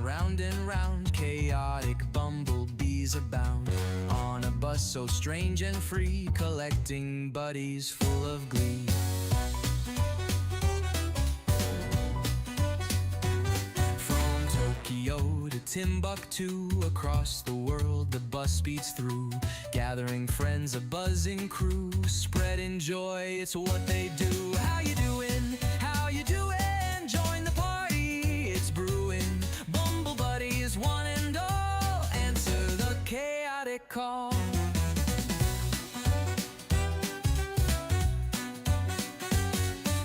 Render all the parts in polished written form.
round and round, chaotic bumblebees abound. On a bus so strange and free, collecting buddies full of glee. From Tokyo to Timbuktu, across the world the bus speeds through, gathering friends, a buzzing crew, spreading joy, it's what they do. How you doing? How you doing? Join the party, it's brewing. Bumble buddies, one and all, answer the chaotic call.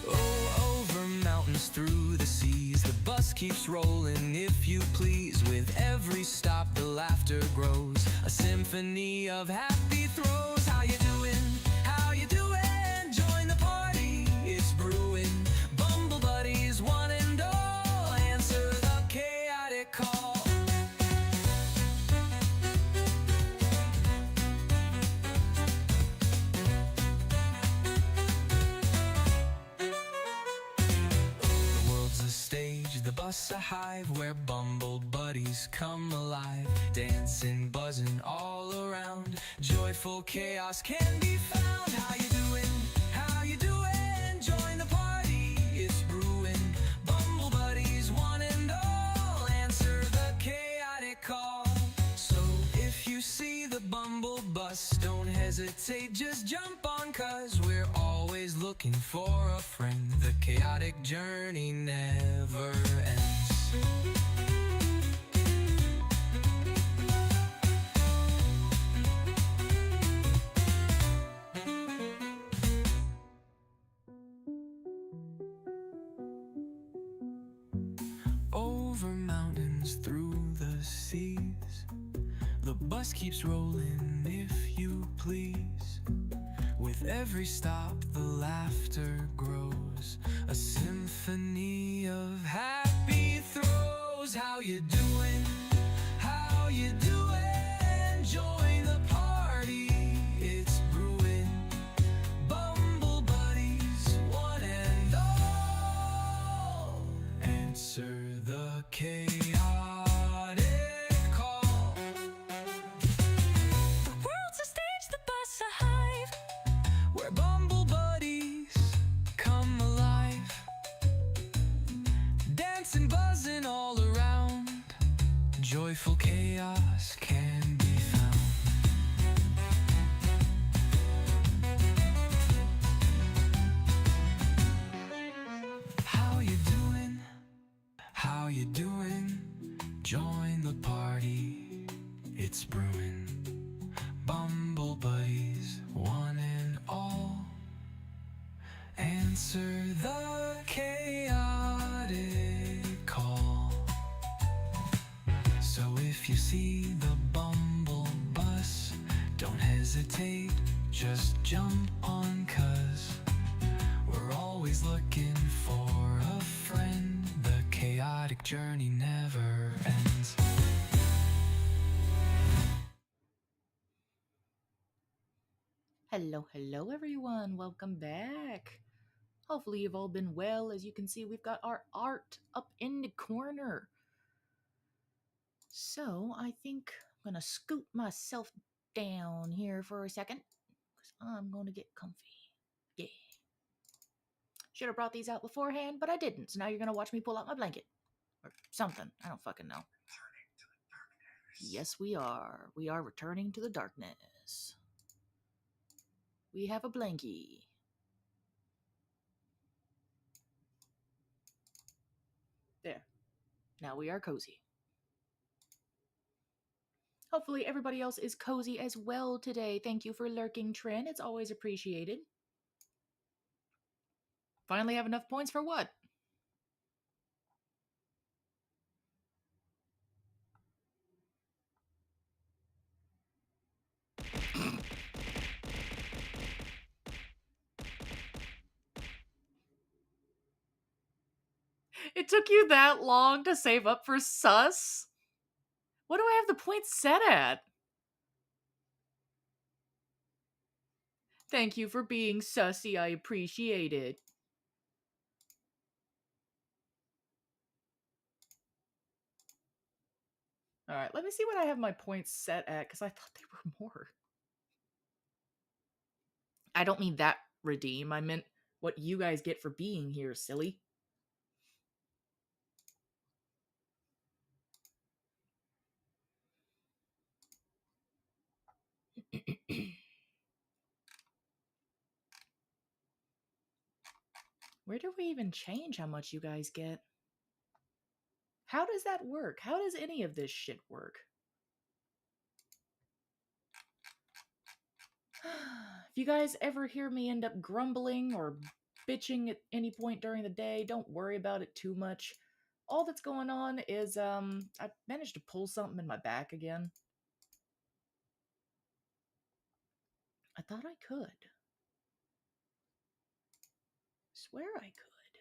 Oh, over mountains, through the seas, the bus keeps rolling, if you please. With every stop, the laughter grows, a symphony of happy throws. How you doing? How you doing? Join the party, it's brewing. Bumble buddies, one and all, answer the chaotic call. The world's a stage, the bus a hive, where bumble buddies come alive, dancing, buzzing all around, joyful chaos can be found. How you doing? How you doing? Join the party, it's brewing. Bumble buddies, one and all, answer the chaotic call. So if you see the bumble bus, don't hesitate, just jump on, 'cause we're always looking for a friend. The chaotic journey never ends. Over mountains, through the seas, the bus keeps rolling, if you please. With every stop, the laughter grows, a symphony of happy throws. How you doing? How you doing? Join the party, it's brewing. Bumble buddies, one and all, answer the chaotic call. The world's a stage, the bus a hive, where bumble buddies come alive, dancing, buzzing all around, joyful chaos can be found. How you doing? How you doing? Join the party, it's brewing. Bumble buddies, one and all, answer the chaotic call. So if you see the bumble bus, don't hesitate, just jump on, 'cause we're always looking for a friend. The chaotic journey never ends. Hello, hello everyone. Welcome back. Hopefully you've all been well. As you can see, we've got our art up in the corner. So I think I'm going to scoot myself down here for a second, because I'm going to get comfy. Yeah. Should have brought these out beforehand, but I didn't. So now you're going to watch me pull out my blanket. Or something. I don't fucking know. Yes, we are. We are returning to the darkness. We have a blankie. There. Now we are cozy. Hopefully everybody else is cozy as well today. Thank you for lurking, Trin. It's always appreciated. Finally have enough points for what? It took you that long to save up for sus? What do I have the points set at? Thank you for being sussy. I appreciate it. All right, let me see what I have my points set at, because I thought they were more. I don't mean that redeem. I meant what you guys get for being here, silly. Where do we even change how much you guys get? How does that work? How does any of this shit work? If you guys ever hear me end up grumbling or bitching at any point during the day, don't worry about it too much. All that's going on is I managed to pull something in my back again. I thought I could. Swear I could.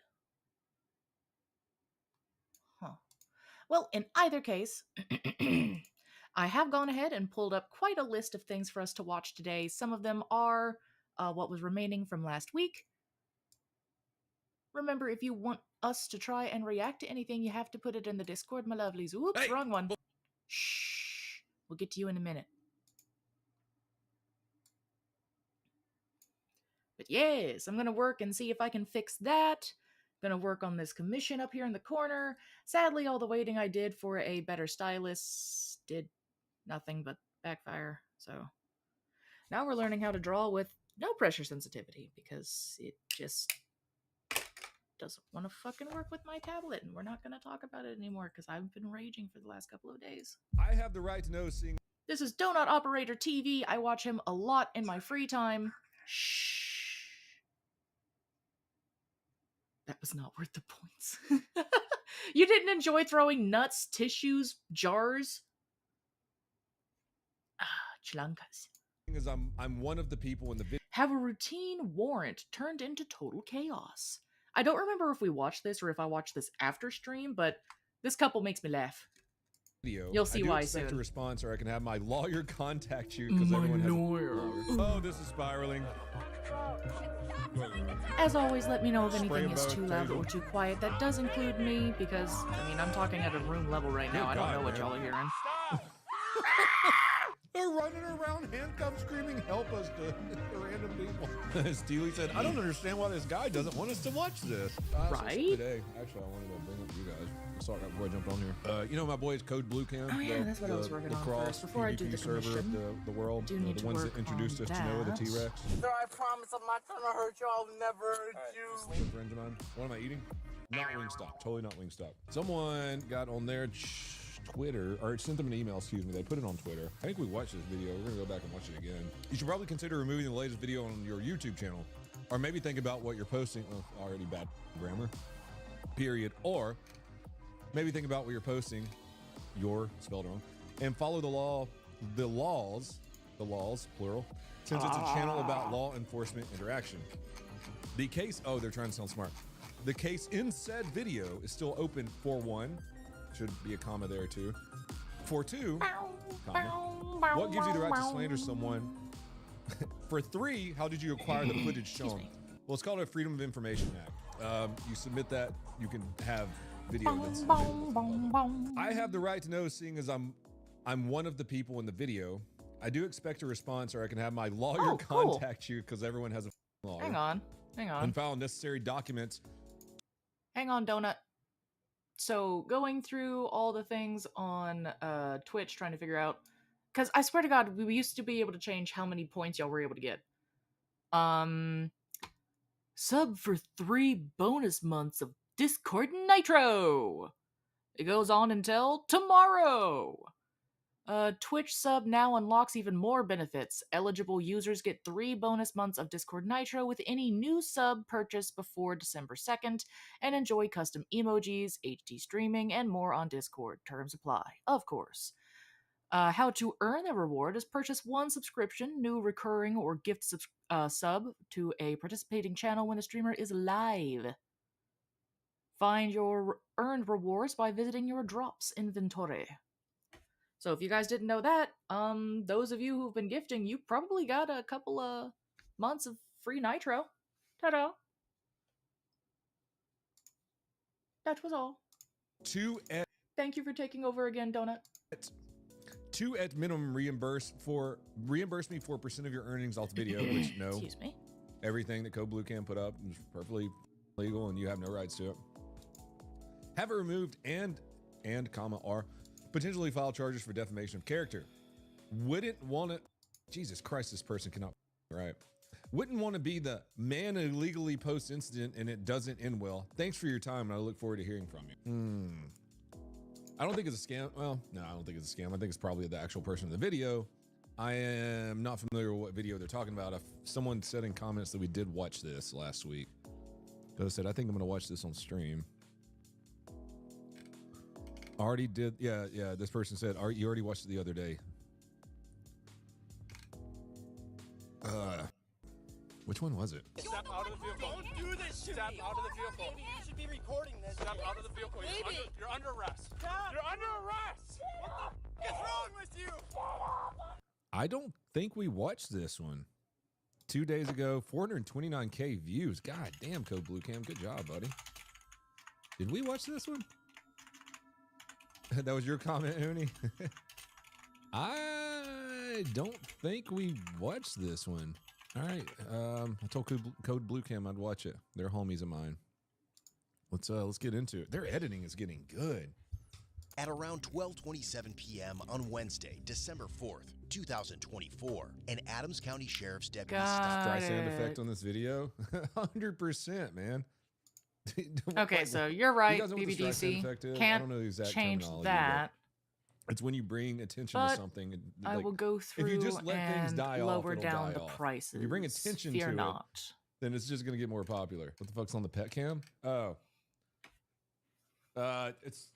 Huh. Well, in either case, I have gone ahead and pulled up quite a list of things for us to watch today. Some of them are what was remaining from last week. Remember, if you want us to try and react to anything, you have to put it in the Discord, my lovelies. Oops, hey, wrong one. Shh. We'll get to you in a minute. But yes, I'm going to work and see if I can fix that. I'm going to work on this commission up here in the corner. Sadly, all the waiting I did for a better stylist did nothing but backfire. So now we're learning how to draw with no pressure sensitivity because it just doesn't want to fucking work with my tablet, and we're not going to talk about it anymore because I've been raging for the last couple of days. I have the right to know seeing. This is Donut Operator TV. I watch him a lot in my free time. Shh. That was not worth the points. You didn't enjoy throwing nuts, tissues, jars? Ah, chlankas. As I'm one of the people in the video. Have a routine warrant turned into total chaos. I don't remember if we watched this or if I watched this after stream, but this couple makes me laugh. You'll see why soon. I do expect a response, or I can have my lawyer contact you because everyone has lawyer. Oh, this is spiraling. As always, let me know if anything is too loud or too quiet. That does include me because, I mean, I'm talking at a room level right now. I don't know what y'all are hearing. They're running around handcuffed screaming, help us to random people. Steely said, I don't understand why this guy doesn't want us to watch this. Right? Today, actually, I wanted to bring up you guys. I saw it before I jumped on here. You know my boys, Code Blue Cam? Oh yeah, that's what I was working on first. Before I do the server of the world, do need the ones that introduced us to Noah, the T-Rex. Sir, I promise I'm not trying to hurt you. I'll never hurt you. Friends of mine. What am I eating? Not Wingstop. Totally not Wingstop. Someone got on their Twitter, or sent them an email, excuse me. They put it on Twitter. I think we watched this video. We're gonna go back and watch it again. You should probably consider removing the latest video on your YouTube channel, or maybe think about what you're posting. Oh, already bad grammar. Period. Or maybe think about what you're posting. You're spelled wrong, and follow the laws, plural, since it's a channel about law enforcement interaction. The case. Oh, they're trying to sound smart. The case in said video is still open for one. Should be a comma there too. For two, comma. What gives you the right to slander someone? For three, how did you acquire the footage shown? Well, it's called a Freedom of Information Act. You submit that, you can have video that's I have the right to know, seeing as I'm one of the people in the video. I do expect a response, or I can have my lawyer contact you because everyone has a lawyer. Hang on. And file necessary documents. Hang on, Donut. So going through all the things on Twitch, trying to figure out, because I swear to God, we used to be able to change how many points y'all were able to get. Sub for 3 bonus months of Discord Nitro. It goes on until tomorrow. Twitch sub now unlocks even more benefits. Eligible users get 3 bonus months of Discord Nitro with any new sub purchase before December 2nd, and enjoy custom emojis, HD streaming, and more on Discord. Terms apply, of course. How to earn the reward is purchase 1 subscription, new recurring or gift sub to a participating channel when the streamer is live. Find your earned rewards by visiting your drops inventory. So if you guys didn't know that, those of you who've been gifting, you probably got a couple of months of free Nitro. Ta-da! That was all. Thank you for taking over again, Donut. 2 at minimum reimburse me for % of your earnings off the video, which no. Excuse me. Everything that Code Blue can put up is perfectly legal and you have no rights to it. Have it removed and comma or potentially file charges for defamation of character. Wouldn't want to, Jesus Christ, this person cannot, right? Wouldn't want to be the man who illegally posts incident and it doesn't end well. Thanks for your time and I look forward to hearing from you. I don't think it's a scam. Well, no, I don't think it's a scam. I think it's probably the actual person in the video. I am not familiar with what video they're talking about. Someone said in comments that we did watch this last week. I said, I think I'm going to watch this on stream. Already did. Yeah. This person said, you already watched it the other day. Which one was it? Step out of the vehicle. Don't do this to me. Step out of the vehicle. Baby, you should be recording this. Step out of the vehicle. You're under arrest. Stop. You're under arrest. What the f is wrong with you? I don't think we watched this one. 2 days ago, 429K views. God damn, Code Blue Cam. Good job, buddy. Did we watch this one? That was your comment, Uni? I don't think we watched this one. All right. I told Code Blue Cam I'd watch it. They're homies of mine. Let's get into it. Their editing is getting good. At around 12:27 p.m. on Wednesday, December 4th, 2024, an Adams County Sheriff's deputy stopped. Dry sound effect on this video? 100%, man. Okay, so you're right, You guys know what the dry sound BBDC. effect is? I Can't don't know the exact change terminology, that. but it's when you bring attention But to something. And, I like, will go through if you just let things and die off, lower it'll down die the off. prices. If you bring attention Fear to not. then it's just going to get more popular. What the fuck's on the pet cam? Oh. It's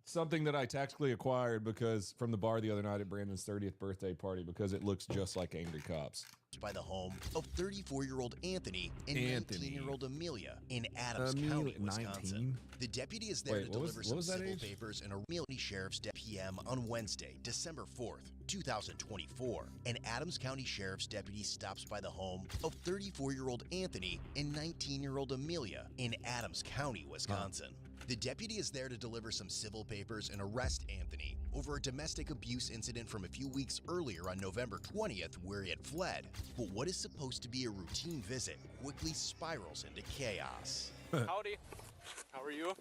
something that I tactically acquired because from the bar the other night at Brandon's 30th birthday party because it looks just like Angry Cops. By the home of 34-year-old Anthony and 19-year-old Amelia in Adams County, Wisconsin. 19? The deputy is there to deliver what some was that civil age? papers in a Amelia Sheriff's PM on Wednesday, December 4th, 2024. An Adams County Sheriff's deputy stops by the home of 34-year-old Anthony and 19-year-old Amelia in Adams County, Wisconsin. The deputy is there to deliver some civil papers and arrest Anthony over a domestic abuse incident from a few weeks earlier on November 20th where he had fled. But what is supposed to be a routine visit quickly spirals into chaos. Howdy. How are you?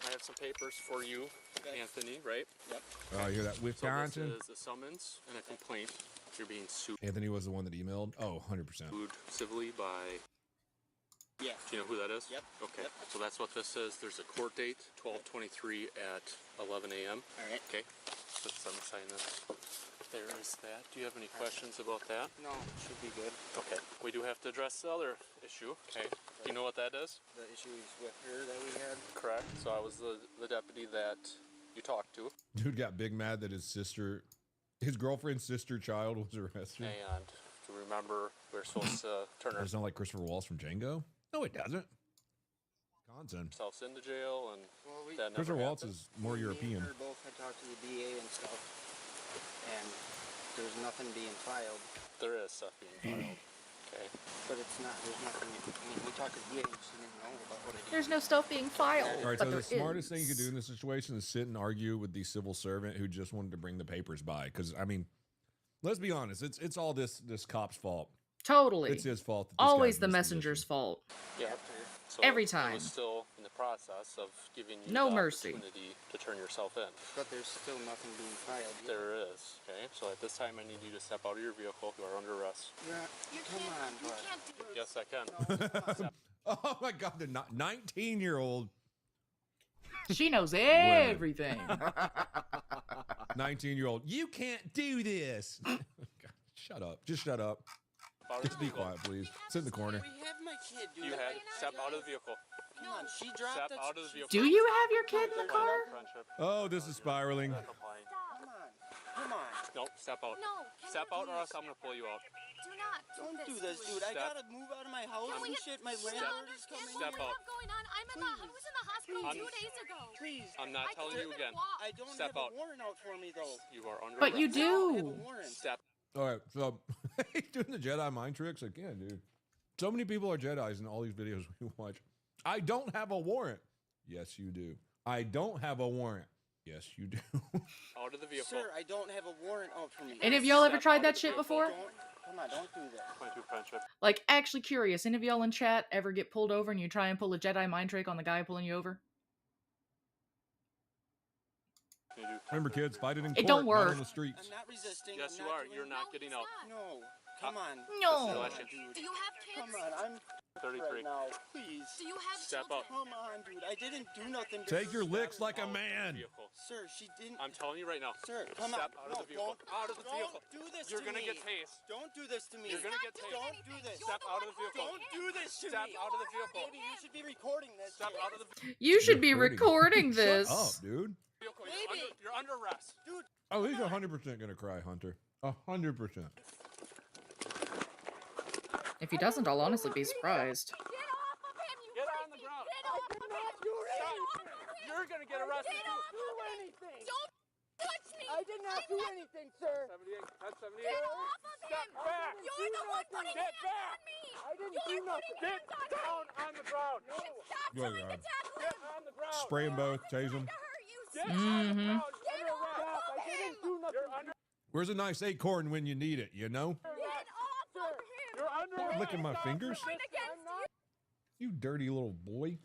I have some papers for you, Anthony, right? Yep. Oh, you hear that? Wisconsin? So this is a summons and a complaint. You're being sued Anthony was the one that emailed? Oh, 100%. civilly by... Yeah. Do you know who that is? Yep. Okay. Yep. So that's what this is. There's a court date, 12/23 at 11 a.m. All right. Okay. Let's sign this. There is that. Do you have any questions about that? No, should be good. Okay. We do have to address the other issue. Okay. Do you know what that is? The issues with her that we had. Correct. So I was the deputy that you talked to. Dude got big mad that his girlfriend's sister child was arrested. And to remember, we're supposed to turn Does it sound like Christopher Waltz from Django? No, it doesn't. Wisconsin. ourselves into jail, and Well, we, that never Christopher Waltz happened. is more me European. and her both had talked to the DA and stuff, and there's nothing being filed. There is stuff being filed. Okay. But it's not. There's nothing. I mean, we talked to the DA. She didn't know about what it is. There's no stuff being filed. All right, but so the there smartest thing you could do is. in this situation is sit and argue with the civil servant who just wanted to bring the papers by. Because, I mean, let's be honest, it's all this cop's fault. Totally. It's his fault. That this Always guy's the in this messenger's position. fault. Yeah. So Every It time. was still in the process of giving you No the mercy. opportunity to turn yourself in. But there's still nothing being filed. Yet. There is. Okay. So at this time, I need you to step out of your vehicle. You are under arrest. Come on, bud. Yes, I can. Oh my God, the 19-year-old, She knows everything. 19-year-old, you can't do this. God, shut up. Just shut up. Just be quiet, please. Sit in the corner. We have my kid, dude. You had step out of the vehicle. Come on, she dropped Step us. out of the vehicle. Do you have your kid in the car? Friendship. Oh, this is spiraling. Come on. Come on. Nope. Step out. No, can Step you out, or else please? I'm gonna pull you out. Do not Don't do this, dude. I Step. gotta move out of my house Can we and get, shit. My you don't landlord is understand coming. what Step we out. have going on. I was in the hospital I'm- 2 days ago. Please. I'm not I telling can't you even again. walk. I don't Step have out. a warrant out for me, though. You are under But you arrest. I don't have do. a warrant. Step. All right, so he's doing the Jedi mind tricks again, dude. So many people are Jedis in all these videos we watch. I don't have a warrant. Yes, you do. I don't have a warrant. Yes, you do. Out of the vehicle. Sir, I don't have a warrant out for me. Any of y'all ever Step tried out that of the shit vehicle. before? Come on, don't do that. 22 friendship. Like, actually curious, any of y'all in chat ever get pulled over and you try and pull a Jedi mind trick on the guy pulling you over? Remember, kids, fight it in It court, don't not work. on the streets. I'm not resisting. Yes, I'm you not are. doing- You're not getting out. No, come on. No. Dude. Do you have kids? Come on, I'm 33. right now. Please. Do you have Step children? out. Come on, dude. I didn't do nothing. to Take her. your licks like a Out of the man. vehicle. Sir, she didn't. I'm telling you right now. Sir, come Step on. out of the vehicle. Don't, Out of the vehicle. Don't do this You're to gonna me. get tased. Don't do this to me. You're gonna get tased. Don't anything. do this. You're Step the out one of the vehicle. hurting Don't him. do this to Step me. out of the vehicle. Baby, you should be recording this. Step out of the vehicle. You should be You're hurting. recording this. Shut up, dude. Baby. You're under arrest. Dude. Oh, he's 100% gonna cry, Hunter. 100%. If he doesn't, I'll honestly be surprised. Get off of him, you Get on freaky. the ground. Get off of him. Get off of him. You're gonna get arrested Get too. off of him. anything. Don't touch me. I did not do anything, sir. 78. That's 78. Get off of Step him. back. You're the one putting Get hands back. on me. I didn't You're do putting nothing. Get hands on me. down on the ground. Stop Good trying to God. tackle Get him. on the ground. Spray them both, tase them. To hurt you, Get sir. on the Mhm. ground. Get You're under off arrest. of I didn't him. do nothing. You're under Where's a nice acorn when you need it, you know? Get off of him. You're under You're arrest. licking my Stop fingers? Going resisting. against you. You dirty little boy.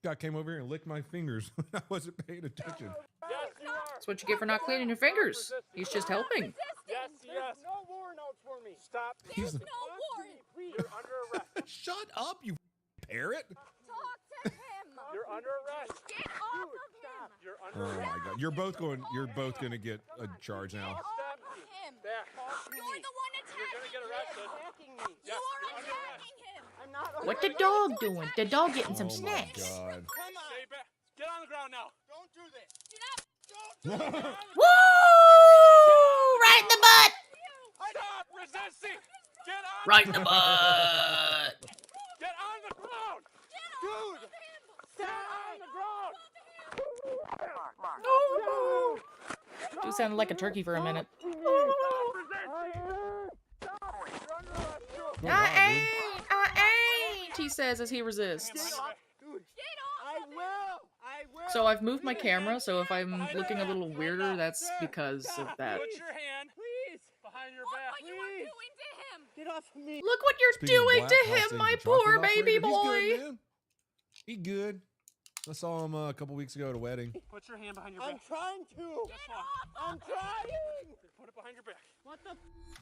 Guy came over here and licked my fingers when I wasn't paying attention. Yes, you are. That's what you get for not cleaning your fingers. He's just helping. Yes, yes. No warrant out for me. Stop. There's He's- no warrant. You're under arrest. Shut up, you parrot. Talk to him. You're under arrest. Get off of him. You're Oh under arrest. my god. You're both gonna get a charge now. Off Stop. of him. Back. You're the one You're gonna attacking get him. arrested. Attacking me. You Yes, are you're under arrest. attacking him. I'm not. What the dog doing? The dog getting some Oh my snacks. god. Come on. Stay back. Get on the ground now. Don't do this. Do not. Woo! Right in the butt. Stop resisting. Get on. Right in the butt. Get on the ground. Dude. Get on the ground. You sounded like a turkey for a minute. Stop resisting. Stop. You're under arrest too. I ain't, he says as he resists. Dude. I will. So I've moved my camera, so if I'm looking a little weirder, that's because of that. Put your hand Please. behind your Look back. what you are doing to him. Get off of me. Look what you're Speaking of doing black, to I'll him, send my you poor chocolate baby operator. boy. He's good, man. He good. I saw him a couple weeks ago at a wedding. Put your hand behind your I'm back. trying to. That's fine. I'm trying. Put it behind your back. What the?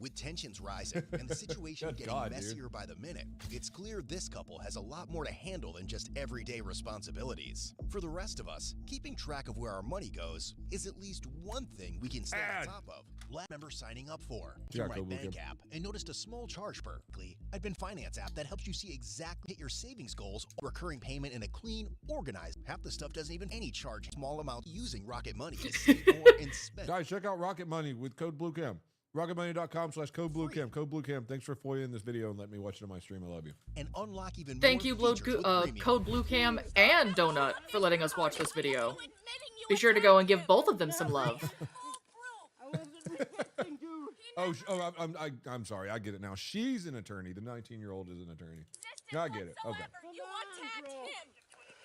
With tensions rising and the situation Good getting God, dude. messier by the minute, it's clear this couple has a lot more to handle than just everyday responsibilities. For the rest of us, keeping track of where our money goes is at least one thing we can stay Ad. on top of. Last remember signing up for Yeah, my go look bank him. app and noticed a small charge per I'd finance app that helps you see exactly hit your savings goals, recurring payment in a clean, organized. Half the stuff doesn't even any charge small amount using Rocket Money to save more and spend. Guys, check out Rocket Money with code BlueCam. RocketMoney.com/code BlueCam. Code BlueCam. Thanks for following this video and let me watch it on my stream. I love you. And unlock even Thank more you, features with premium. Code BlueCam and Donut for letting us watch this video. Admitting you Be sure to go and give both of them some love. I wasn't resisting, dude. I'm sorry. I get it now. She's an attorney. The 19-year-old is an attorney. I get it. Okay. You attacked bro. him.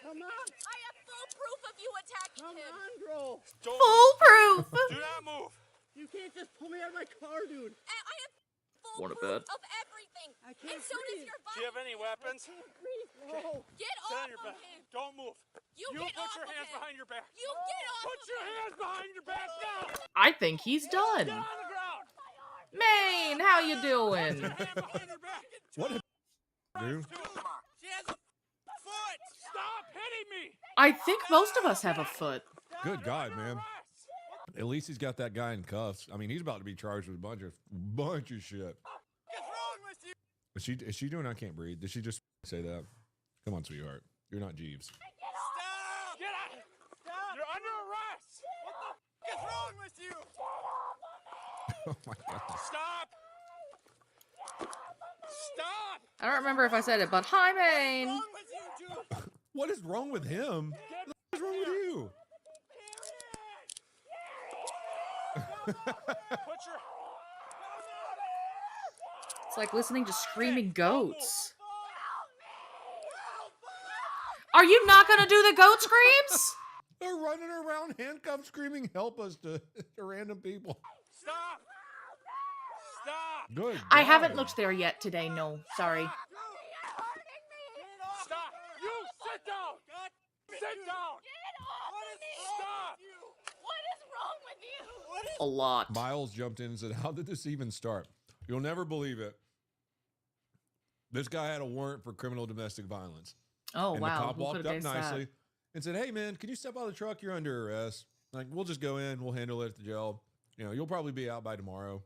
Come on. I have full proof of you attacking Come him. on, bro. Don't Foolproof! Do not move. You can't just pull me out of my car, dude. I have full Wanna proof bet? of everything. I can't And so does breathe. your Do you have body. any weapons? Breathe, bro. Get Sit on off your of back. him. Don't move. You You get put off your of hands him. behind your back. You get off Put of your him. hands behind your back now. I think he's done. Get on the ground. Maine, how you doing? Hand behind your back. What a dude. She has a foot. Stop hitting me. I think most of us have a foot. Good God, man. Arrest. At least he's got that guy in cuffs. I mean, he's about to be charged with a bunch of shit. What's wrong with you? Is she doing I can't breathe? Did she just say that? Come on, sweetheart. You're not Jeeves. Stop. Get out. Stop. You're under arrest. What the is wrong with you? Oh my God. Stop. Stop. I don't remember if I said it, but hi, Maine. What's wrong with you, dude? What is wrong with him? What's wrong with you? Put your It's like listening to screaming goats. Are you not gonna do the goat screams? They're running around handcuffed, screaming, "Help us!" to random people. Stop! Stop! Good. I haven't God. looked there yet today. No, sorry. Stop! You sit down! Sit down! Stop! What is wrong with you? A lot. Miles jumped in and said, "How did this even start? You'll never believe it. This guy had a warrant for criminal domestic violence." Oh, And wow. the cop Who walked could've up guessed nicely that? and said, "Hey, man, can you step out of the truck? You're under arrest. Like, we'll just go in. We'll handle it at the jail. You know, you'll probably be out by tomorrow."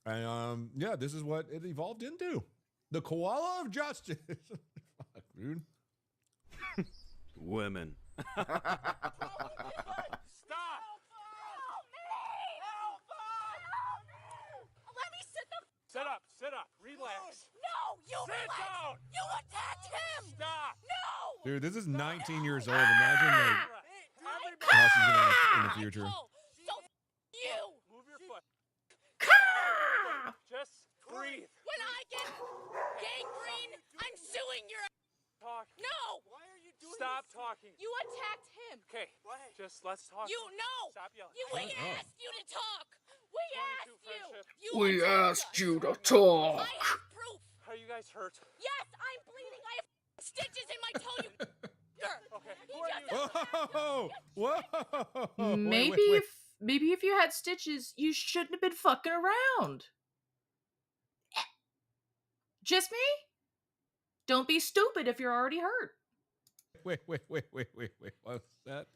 And yeah, this is what it evolved into. The koala of justice. Fuck, dude. Women. Stop! Let me sit the Sit up! Sit up! Relax! No, you Sit relax. down! You attacked him. Stop! No. Dude, this is 19 years old. Imagine like, Everybody, how she's gonna act in the future. Michael, so you. move your foot. Just breathe. When I get gangrene, I'm suing your. Talk. No. Stop talking. You attacked him. Okay. Just let's talk. You know. Stop yelling. We asked you to talk. We asked you. friendship. You attacked us. you to talk. I have proof. Are you guys hurt? Yes, I'm bleeding. I have stitches in my toe. You. Okay. He Who are you? just- Whoa! Whoa! Maybe if you had stitches, you shouldn't have been fucking around. Just me? Don't be stupid if you're already hurt. Wait. What's that?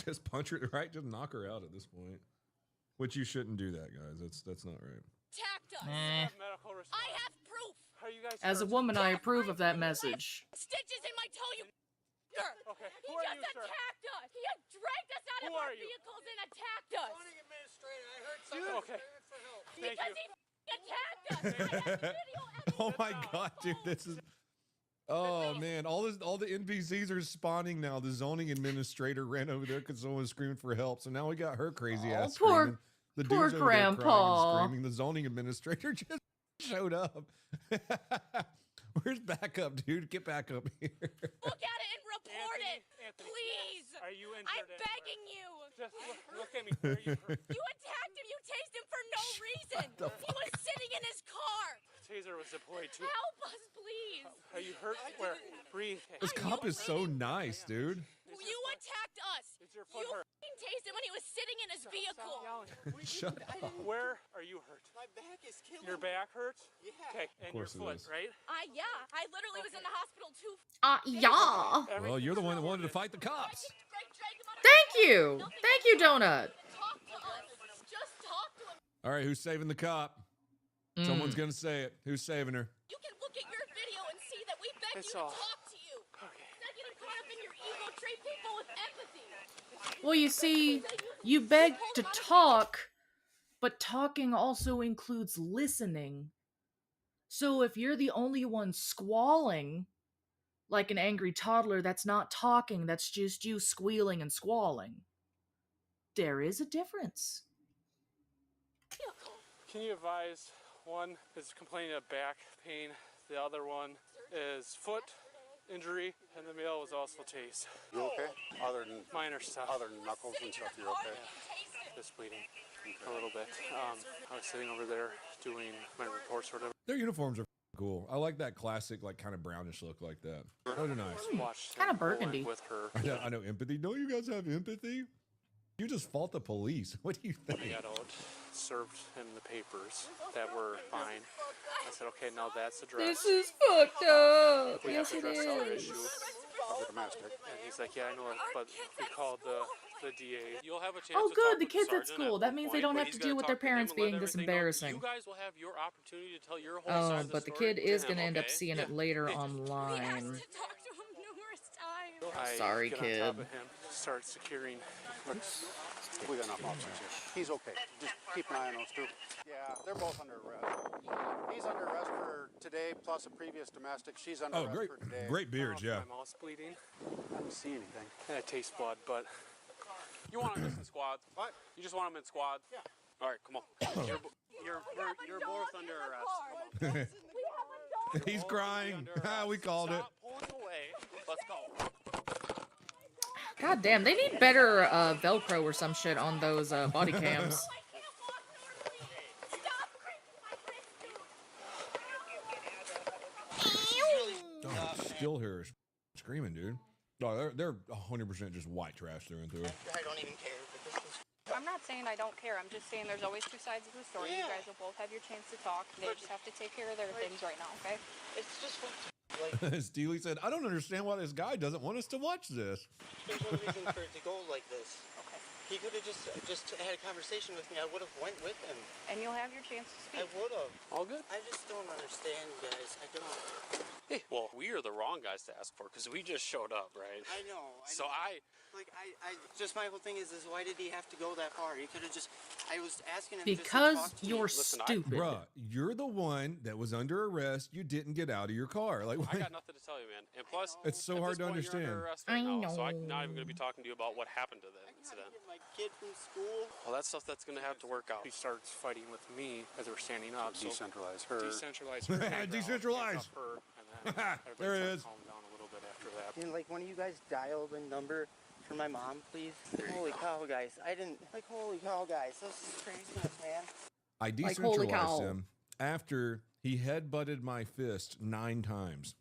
Just punch her, right? Just knock her out at this point. Which you shouldn't do that, guys. That's not right. Attacked us. Have medical response. I have proof. Are you guys As a hurt? woman, I approve of that message. Stitches in my toe. You. Okay. He Who are just you, sir? attacked us. He had dragged us out Who of our are you? vehicles and attacked us. Okay. Thank Because you. he attacked us. I have video evidence. Oh my god, dude, this is. Oh man, all the NPCs are spawning now. The zoning administrator ran over there because someone was screaming for help. So now we got her crazy ass poor- screaming. The poor dude's over there crying and grandpa. screaming. The zoning administrator just showed up. Where's backup, dude? Get back up here. Look at it and report it. Anthony, Please. Are you injured? I'm anywhere? begging you. Just look at me. Where are you hurt? You attacked him. You tased him for no reason. He was sitting in his car. Taser was deployed too. Help us, please. Are you hurt? Where? Breathe. This cop is so nice, dude. You attacked us. Is your foot You hurt? f***ing tased him when he was sitting in his vehicle. Shut up. Where are you hurt? My back is killing Your back hurts? Yeah. Okay, and your course it foot, is. right? Yeah. I literally was in the hospital too. Yeah. Well, you're the one that wanted to fight the cops. Thank you. Thank you, Donut. Talk to us. Just talk to him. All right, who's saving the cop? Someone's gonna say it. Who's saving her? You can look at your video and see that we begged It's you to all- talk to you. Okay. Not getting caught up in your ego. Treat people with empathy. Well, you see, you beg to talk, but talking also includes listening. So if you're the only one squalling, like an angry toddler that's not talking, that's just you squealing and squalling, there is a difference. Can you advise, one is complaining of back pain, the other one is foot injury, and the male was also tased. You okay? Other than Minor stuff. knuckles and stuff, you're okay? Just bleeding a little bit. I was sitting over there doing my reports or whatever. Their uniforms are cool. I like that classic, like kind of brownish look like that. Those are nice. Watched Kinda him go in burgundy. with her. I know empathy. Don't you guys have empathy? You just fault the police. What do you The think? adult served him the papers that were fine. I said, okay, now that's addressed. This is fucked up. We have to address the other issue. Of the domestic. And he's like, yeah, I know, but we called the DA. You'll have a chance Oh, to good, talk the with kids at sergeant school. one That means they point, don't but have he's to gonna deal with talk their to him parents and let being this everything know. embarrassing. You guys will have your opportunity to tell your whole side Oh, of the but the story kid to is him, going to end up okay? seeing it Yeah. later We asked online. to talk to him numerous times. I Sorry, get kid. on top of him, start securing. We got enough officers here. He's okay. Just keep an eye on those two. Yeah, they're both under arrest. He's under arrest for today plus a previous domestic. She's under Oh, arrest great, for today. great beards, yeah. My mouth's bleeding, I don't see anything. and I taste blood, but you want them just in squads? What? You just want them in squads? Yeah. All right, come on. You're both under arrest. He's crying. Under Ah, we arrest. called it. Stop pulling away. Let's go. God damn, they need better Velcro or some shit on those body cams. Oh, still hear her screaming, dude. No, they're 100% just white trash through and through. I don't even care. But this is... I'm not saying I don't care. I'm just saying there's always two sides of the story. Yeah. You guys will both have your chance to talk. They just have to take care of their things right now, okay? It's just Steely said, I don't understand why this guy doesn't want us to watch this. there's no reason for it to go like this. Okay. He could have just had a conversation with me. I would have went with him. And you'll have your chance to speak. I would have. All good? I just don't understand, guys. I don't. Hey, well, we are the wrong guys to ask for because we just showed up, right? I know. I just my whole thing is why did he have to go that far? He could have just. I was asking him Because just to talk to you're me. Listen, stupid. Bruh, you're the one that was under arrest. You didn't get out of your car. Like, I got nothing to tell you, man. And plus, it's so at hard this to point, you're under understand. arrest I right now, so I'm know. not even going to be talking to you about what happened to that I gotta incident. get my kid from school. Well, that's stuff that's going to have to work out. He starts fighting with me as we're standing up. Decentralize her. Decentralize her. Decentralize. Her, and then There it is. Calm down a little bit after that. Can like one of you guys dial the number for my mom, please? Holy cow, guys! I didn't like. Holy cow, guys! This is craziness, man. I Like, holy decentralized cow. him after he headbutted my fist 9 times.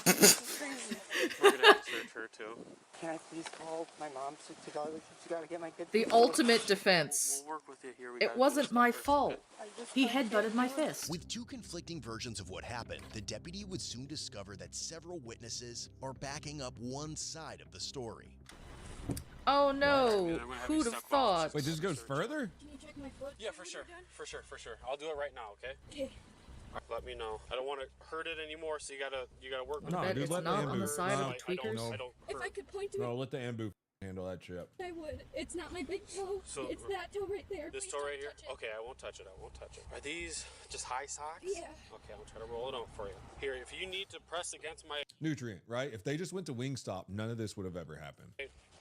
This is crazy. We're going to have to search her, too. Can I please call my mom to call her? She's got to get my kid. The from school. ultimate defense. We'll work with you here. We It gotta do wasn't stuff my first, fault. okay? I just He can't headbutted my do it. fist. With two conflicting versions of what happened, the deputy would soon discover that several witnesses are backing up one side of the story. Oh I mean, no, I'm gonna have you who'd have step off thought? just Wait, this goes search. further? Can you check my foot? Yeah, for sure. For sure. I'll do it right now, okay? Okay. Let me know. I don't want to hurt it anymore, so you gotta work with No, me. bet dude, it's let the not on the ambu- side no, of the tweakers. no. I don't If I hurt. could point to No, it, let the ambu handle that shit. I would. It's not my big toe. So- It's that toe right there. This Please toe don't right here? touch it. Okay, I won't touch it. Are these just high socks? Yeah. Okay, I'm trying to roll it on for you. Here, if you need to press against my Nutrient, right? If they just went to Wingstop, none of this would have ever happened.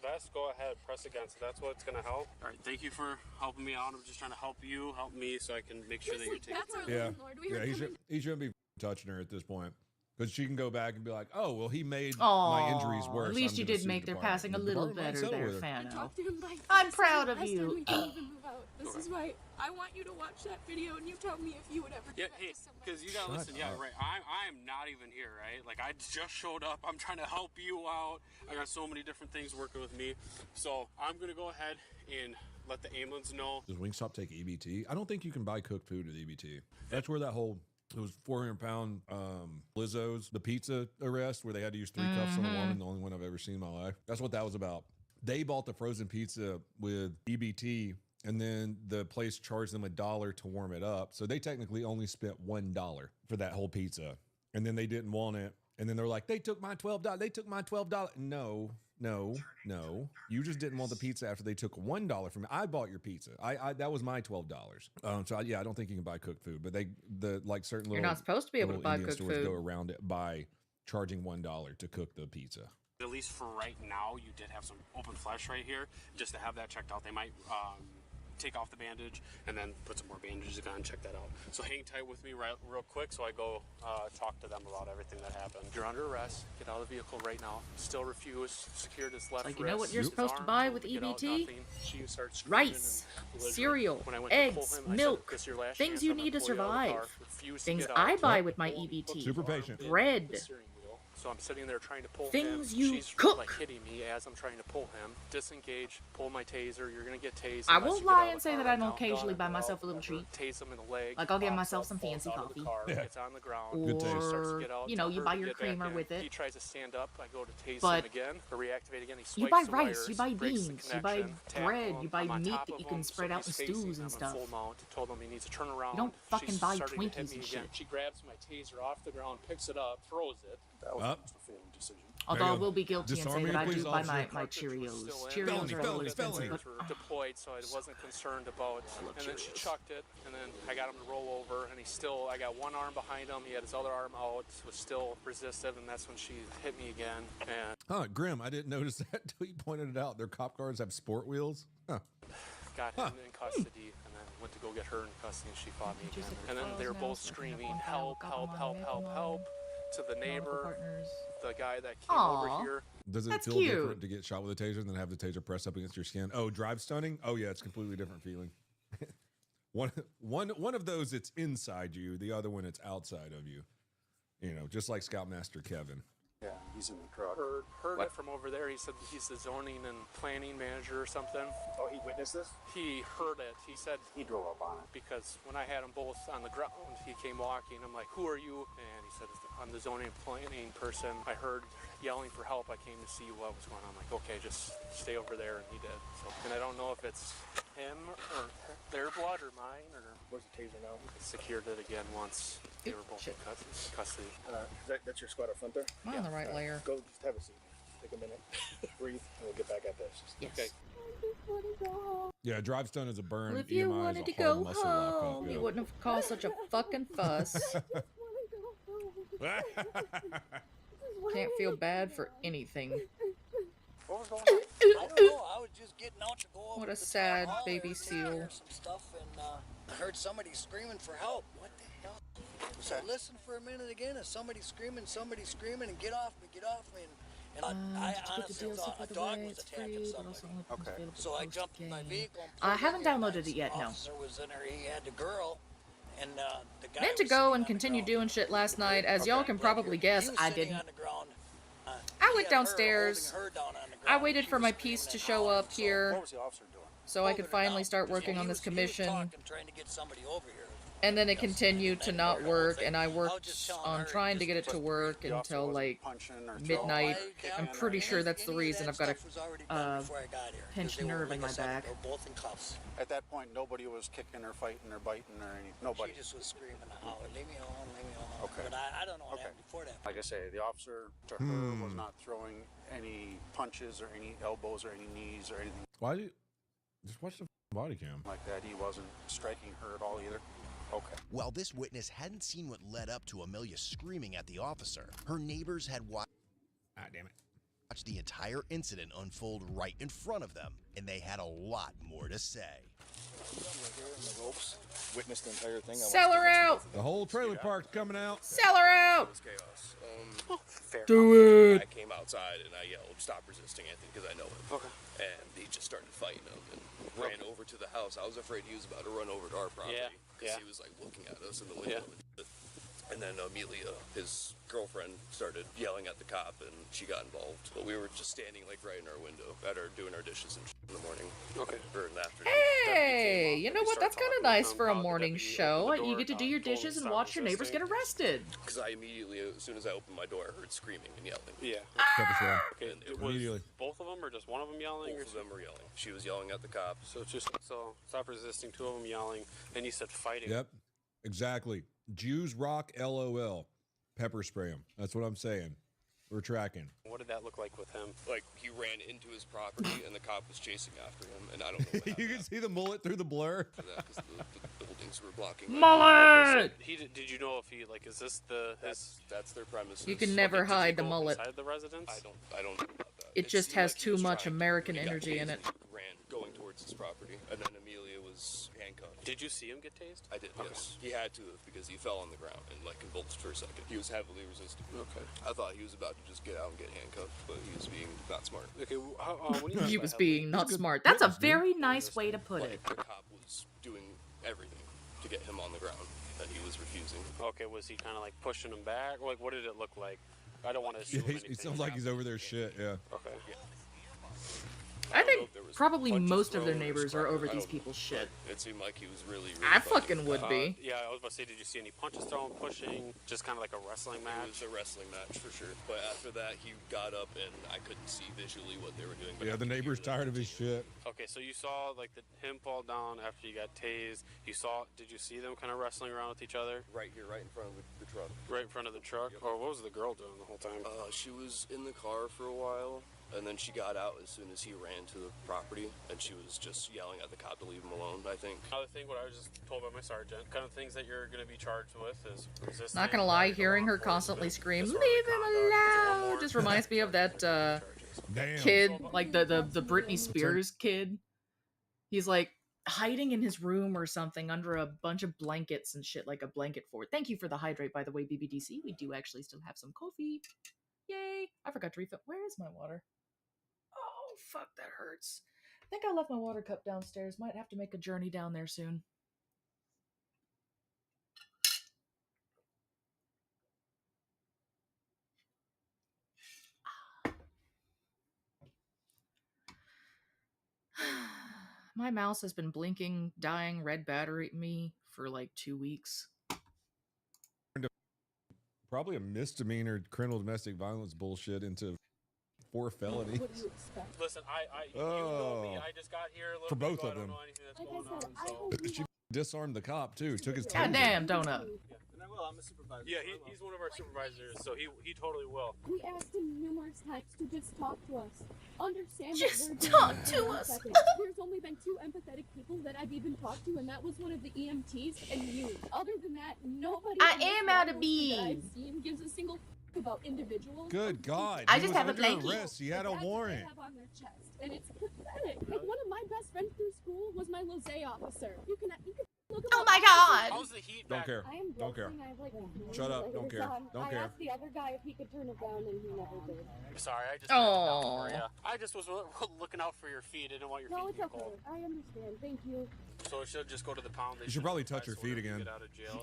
vest, go ahead, press against it. That's what's gonna help. All right, thank you for helping me out. I'm just trying to help you, help me, so I can make sure that you're taken That's care our of. Yeah, landlord. We yeah, were he shouldn't be touching her at this point. Because she can go back and be like, oh, well, he made Aw, my injuries worse. at least I'm you gonna did sue make the their department." passing a The little department might better settle there, with her. I Fano. talked to him like I'm this is proud the of last you. time we can't even move out. This is why I want you to watch that video and you tell me if you would ever do Yeah, that hey, to somebody. because you gotta Shut listen. Yeah, up. right. I'm not even here, right? Like I just showed up. I'm trying to help you out. I got so many different things working with me. So I'm gonna go ahead and let the ambulance know. Does Wingstop take EBT? I don't think you can buy cooked food with EBT. That's where that whole, it was 400-pound Lizzo's, the pizza arrest where they had to use 3 cuffs on a woman, the only one I've ever seen in my life. That's what that was about. They bought the frozen pizza with EBT, and then the place charged them $1 to warm it up. So they technically only spent $1 for that whole pizza. And then they didn't want it. And then they're like, they took my $12. They took my $12. No. You just didn't want the pizza after they took $1 from me. I bought your pizza. I that was my $12. So I don't think you can buy cooked food, but like certain You're little, not supposed to be able to little buy Indian cooked stores food. go around it by charging $1 to cook the pizza. At least for right now, you did have some open flesh right here. Just to have that checked out, they might take off the bandage and then put some more bandages on and check that out. So hang tight with me real quick so I go talk to them about everything that happened. You're under arrest. Get out of the vehicle right now. Still refuse. Secured his left Like, wrist. you know what you're His supposed to arm, buy told with him to get out, EBT? nothing. She starts screaming Rice, and belligerent. cereal, When I went to pull eggs, him, I said, milk, "This is your last things chance. you I'm gonna need to pull you out of the car." survive. Refused to Things get I out. buy Yep. with my Pull EBT. Super patient. the Bread. steering wheel. So I'm sitting there trying to pull Things him. you She's cook. like hitting me as I'm trying to pull him. Disengage. Pull my taser. You're gonna get tased. I unless won't you get out lie of and the say car that right I don't now. occasionally buy Done, myself a whatever. little treat. Tase him in the leg. Like, I'll give pops myself up, some falls fancy out of the coffee. car, Yeah. Gets on the ground. Good taste. Starts to Or, get out. you know, Tell you her buy to your get back creamer in. with it. He tries to stand up. I go to tase But him again. Or reactivate again. He swipes you buy the rice, wires, you buy breaks the beans, you buy connection, tackle bread, him. you buy I'm on meat top that of you can him, spread so out in he's facing stews him and in stuff. full mount. Told him he needs to turn around. don't fucking She's buy starting to hit Twinkies me and again. shit. She grabs my taser off the ground, picks it up, throws it. That was Up. a failed decision. Although I There you go. will be guilty and say Disarm that your I do police buy my officer. my Cartridge was Cheerios. still in. Cheerios Felony, are a little felony, expensive, felony. but Were deployed, so I wasn't concerned about. love And then she Cheerios. chucked it, and then I got him to roll over, and I got one arm behind him. He had his other arm out, was still resistive, and that's when she hit me again. And Huh, Grim, I didn't notice that until you pointed it out. Their cop cars have sport wheels. Huh. got him in custody, and then went to go get her in custody, and she fought me again. And then they were both screaming, "Help! Help! Help! Help! Help!" to the neighbor, partners. the guy that came Aw. over here. Does it That's feel cute. different to get shot with a taser than have the taser press up against your skin? Oh, drive stunning? Oh yeah, it's a completely different feeling. one of those, it's inside you. The other one, it's outside of you. You know, just like Scoutmaster Kevin. Yeah, he's in the truck. Heard it from over there. He said he's the zoning and planning manager or something. Oh, he witnessed this? He heard it. He said He drove up on it. because when I had them both on the ground, he came walking. I'm like, "Who are you?" And he said, "I'm the zoning and planning person. I heard yelling for help. I came to see what was going on." I'm like, "Okay, just stay over there," and he did. So, and I don't know if it's him or their blood or mine or. Where's the taser now? Secured it again once. They were both in custody. That's your squad up front there? I'm on the right layer. Go, just have a seat. Take a minute. Breathe, and we'll get back at this. Yes. Okay. Yeah, drive stun is a burn. Well, if you EMI is wanted a to hard go muscle lock up, home, yeah. you wouldn't have caused such a fucking fuss. Can't feel bad for anything. What was going on? I don't know. I was just getting out to go over What to a the sad town hall baby there and take seal. care of some stuff, and I heard somebody screaming for help. What the hell? So I listened for a minute again, and somebody's screaming, and get off me, and I honestly thought a dog was attacking somebody. Okay. So I jumped in my vehicle. And I pulled haven't in there, downloaded and it yet, the no. officer was in there. He had the girl, and the guy Meant to was go sitting and on the continue ground. doing shit last night. As y'all can probably He guess, was I sitting didn't. on the ground. I He went had her downstairs. holding her down on the I ground. waited She for was my screaming piece to and show hollering, up so here What was the officer doing? so I could finally start working on this commission. Trying to get somebody over here. And then it continued to not work, and I worked on trying to get it to work The officer until wasn't like punching or throwing. midnight. I'm Yeah, pretty sure that's the any of reason that I've got stuff was already done a before I got here, 'cause pinched they were, nerve in like I my said, back. They were both in cuffs. At that point, nobody was kicking or fighting or biting or anything. Nobody. She just was screaming and hollering, "Leave me alone, leave me alone." Okay. But I don't know what Okay. happened before that. Like I say, the officer to her was not throwing any punches or any elbows or any knees or anything Why do you just watch the body cam? like that. He wasn't striking her at all either. Okay. While this witness hadn't seen what led up to Amelia screaming at the officer, her neighbors had watched damn it. the entire incident unfold right in front of them, and they had a lot more to say. Witnessed the entire thing. Sell her out! The whole trailer park's coming out. Sell her out! Chaos. Fair. Do I it! came outside and I yelled, "Stop resisting, Anthony," because I know him. Okay. And he just started fighting him and ran over to the house. I was afraid he was about to run over to our property because Yeah. he was like looking at us in the window. And then Amelia, his girlfriend, started yelling at the cop, and she got involved. But we were just standing like right in our window, doing our dishes and in the morning. Okay. Or in the afternoon. Hey, you know what? That's kind of nice for a morning show. You get to do your told him dishes and stop watch your neighbors get resisting. arrested. Because I immediately, as soon as I opened my door, I heard screaming and yelling. Yeah. Pepper spray. Okay. And It it was Immediately. both of them or just one of them yelling? Both of them were yelling. She was yelling at the cop. So it's just stop resisting. Two of them yelling, and you said fighting. Yep, exactly. Jews rock LOL. Pepper spray them. That's what I'm saying. We're tracking. What did that look like with him? Like, he ran into his property, and the cop was chasing after him, and I don't know what You happened can see the mullet through the blur. after that, because the buildings were blocking. Mullet! Did you know if he is this the his? That's their premise. You can never Did you hide the go mullet. inside the residence? I don't know about that. It just seemed has like he too was much trying to, American when he got energy in tased, it. he ran going towards his property, and then Amelia was handcuffed. Did you see him get tased? I did, yes. He had to have, because he fell on the ground and like convulsed for a second. He was heavily resisting. Okay. I thought he was about to just get out and get handcuffed, but he was being not smart. Okay. When you He was being not smart. That's a very nice way to put Like, it. the cop was doing everything to get him on the ground, and he was refusing. Okay. Was he kind of like pushing him back? Like, what did it look like? I don't want to Yeah, assume he anything. sounds like he's over there shit, yeah. Okay. I think There was probably punches most of their thrown or neighbors are scrapped. over I these don't know, people's shit. but it seemed like he was really I fighting fucking the would cop. be. Yeah, I was about to say, did you see any punches thrown, pushing, just kind of like a wrestling It match? was a wrestling match for sure. But after that, he got up and I couldn't see visually what they were doing. But Yeah, I the could hear neighbor's them tired of his continue. shit. Okay, so you saw like him fall down after you got tased. Did you see them kind of wrestling around with each other? Right here, right in front of the truck. Right in front of the truck? Yep. Or what was the girl doing the whole time? She was in the car for a while, and then she got out as soon as he ran to the property, and she was just yelling at the cop to leave him alone, I think. Another thing, what I was just told by my sergeant, kind of things that you're going to be charged with is resisting. Not gonna lie, hearing her constantly scream, "Leave him alone," just reminds me of that Damn. kid, like the Britney Spears kid. He's like, hiding in his room or something under a bunch of blankets and shit, like a blanket fort. Thank you for the hydrate, by the way, BBDC. We do actually still have some coffee. Yay! I forgot to refill. Where is my water? Oh, fuck, that hurts. I think I left my water cup downstairs. Might have to make a journey down there soon. My mouse has been blinking, dying red battery at me for like 2 weeks. Probably a misdemeanor criminal domestic violence bullshit into 4 felonies. What do you expect? Listen, you know me. I just got here a little For bit both ago. of I don't them. know anything that's going on. So. She disarmed the cop too. Took his Goddamn donut. And I will. I'm a supervisor. Yeah, he's one of our supervisors, so he totally will. We asked him numerous times to just talk to us. Understand Just that we're talk doing to it in us. seconds. There's only been 2 empathetic people that I've even talked to, and that was one of the EMTs and you. Other than that, nobody I in this am out of that beans. I've seen gives a single about individuals. Good God. I he just was have a under blankie. arrest. He had a That's what warrant. they have on their chest, and it's pathetic. Like, one of my best friends through school was my Lozay officer. You can look him Oh up. my God. How's the heat Don't back? care. I am Don't care. I have like Shut up. Don't care. Don't I care. asked the other guy if he could turn it down, and he never did. I'm sorry, I just turned it down for Aw. you. I just was looking out for your feet. I didn't want your No, feet it's to get okay. cold. I understand. Thank you. So it should just go to the pound. You should probably touch your feet again. Get out of jail.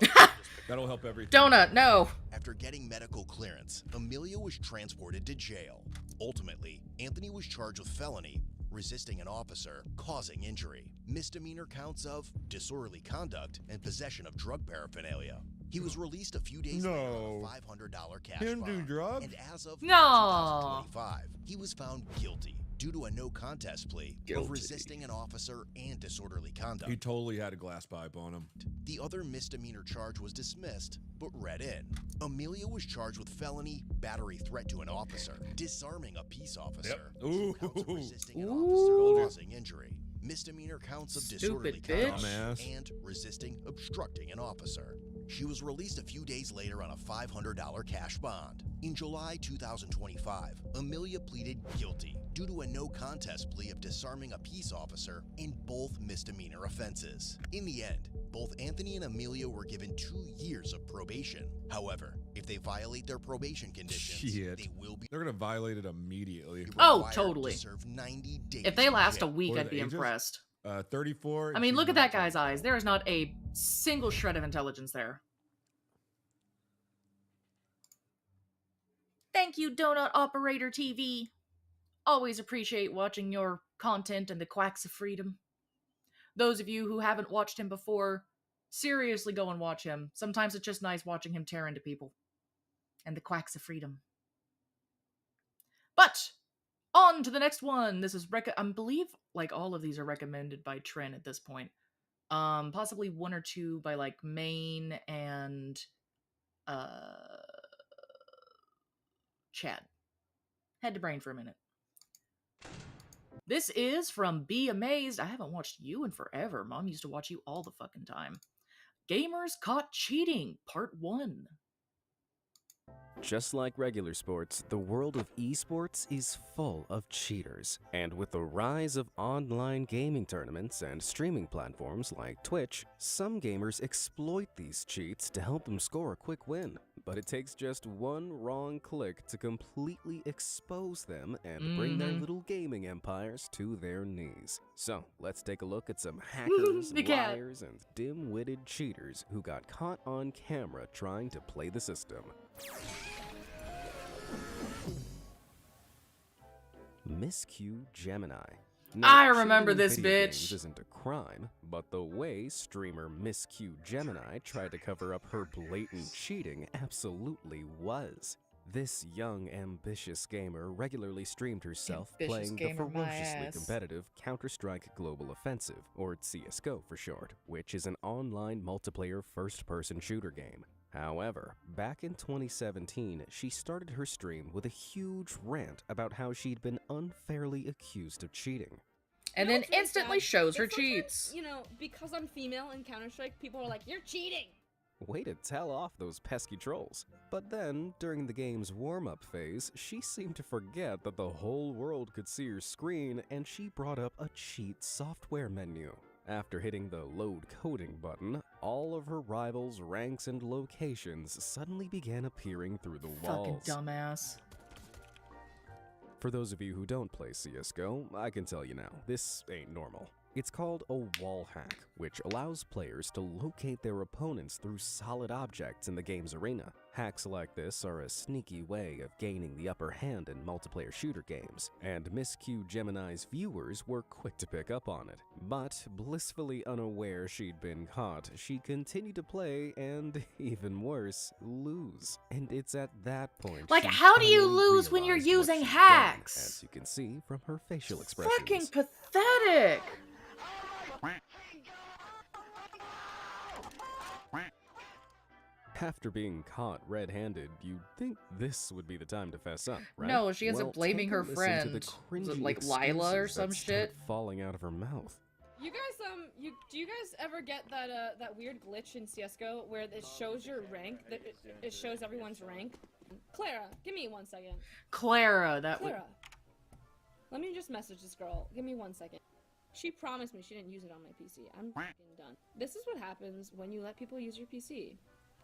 That'll help everything. Donut, no. After getting medical clearance, Amelia was transported to jail. Ultimately, Anthony was charged with felony, resisting an officer, causing injury, misdemeanor counts of disorderly conduct, and possession of drug paraphernalia. He was released a few days later on a $500 cash Him do bond. drugs? And as of No. 2025, he was found guilty due to a no contest plea Guilty. of resisting an officer and disorderly conduct. He totally had a glass pipe on him. The other misdemeanor charge was dismissed, but read in. Amelia was charged with felony, battery threat to an officer, disarming a peace officer, Ooh. counts of resisting an Ooh. officer causing injury, misdemeanor counts of Stupid disorderly bitch. conduct, Dumbass. and resisting obstructing an officer. She was released a few days later on a $500 cash bond. In July 2025, Amelia pleaded guilty due to a no contest plea of disarming a peace officer in both misdemeanor offenses. In the end, both Anthony and Amelia were given 2 years of probation. However, if they violate their probation conditions, Shit. they will be They're gonna violate it immediately. Oh, required totally. to serve 90 days If they in last a jail. week, What are I'd the be ages? impressed. 34. I mean, she's look at that 19. guy's eyes. There is not a single shred of intelligence there. Thank you, Donut Operator TV. Always appreciate watching your content and the quacks of freedom. Those of you who haven't watched him before, seriously go and watch him. Sometimes it's just nice watching him tear into people. And the quacks of freedom. But on to the next one. This is I believe like all of these are recommended by Trent at this point. Possibly 1 or 2 by like Maine and Chad. Head to brain for a minute. This is from Be Amazed. I haven't watched you in forever. Mom used to watch you all the fucking time. Gamers Caught Cheating, Part 1. Just like regular sports, the world of esports is full of cheaters. And with the rise of online gaming tournaments and streaming platforms like Twitch, some gamers exploit these cheats to help them score a quick win. But it takes just one wrong click to completely expose them and bring their little gaming empires to their knees. So, let's take a look at some hackers, The cat. liars, and dim-witted cheaters who got caught on camera trying to play the system. Miss Q Gemini. I cheating remember in this video bitch. games isn't a crime, but the way streamer Miss Q Gemini tried to cover up her blatant cheating absolutely was. This young, ambitious gamer regularly streamed herself Ambitious playing the gamer, my ferociously ass. competitive Counter-Strike Global Offensive, or CSGO for short, which is an online multiplayer first-person shooter game. However, back in 2017, she started her stream with a huge rant about how she'd been unfairly accused of cheating. And You know then what's really instantly sad? shows Is her sometimes, cheats. You know, because I'm female in Counter-Strike, people are like, you're cheating! Way to tell off those pesky trolls. But then, during the game's warm-up phase, she seemed to forget that the whole world could see her screen, and she brought up a cheat software menu. After hitting the load coding button, all of her rivals' ranks and locations suddenly began appearing through the walls. Fucking dumbass. For those of you who don't play CSGO, I can tell you now, this ain't normal. It's called a wall hack, which allows players to locate their opponents through solid objects in the game's arena. Hacks like this are a sneaky way of gaining the upper hand in multiplayer shooter games, and Miss Q Gemini's viewers were quick to pick up on it. But, blissfully unaware she'd been caught, she continued to play and, even worse, lose. And it's at that point Like, she how do you finally lose when you're realized what using she'd done, hacks? as you can see from her facial expressions. Fucking pathetic. After being caught red-handed, you'd think this would be the time to fess up, right? No, she ends up Well, blaming take a her listen to friend. the Was it cringy like Lila or excuses some that start shit? falling out of her mouth. You guys, do you guys ever get that that weird glitch in CS:GO where it shows your rank, that it shows everyone's rank? Clara, give me 1 second. Clara, that would. Clara, let me just message this girl. Give me 1 second. She promised me she didn't use it on my PC. I'm fucking done. This is what happens when you let people use your PC.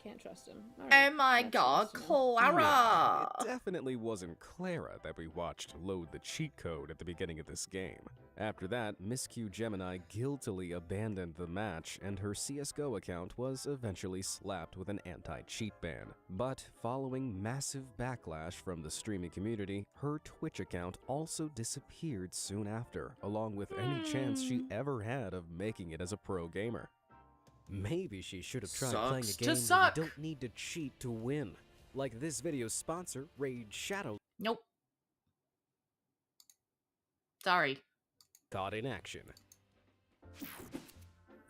Can't trust him. Oh my god, Clara! Yeah, it definitely wasn't Clara that we watched load the cheat code at the beginning of this game. After that, Miss Q Gemini guiltily abandoned the match, and her CSGO account was eventually slapped with an anti-cheat ban. But following massive backlash from the streaming community, her Twitch account also disappeared soon after, along with any chance she ever had of making it as a pro gamer. Maybe she should have tried playing a game where you don't need to cheat to win. Like this video's sponsor, Raid Shadow. Nope. Sorry. Caught in action.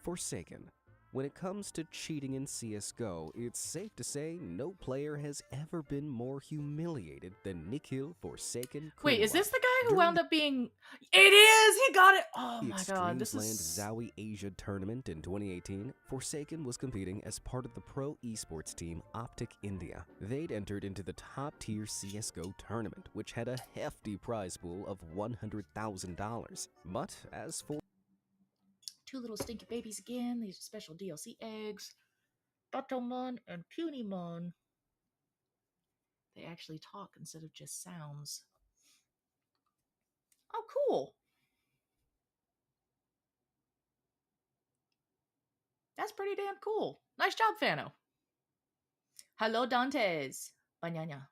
Forsaken. When it comes to cheating in CSGO, it's safe to say no player has ever been more humiliated than Nikhil Forsaken. Wait, is this the guy who wound up being... It is! He got it! Oh The my god, this Extremes is... Land Zowie Asia tournament in 2018, Forsaken was competing as part of the pro esports team Optic India. They'd entered into the top-tier CSGO tournament, which had a hefty prize pool of $100,000. But as for... Two little stinky babies again. These are special DLC eggs. Batomon and Punimon. They actually talk instead of just sounds. Oh, cool. That's pretty damn cool. Nice job, Fano. Hello, Dantes. Banana.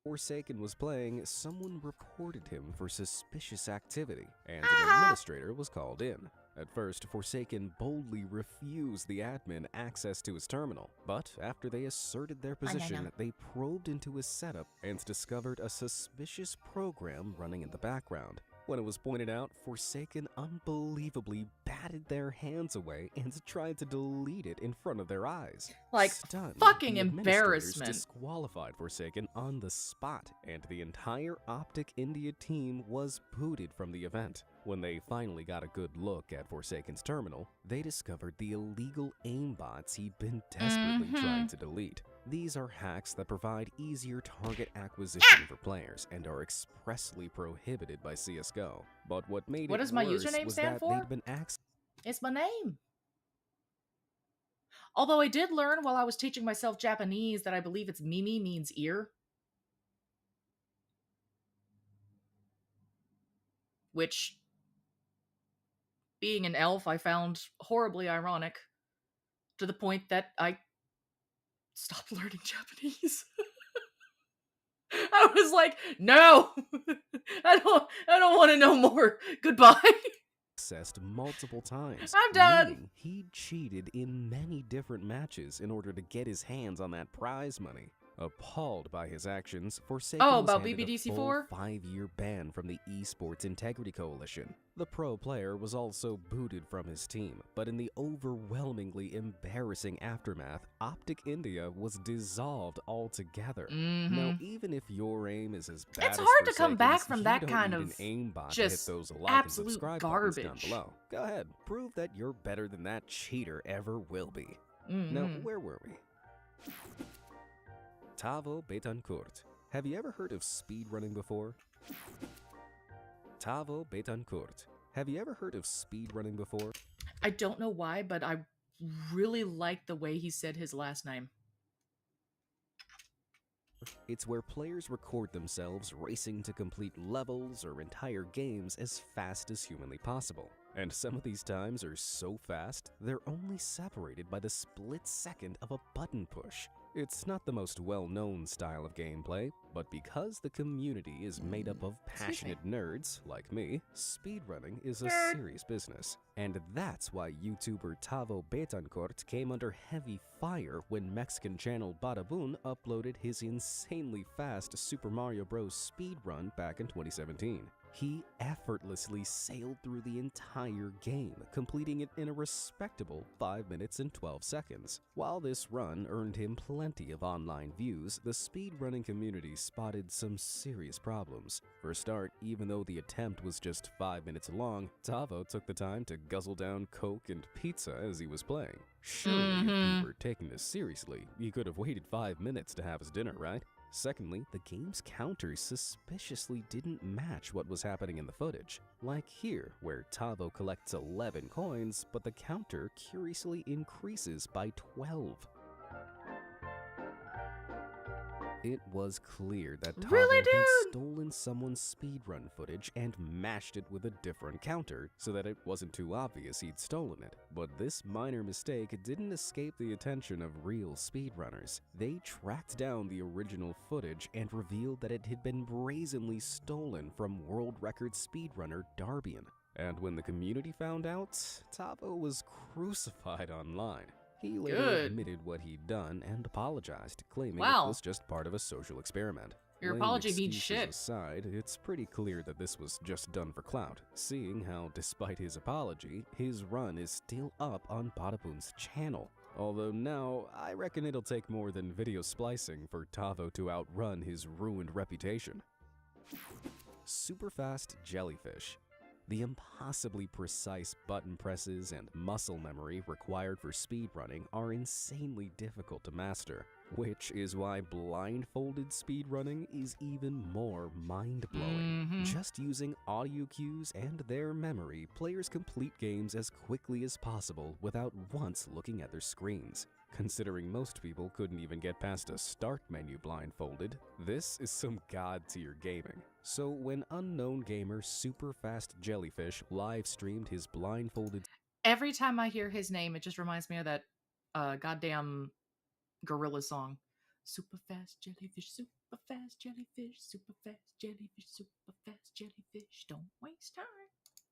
Forsaken was playing, someone reported him for suspicious activity, and an administrator was called in. At first, Forsaken boldly refused the admin access to his terminal, but after they asserted their position, they probed into his setup and discovered a suspicious program running in the background. When it was pointed out, Forsaken unbelievably batted their hands away and tried to delete it in front of their eyes. Like, Stunned, fucking the administrators embarrassment. disqualified Forsaken on the spot, and the entire Optic India team was booted from the event. When they finally got a good look at Forsaken's terminal, they discovered the illegal aimbots he'd been desperately trying to delete. These are hacks that provide easier target acquisition for players and are expressly prohibited by CSGO. But what made What it does my worse username was stand that for? they'd been It's my name. Although I did learn while I was teaching myself Japanese that I believe it's Mimi means ear. Which, being an elf, I found horribly ironic. To the point that I stopped learning Japanese. I was like, no! I don't want to know more. Goodbye. accessed multiple times. I'm done. Meaning he cheated in many different matches in order to get his hands on that prize money. Appalled by his actions, Forsaken was about handed a full BBDC4? 5-year ban from the Esports Integrity Coalition. The pro player was also booted from his team, but in the overwhelmingly embarrassing aftermath, Optic India was dissolved altogether. Now, even if your aim is as bad It's as hard to come Forsaken's, back from you that don't kind need of an aimbot just to hit those like absolute and subscribe buttons down garbage. below. Go ahead, prove that you're better than that cheater ever will be. Now, where were we? Tavo Betancourt. Have you ever heard of speedrunning before? Tavo Betancourt. Have you ever heard of speedrunning before? I don't know why, but I really like the way he said his last name. It's where players record themselves racing to complete levels or entire games as fast as humanly possible. And some of these times are so fast, they're only separated by the split second of a button push. It's not the most well-known style of gameplay, but because the community is made up of passionate nerds like me, speedrunning is a serious business. And that's why YouTuber Tavo Betancourt came under heavy fire when Mexican channel Badabun uploaded his insanely fast Super Mario Bros. Speedrun back in 2017. He effortlessly sailed through the entire game, completing it in a respectable 5 minutes and 12 seconds. While this run earned him plenty of online views, the speedrunning community spotted some serious problems. For a start, even though the attempt was just 5 minutes long, Tavo took the time to guzzle down Coke and pizza as he was playing. Surely, if he were taking this seriously, he could have waited 5 minutes to have his dinner, right? Secondly, the game's counters suspiciously didn't match what was happening in the footage. Like here, where Tavo collects 11 coins, but the counter curiously increases by 12. It was clear that Tavo had stolen someone's speedrun footage and mashed it with a different counter so that it wasn't too obvious he'd stolen it. But this minor mistake didn't escape the attention of real speedrunners. They tracked down the original footage and revealed that it had been brazenly stolen from world record speedrunner Darbian. And when the community found out, Tavo was crucified online. He later admitted what he'd done and apologized, claiming it was just part of a social experiment. Your apology means shit. Aside, it's pretty clear that this was just done for clout, seeing how, despite his apology, his run is still up on Badabun's channel. Although now, I reckon it'll take more than video splicing for Tavo to outrun his ruined reputation. Superfast Jellyfish. The impossibly precise button presses and muscle memory required for speedrunning are insanely difficult to master, which is why blindfolded speedrunning is even more mind-blowing. Just using audio cues and their memory, players complete games as quickly as possible without once looking at their screens. Considering most people couldn't even get past a start menu blindfolded, this is some god-tier gaming. So when unknown gamer Superfast Jellyfish live-streamed his blindfolded... Every time I hear his name, it just reminds me of that goddamn gorilla song. Super fast jellyfish, super fast jellyfish, super fast jellyfish, super fast jellyfish, don't waste time.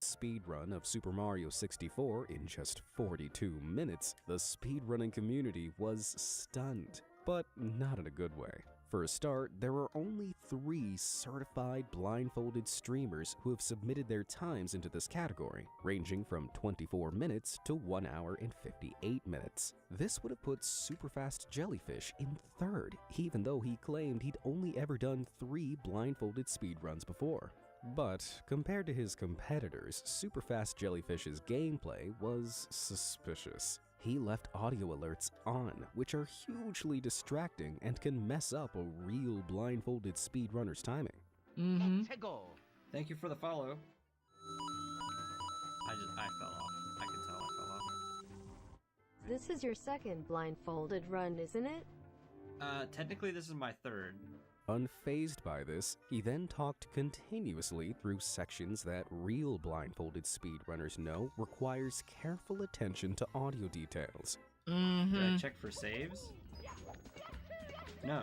Speedrun of Super Mario 64 in just 42 minutes, the speedrunning community was stunned, but not in a good way. For a start, there are only 3 certified blindfolded streamers who have submitted their times into this category, ranging from 24 minutes to 1 hour and 58 minutes. This would have put Superfast Jellyfish in 3rd, even though he claimed he'd only ever done 3 blindfolded speedruns before. But compared to his competitors, Superfast Jellyfish's gameplay was suspicious. He left audio alerts on, which are hugely distracting and can mess up a real blindfolded speedrunner's timing. Thank you for the follow. I fell off. I can tell I fell off. This is your second blindfolded run, isn't it? Technically this is my 3rd. Unfazed by this, he then talked continuously through sections that real blindfolded speedrunners know requires careful attention to audio details. Did I check for saves? No,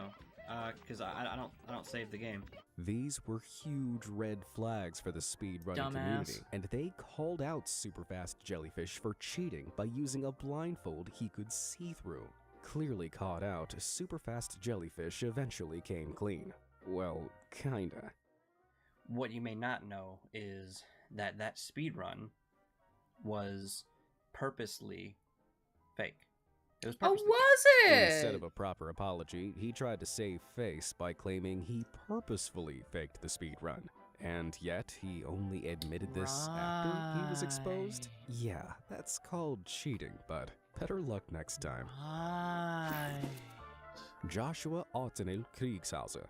because I don't save the game. These were huge red flags for the speedrunning community, and they called out Superfast Jellyfish for cheating by using a blindfold he could see through. Clearly caught out, Superfast Jellyfish eventually came clean. Well, kinda. What you may not know is that that speedrun was purposely fake. It was purposely fake. Was it? Instead of a proper apology, he tried to save face by claiming he purposefully faked the speedrun. And yet, he only admitted this after he was exposed? Yeah, that's called cheating, but better luck next time. Joshua Ottenel Kriegshauser.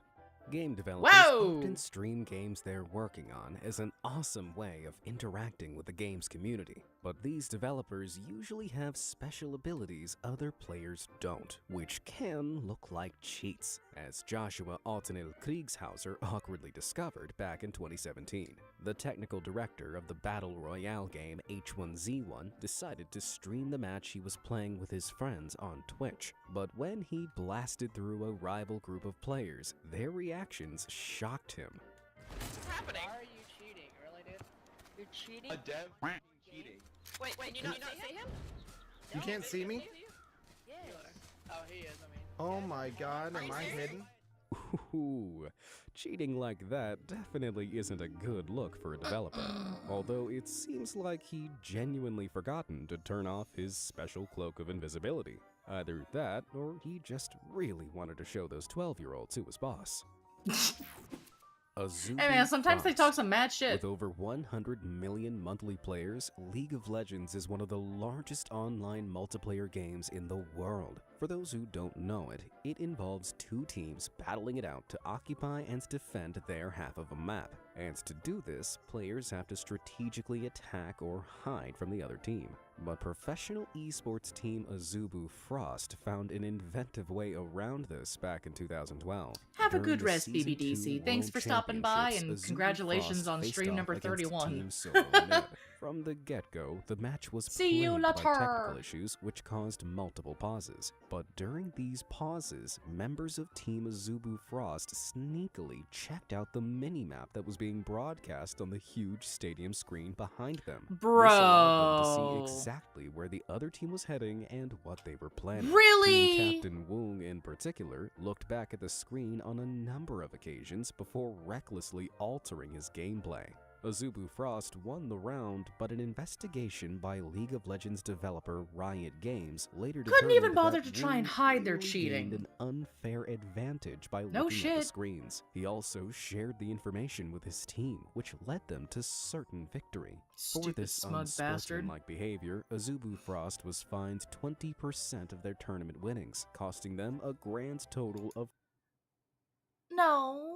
Game developers Whoa! often stream games they're working on as an awesome way of interacting with the game's community, but these developers usually have special abilities other players don't, which can look like cheats, as Joshua Altenil Kriegshauser awkwardly discovered back in 2017. The technical director of the Battle Royale game H1Z1 decided to stream the match he was playing with his friends on Twitch, but when he blasted through a rival group of players, their reactions shocked him. What's happening? Why are you cheating? Really, dude? You're cheating? A dev cheating. Wait, can you not see him? You can't see me? Yes. Oh, he is, I mean. Oh my god, am I hidden? Ooh, cheating like that definitely isn't a good look for a developer, although it seems like he genuinely forgotten to turn off his special cloak of invisibility. Either that, or he just really wanted to show those 12-year-olds who was boss. Hey man, sometimes they talk some mad shit. With over 100 million monthly players, League of Legends is one of the largest online multiplayer games in the world. For those who don't know it, it involves two teams battling it out to occupy and defend their half of a map. And to do this, players have to strategically attack or hide from the other team. But professional esports team Azubu Frost found an inventive way around this back in 2012. Have a During good the rest, Season 2 BBDC. Thanks World for stopping by, and Championships, Azubu congratulations Frost on faced stream off number against 31. Team Solo Ned. From the get-go, the match was See you plagued by later. technical issues which caused multiple pauses. But during these pauses, members of Team Azubu Frost sneakily checked out the mini-map that was being broadcast on the huge stadium screen behind them. This allowed them to see exactly where the other team was heading and what they were planning. Really? Team Captain Woong, in particular, looked back at the screen on a number of occasions before recklessly altering his gameplay. Azubu Frost won the round, but an investigation by League of Legends developer Riot Games later Couldn't even determined bother that to try and Woong hide their clearly cheating. gained an unfair advantage by No looking at the shit. screens. He also shared the information with his team, which led them to certain victory. For Stupid this smug bastard. unsportsmanlike behavior, Azubu Frost was fined 20% of their tournament winnings, costing them a grand total of No.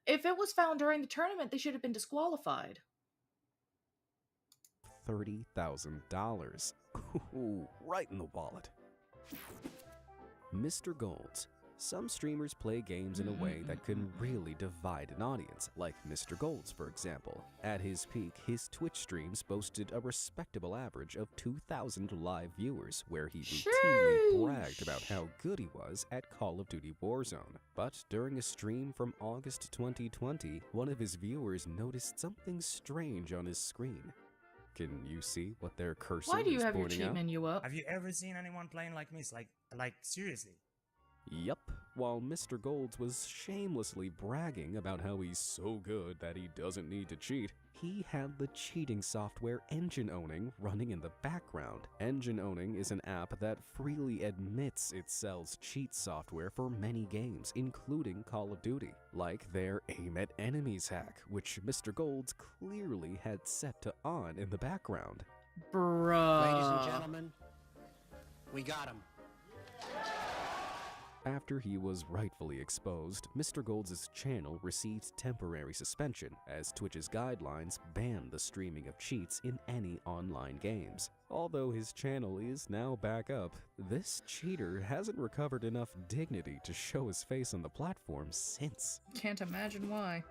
If it was found during the tournament, they should have been disqualified. $30,000. Ooh, right in the wallet. Mr. Golds. Some streamers play games in a way that can really divide an audience, like Mr. Golds, for example. At his peak, his Twitch streams boasted a respectable average of 2,000 live viewers, where he routinely bragged about how good he was at Call of Duty Warzone. But during a stream from August 2020, one of his viewers noticed something strange on his screen. Can you see what their cursor Why do you is have your pointing cheat out? menu up? Have you ever seen anyone playing like me? It's like seriously. Yup, while Mr. Golds was shamelessly bragging about how he's so good that he doesn't need to cheat, he had the cheating software Engine Owning running in the background. Engine Owning is an app that freely admits it sells cheat software for many games, including Call of Duty, like their Aim at Enemies hack, which Mr. Golds clearly had set to on in the background. Bruh. Ladies and gentlemen, we got him. After he was rightfully exposed, Mr. Golds' channel received temporary suspension, as Twitch's guidelines ban the streaming of cheats in any online games. Although his channel is now back up, this cheater hasn't recovered enough dignity to show his face on the platform since. Can't imagine why.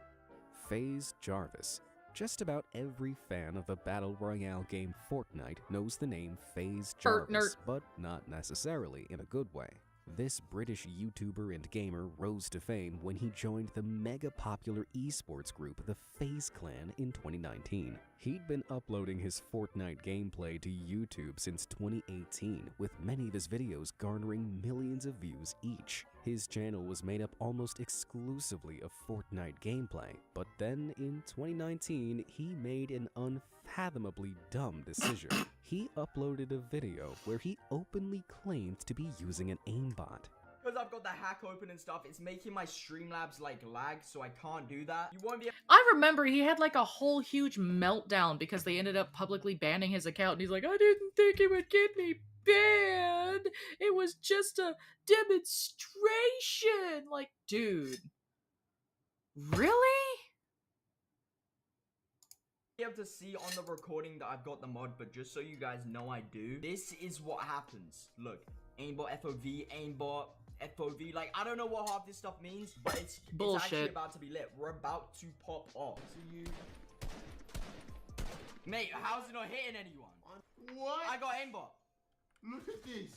FaZe Jarvis. Just about every fan of the Battle Royale game Fortnite knows the name FaZe Jarvis, but not necessarily in a good way. This British YouTuber and gamer rose to fame when he joined the mega-popular esports group the FaZe Clan in 2019. He'd been uploading his Fortnite gameplay to YouTube since 2018, with many of his videos garnering millions of views each. His channel was made up almost exclusively of Fortnite gameplay, but then in 2019, he made an unfathomably dumb decision. He uploaded a video where he openly claimed to be using an aimbot. Because I've got the hack open and stuff, it's making my Streamlabs like lag, so I can't do that. You won't be. I remember he had like a whole huge meltdown because they ended up publicly banning his account, and he's like, I didn't think it would get me banned. It was just a demonstration. Like, dude. Really? Be able to see on the recording that I've got the mod, but just so you guys know I do, this is what happens. Look, aimbot FOV, aimbot FOV, like I don't know what half this stuff means, but it's actually about to be lit. We're about to pop off. See you. Mate, how's it not hitting anyone? What? I got aimbot. Look at this.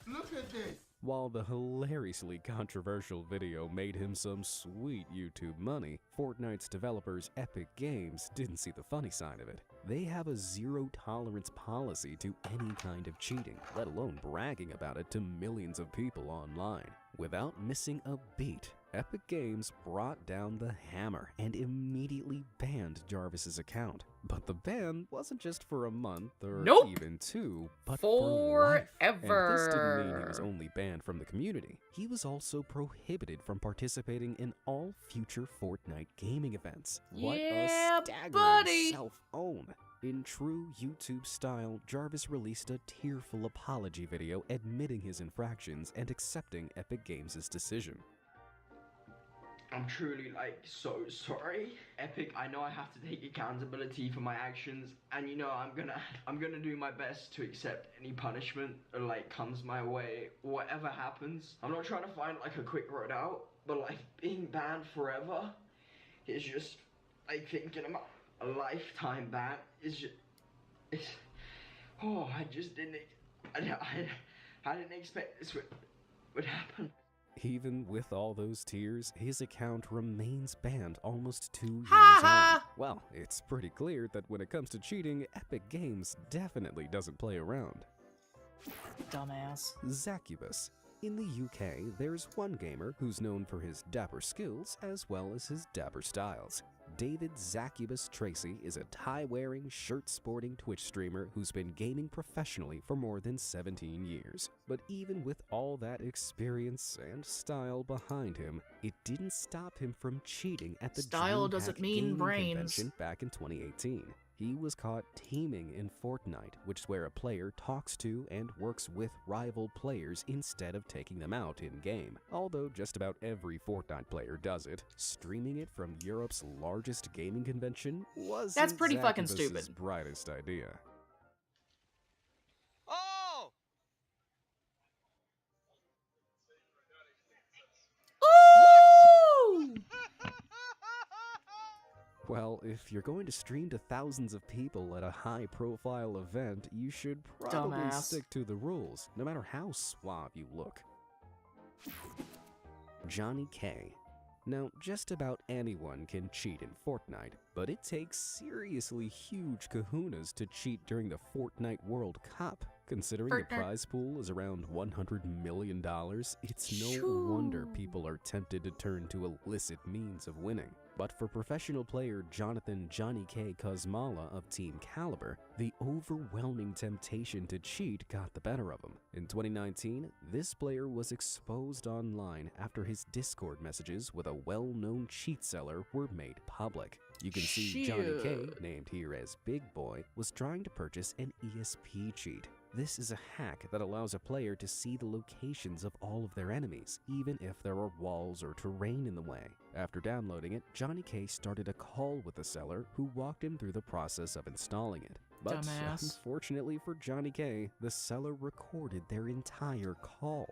Look at this. While the hilariously controversial video made him some sweet YouTube money, Fortnite's developers Epic Games didn't see the funny side of it. They have a zero-tolerance policy to any kind of cheating, let alone bragging about it to millions of people online. Without missing a beat, Epic Games brought down the hammer and immediately banned Jarvis's account. But the ban wasn't just for a month or even 2, but for life. And this didn't mean he was only banned from the community. He was also prohibited from participating in all future Fortnite gaming events. What a staggering self-own. In true YouTube style, Jarvis released a tearful apology video admitting his infractions and accepting Epic Games' decision. I'm truly like so sorry. Epic, I know I have to take accountability for my actions, and you know I'm gonna do my best to accept any punishment that like comes my way, whatever happens. I'm not trying to find like a quick road out, but like being banned forever is just like thinking about a lifetime ban is just I just didn't expect this would happen. Even with all those tears, his account remains banned almost 2 years on. Well, it's pretty clear that when it comes to cheating, Epic Games definitely doesn't play around. Dumbass. Zacubus. In the UK, there's one gamer who's known for his dapper skills as well as his dapper styles. David Zacubus Tracy is a tie-wearing, shirt-sporting Twitch streamer who's been gaming professionally for more than 17 years. But even with all that experience and style behind him, it didn't stop him from cheating at the doesn't mean gaming brains. convention back in 2018. He was caught teaming in Fortnite, which is where a player talks to and works with rival players instead of taking them out in-game. Although just about every Fortnite player does it, streaming it from Europe's largest gaming convention wasn't That's pretty fucking Zacubus's stupid. brightest idea. Oh! Ooh! Well, if you're going to stream to thousands of people at a high-profile event, you should probably Dumbass. stick to the rules, no matter how suave you look. Johnny K. Now, just about anyone can cheat in Fortnite, but it takes seriously huge kahunas to cheat during the Fortnite World Cup. Considering the prize pool is around $100 million, it's no wonder people are tempted to turn to illicit means of winning. But for professional player Jonathan Johnny K. Kosmala of Team Caliber, the overwhelming temptation to cheat got the better of him. In 2019, this player was exposed online after his Discord messages with a well-known cheat seller were made public. You can see Johnny K, named here as Big Boy, was trying to purchase an ESP cheat. This is a hack that allows a player to see the locations of all of their enemies, even if there are walls or terrain in the way. After downloading it, Johnny K started a call with the seller, who walked him through the process of installing it. But unfortunately for Johnny K, the seller recorded their entire call.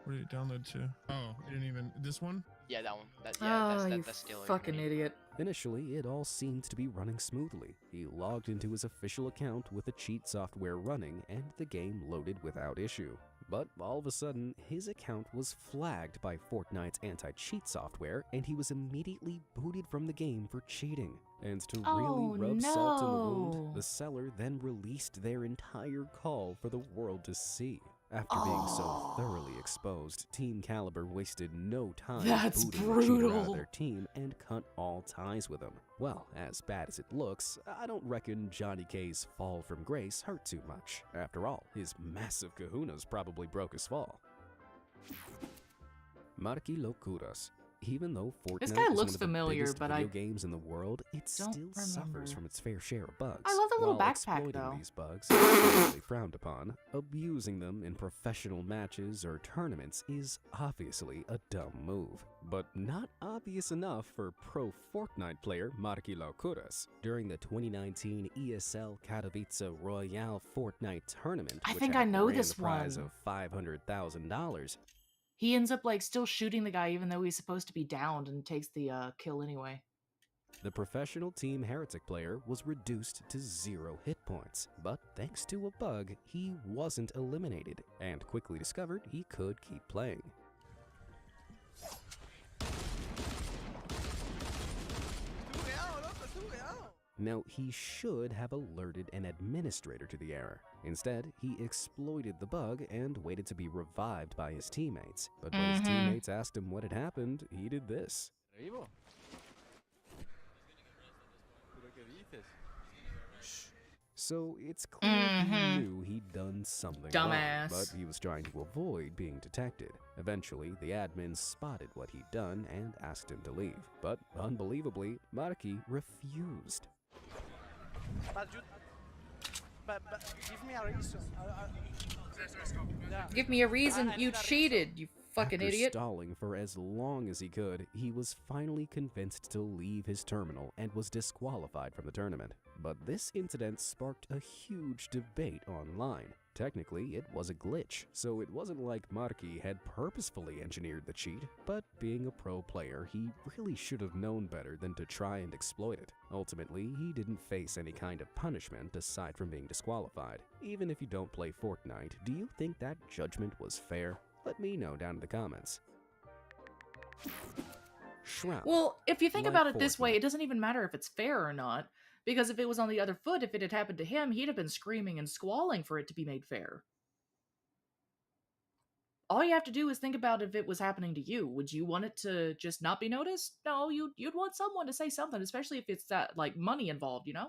What did it download to? Oh, it didn't even. This one? Yeah, that one. That's still fucking idiot. Initially, it all seemed to be running smoothly. He logged into his official account with the cheat software running, and the game loaded without issue. But all of a sudden, his account was flagged by Fortnite's anti-cheat software, and he was immediately booted from the game for cheating. And to really rub salt in the wound, the seller then released their entire call for the world to see. After being so thoroughly exposed, Team Caliber wasted no time booting the cheater out of their team and cut all ties with him. Well, as bad as it looks, I don't reckon Johnny K's fall from grace hurt too much. After all, his massive kahunas probably broke his fall. Marky Locuras. Even though Fortnite This guy is looks one of the familiar, biggest but video I games in the world, it don't still remember. suffers from its fair share of bugs. I love the little While backpack, exploiting though. these bugs is generally frowned upon, abusing them in professional matches or tournaments is obviously a dumb move. But not obvious enough for pro Fortnite player Marky Locuras. During the 2019 ESL Katowice Royale Fortnite tournament, I which think had I know the this prize one. of $500,000, He ends up like still shooting the guy even though he's supposed to be downed and takes the kill anyway. the professional Team Heretic player was reduced to 0 hit points, but thanks to a bug, he wasn't eliminated, and quickly discovered he could keep playing. Now, he should have alerted an administrator to the error. Instead, he exploited the bug and waited to be revived by his teammates. But when his teammates asked him what had happened, he did this. So it's clear he knew he'd done something wrong, Dumbass. but he was trying to avoid being detected. Eventually, the admin spotted what he'd done and asked him to leave. But unbelievably, Marky refused. But give me a reason. Give me a reason. You cheated, you fucking After idiot. stalling for as long as he could, he was finally convinced to leave his terminal and was disqualified from the tournament. But this incident sparked a huge debate online. Technically, it was a glitch, so it wasn't like Marky had purposefully engineered the cheat, but being a pro player, he really should have known better than to try and exploit it. Ultimately, he didn't face any kind of punishment aside from being disqualified. Even if you don't play Fortnite, do you think that judgment was fair? Let me know down in the comments. Shroud. Well, if you think Like about it this Fortnite. way, it doesn't even matter if it's fair or not. Because if it was on the other foot, if it had happened to him, he'd have been screaming and squalling for it to be made fair. All you have to do is think about if it was happening to you. Would you want it to just not be noticed? No, you'd want someone to say something, especially if it's that like money involved, you know?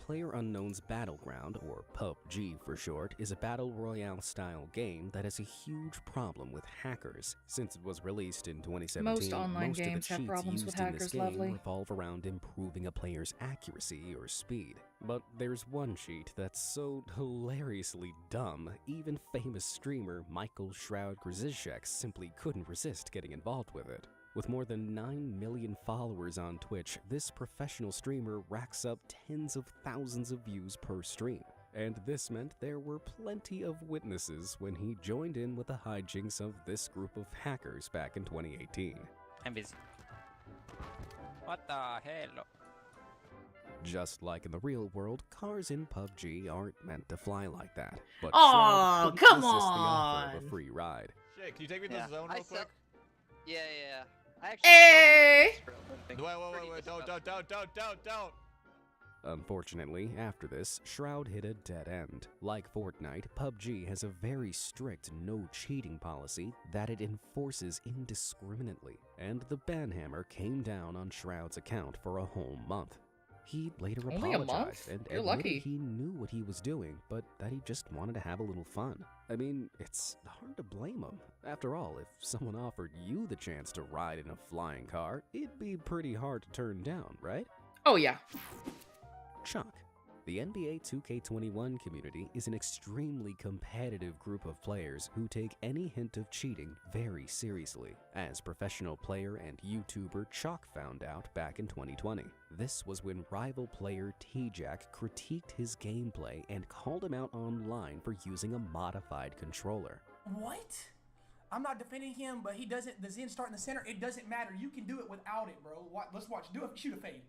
PlayerUnknown's Battleground, or PUBG for short, is a battle royale style game that has a huge problem with hackers. Since it was released in 2017, Most online most games of the have cheats problems used with in hackers, this game lovely. revolve around improving a player's accuracy or speed. But there's one cheat that's so hilariously dumb, even famous streamer Michael Shroud Grzyszek simply couldn't resist getting involved with it. With more than 9 million followers on Twitch, this professional streamer racks up tens of thousands of views per stream. And this meant there were plenty of witnesses when he joined in with the hijinks of this group of hackers back in 2018. I'm busy. What the hell? Just like in the real world, cars in PUBG aren't meant to fly like that. But Aw, Shroud couldn't come resist the offer of on. a free ride. Shit, can you take me to Yeah. the zone real quick? Yeah. I actually Hey! Wait, don't. Unfortunately, after this, Shroud hit a dead end. Like Fortnite, PUBG has a very strict no cheating policy that it enforces indiscriminately, and the ban hammer came down on Shroud's account for a whole month. He later Only a apologized month? and You're admitted lucky. he knew what he was doing, but that he just wanted to have a little fun. I mean, it's hard to blame him. After all, if someone offered you the chance to ride in a flying car, it'd be pretty hard to turn down, right? Oh, yeah. Chuck. The NBA 2K21 community is an extremely competitive group of players who take any hint of cheating very seriously, as professional player and YouTuber Chuck found out back in 2020. This was when rival player T-Jack critiqued his gameplay and called him out online for using a modified controller. What? I'm not defending him, but he doesn't. The Zen start in the center. It doesn't matter. You can do it without it, bro. Let's watch. Do it. Shoot a fade.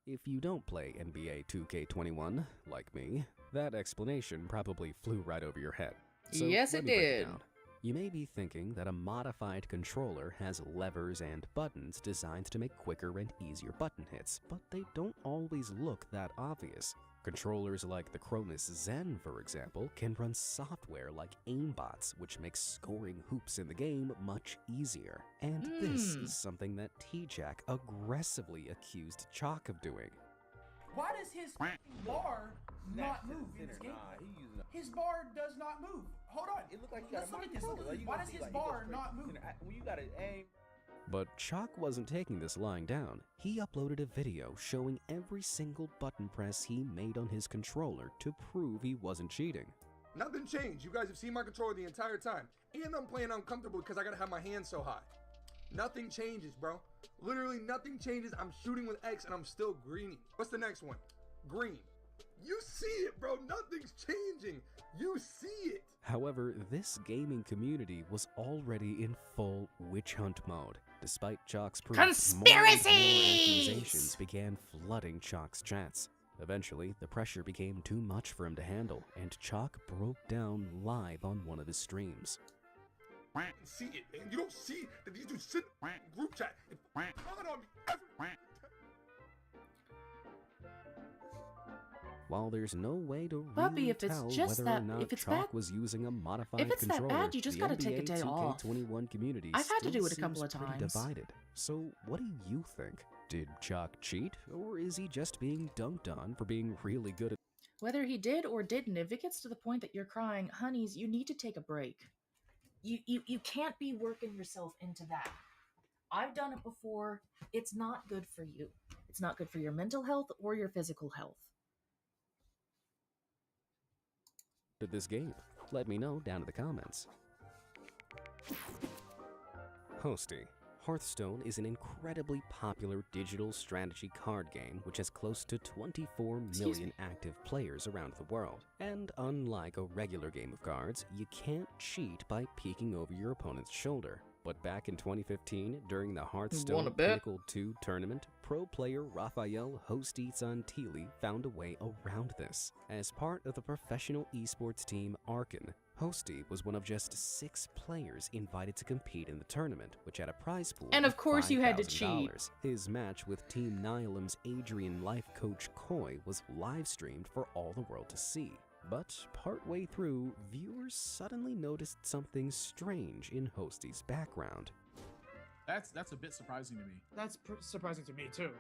If you don't play NBA 2K21, like me, that explanation probably flew right over your head. So Yes, let it me break did. down. You may be thinking that a modified controller has levers and buttons designed to make quicker and easier button hits, but they don't always look that obvious. Controllers like the Cronus Zen, for example, can run software like aimbots, which makes scoring hoops in the game much easier. And this is something that T-Jack aggressively accused Chalk of doing. Why does his bar not move in this game? His bar does not move. Hold on. It looked like you got Let's a look at mind this. controller. Like, you Why gonna does see, his like, it goes bar straight not move? when you gotta aim. But Chalk wasn't taking this lying down. He uploaded a video showing every single button press he made on his controller to prove he wasn't cheating. Nothing changed. You guys have seen my controller the entire time. And I'm playing uncomfortable because I gotta have my hands so high. Nothing changes, bro. Literally nothing changes. I'm shooting with X and I'm still greening. What's the next one? Green. You see it, bro. Nothing's changing. You see it. However, this gaming community was already in full witch hunt mode. Despite Chalk's proof, more and more accusations began flooding Chalk's chats. Eventually, the pressure became too much for him to handle, and Chalk broke down live on one of his streams. See it, man. You don't see that these dudes sit in group chat and comment on me every While there's no way to Puppy, really if it's tell just whether or that- not if it's Chalk bad- was using a modified if it's that controller, bad, you just the gotta take a NBA day off. 2K21 community I've had to do still it a couple seems of pretty times. divided. So, what do you think? Did Chalk cheat, or is he just being dunked on for being really good at? Whether he did or didn't, if it gets to the point that you're crying, honeys, you need to take a break. You can't be working yourself into that. I've done it before. It's not good for you. It's not good for your mental health or your physical health. This game? Let me know down in the comments. Hosty. Hearthstone is an incredibly popular digital strategy card game which has close to 24 million active players around the world. And unlike a regular game of cards, you can't cheat by peeking over your opponent's shoulder. But back in 2015, during the Hearthstone Wanna bet? Pinnacle 2 tournament, pro player Rafael Hosty Santilli found a way around this. As part of the professional esports team Arkan, Hosty was one of just 6 players invited to compete in the tournament, which had a prize pool And of course you had to $5,000. His match with Team Nihilim's Adrian life coach Koi was live streamed for all the world to see. But partway through, viewers suddenly noticed something strange in Hosty's background. That's a bit surprising to me. That's surprising to me too.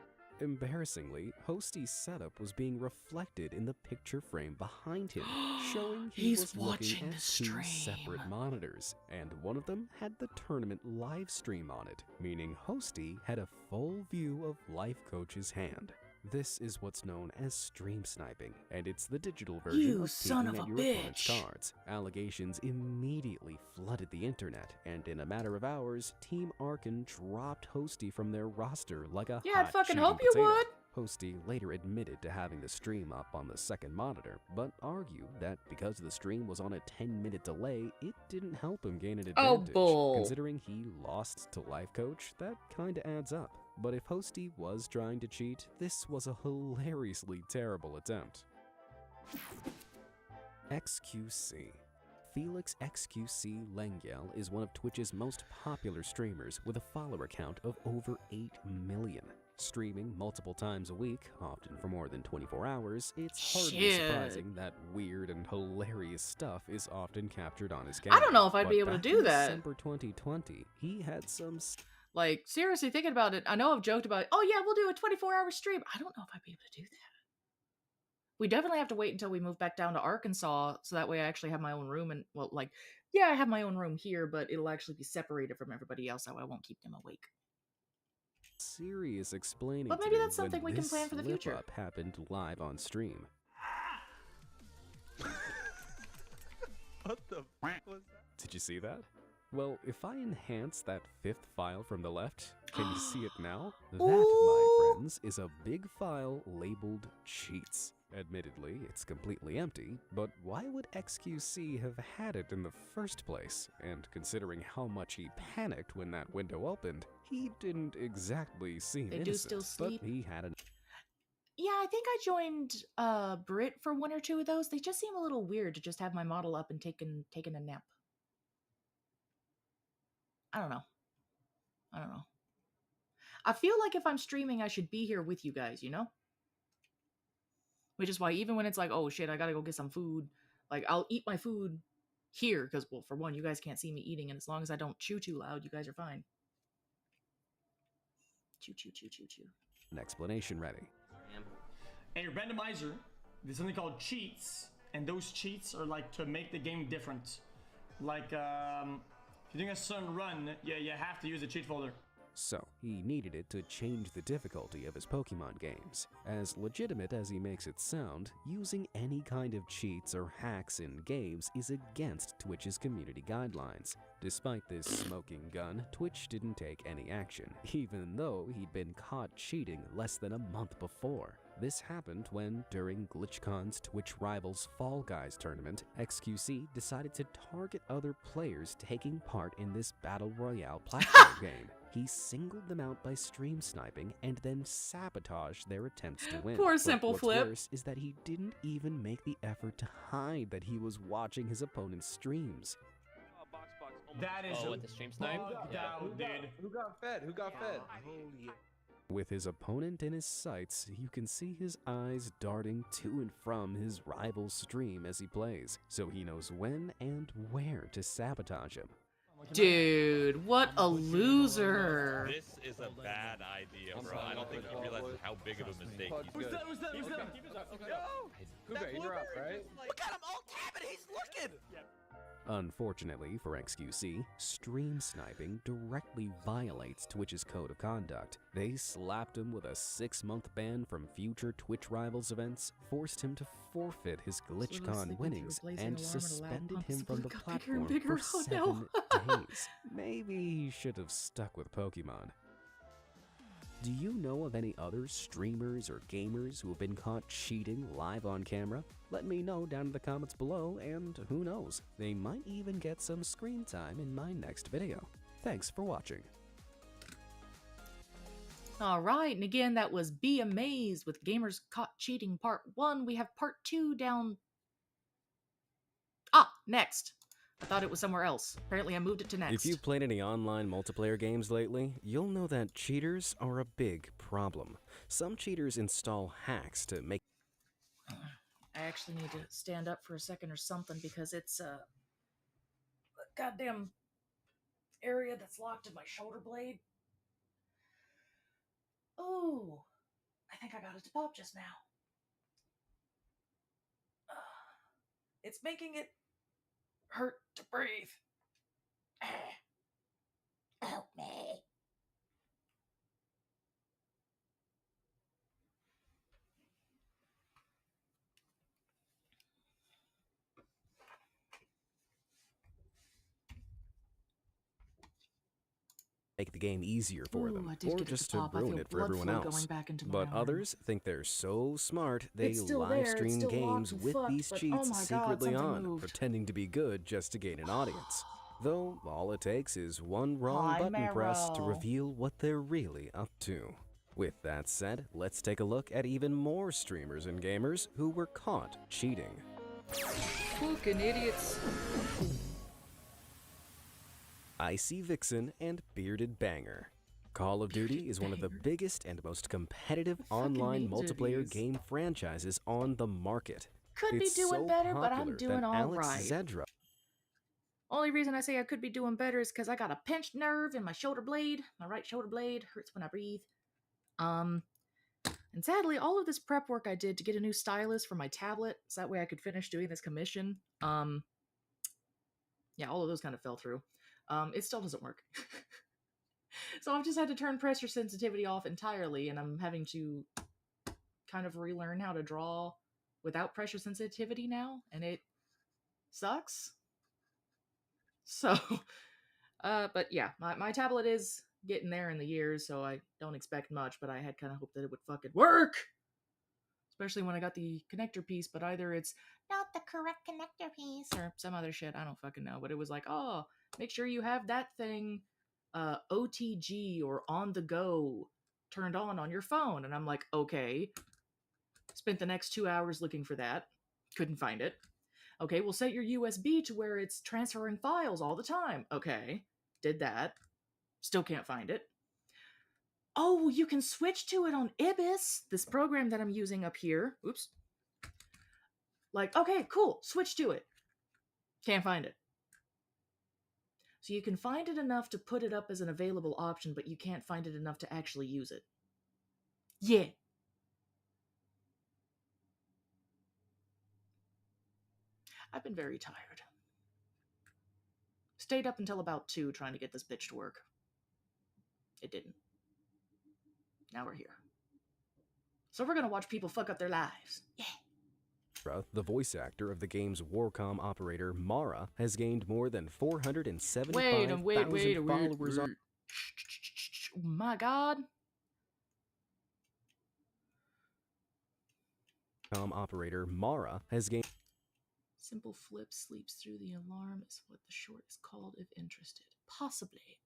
Embarrassingly, Hosty's setup was being reflected in the picture frame behind him, showing he He's was looking watching at the 2 stream. separate monitors, and one of them had the tournament live stream on it, meaning Hosty had a full view of Life Coach's hand. This is what's known as stream sniping, and it's the digital version You of son peeking of at a your opponent's bitch. cards. Allegations immediately flooded the internet, and in a matter of hours, Team Arkan dropped Hosty from their roster like a Yeah, I'd hot fucking shooting hope you potato. would. Hosty later admitted to having the stream up on the second monitor, but argued that because the stream was on a 10-minute delay, it didn't help him gain an Oh, advantage. bull. Considering he lost to Life Coach, that kinda adds up. But if Hosty was trying to cheat, this was a hilariously terrible attempt. XQC. Felix XQC Lengyel is one of Twitch's most popular streamers with a follower count of over 8 million. Streaming multiple times a week, often for more than 24 hours, it's hardly Shit. surprising that weird and hilarious stuff is often captured on his camera. I don't know if I'd But be able to back do in that. December 2020, he had some Like, seriously, thinking about it, I know I've joked about, oh yeah, we'll do a 24-hour stream. I don't know if I'd be able to do that. We definitely have to wait until we move back down to Arkansas, so that way I actually have my own room. And, well, like, yeah, I have my own room here, but it'll actually be separated from everybody else, so I won't keep them awake. serious explaining But to maybe do that's something when we can this plan for the future. slip-up happened live on stream. What the f was that? Did you see that? Well, if I enhance that 5th file from the left, can you see it now? That, my friends, is a big file labeled cheats. Admittedly, it's completely empty, but why would XQC have had it in the first place? And considering how much he panicked when that window opened, he didn't exactly seem They do innocent, still sleep. but he had an Yeah, I think I joined Brit for 1 or 2 of those. They just seem a little weird to just have my model up and taking a nap. I don't know. I feel like if I'm streaming, I should be here with you guys, you know? Which is why even when it's like, oh shit, I gotta go get some food, like I'll eat my food here, because, well, for one, you guys can't see me eating, and as long as I don't chew too loud, you guys are fine. Chew, chew, chew, chew, chew. an explanation ready. And your randomizer, there's something called cheats, and those cheats are like to make the game different. Like, if you're doing a certain run, you have to use a cheat folder. So, he needed it to change the difficulty of his Pokemon games. As legitimate as he makes it sound, using any kind of cheats or hacks in games is against Twitch's community guidelines. Despite this smoking gun, Twitch didn't take any action, even though he'd been caught cheating less than a month before. This happened when, during GlitchCon's Twitch Rivals Fall Guys tournament, XQC decided to target other players taking part in this Battle Royale platform game. He singled them out by stream sniping and then sabotaged their attempts to win. Poor Simple what's Flip. worse is that he didn't even make the effort to hide that he was watching his opponent's streams. That is with the stream snipe? dude. Who got fed? Who got fed? With his opponent in his sights, you can see his eyes darting to and from his rival's stream as he plays, so he knows when and where to sabotage him. Dude, what a loser. This is a bad idea, bro. I don't think he realizes how big of a mistake he's doing. Who's that? Cougar, you're up, right? Look at him, all tapping, he's looking! Unfortunately for XQC, stream sniping directly violates Twitch's code of conduct. They slapped him with a 6-month ban from future Twitch Rivals events, forced him to forfeit his GlitchCon winnings, and suspended him from the platform for 7 days. Maybe he should have stuck with Pokemon. Do you know of any other streamers or gamers who have been caught cheating live on camera? Let me know down in the comments below, and who knows, they might even get some screen time in my next video. Thanks for watching. Alright, and again, that was Be Amazed with Gamers Caught Cheating Part 1. We have Part 2 down... next. I thought it was somewhere else. Apparently I moved it to next. If you've played any online multiplayer games lately, you'll know that cheaters are a big problem. Some cheaters install hacks to make... I actually need to stand up for a second or something because it's a goddamn area that's locked in my shoulder blade. Oh, I think I got it to pop just now. It's making it hurt to breathe. Help me. make the game easier for them, I did or get it just to to pop. I ruin feel it for blood everyone flow else. going back into my But arm. others think they're so smart they It's still live there, it's stream still locked games and with fucked, these but cheats oh my God, secretly something on, moved. pretending to be good just to gain an audience. Though all it takes is one wrong Hi, button press to Meryl. reveal what they're really up to. With that said, let's take a look at even more streamers and gamers who were caught cheating. Fucking idiots. Icy Vixen and Bearded Banger. Call of Duty is one of the biggest and most competitive online names are multiplayer these? game franchises on the market. Could be It's doing so better, but I'm popular doing that all Alex right. Zedra Only reason I say I could be doing better is because I got a pinched nerve in my shoulder blade. My right shoulder blade hurts when I breathe. And sadly, all of this prep work I did to get a new stylus for my tablet, so that way I could finish doing this commission, yeah, all of those kind of fell through. It still doesn't work. So I've just had to turn pressure sensitivity off entirely, and I'm having to kind of relearn how to draw without pressure sensitivity now, and it sucks. So, but yeah, my tablet is getting there in the years, so I don't expect much, but I had kind of hoped that it would fucking work! Especially when I got the connector piece, but either it's not the correct connector piece or some other shit, I don't fucking know, but it was like, oh, make sure you have that thing OTG or on the go turned on your phone. And I'm like, okay. Spent the next 2 hours looking for that. Couldn't find it. Okay, we'll set your USB to where it's transferring files all the time. Okay, did that. Still can't find it. Oh, you can switch to it on Ibis, this program that I'm using up here. Oops. Like, okay, cool, switch to it. Can't find it. So you can find it enough to put it up as an available option, but you can't find it enough to actually use it. Yeah. I've been very tired. Stayed up until about 2 trying to get this bitch to work. It didn't. Now we're here. So we're gonna watch people fuck up their lives. Yeah. The voice actor of the game's Warcom operator Mara has gained more than 475,000 followers on. Oh my god. Operator Mara has gained. Simple flip sleeps through the alarm is what the short is called if interested. Possibly.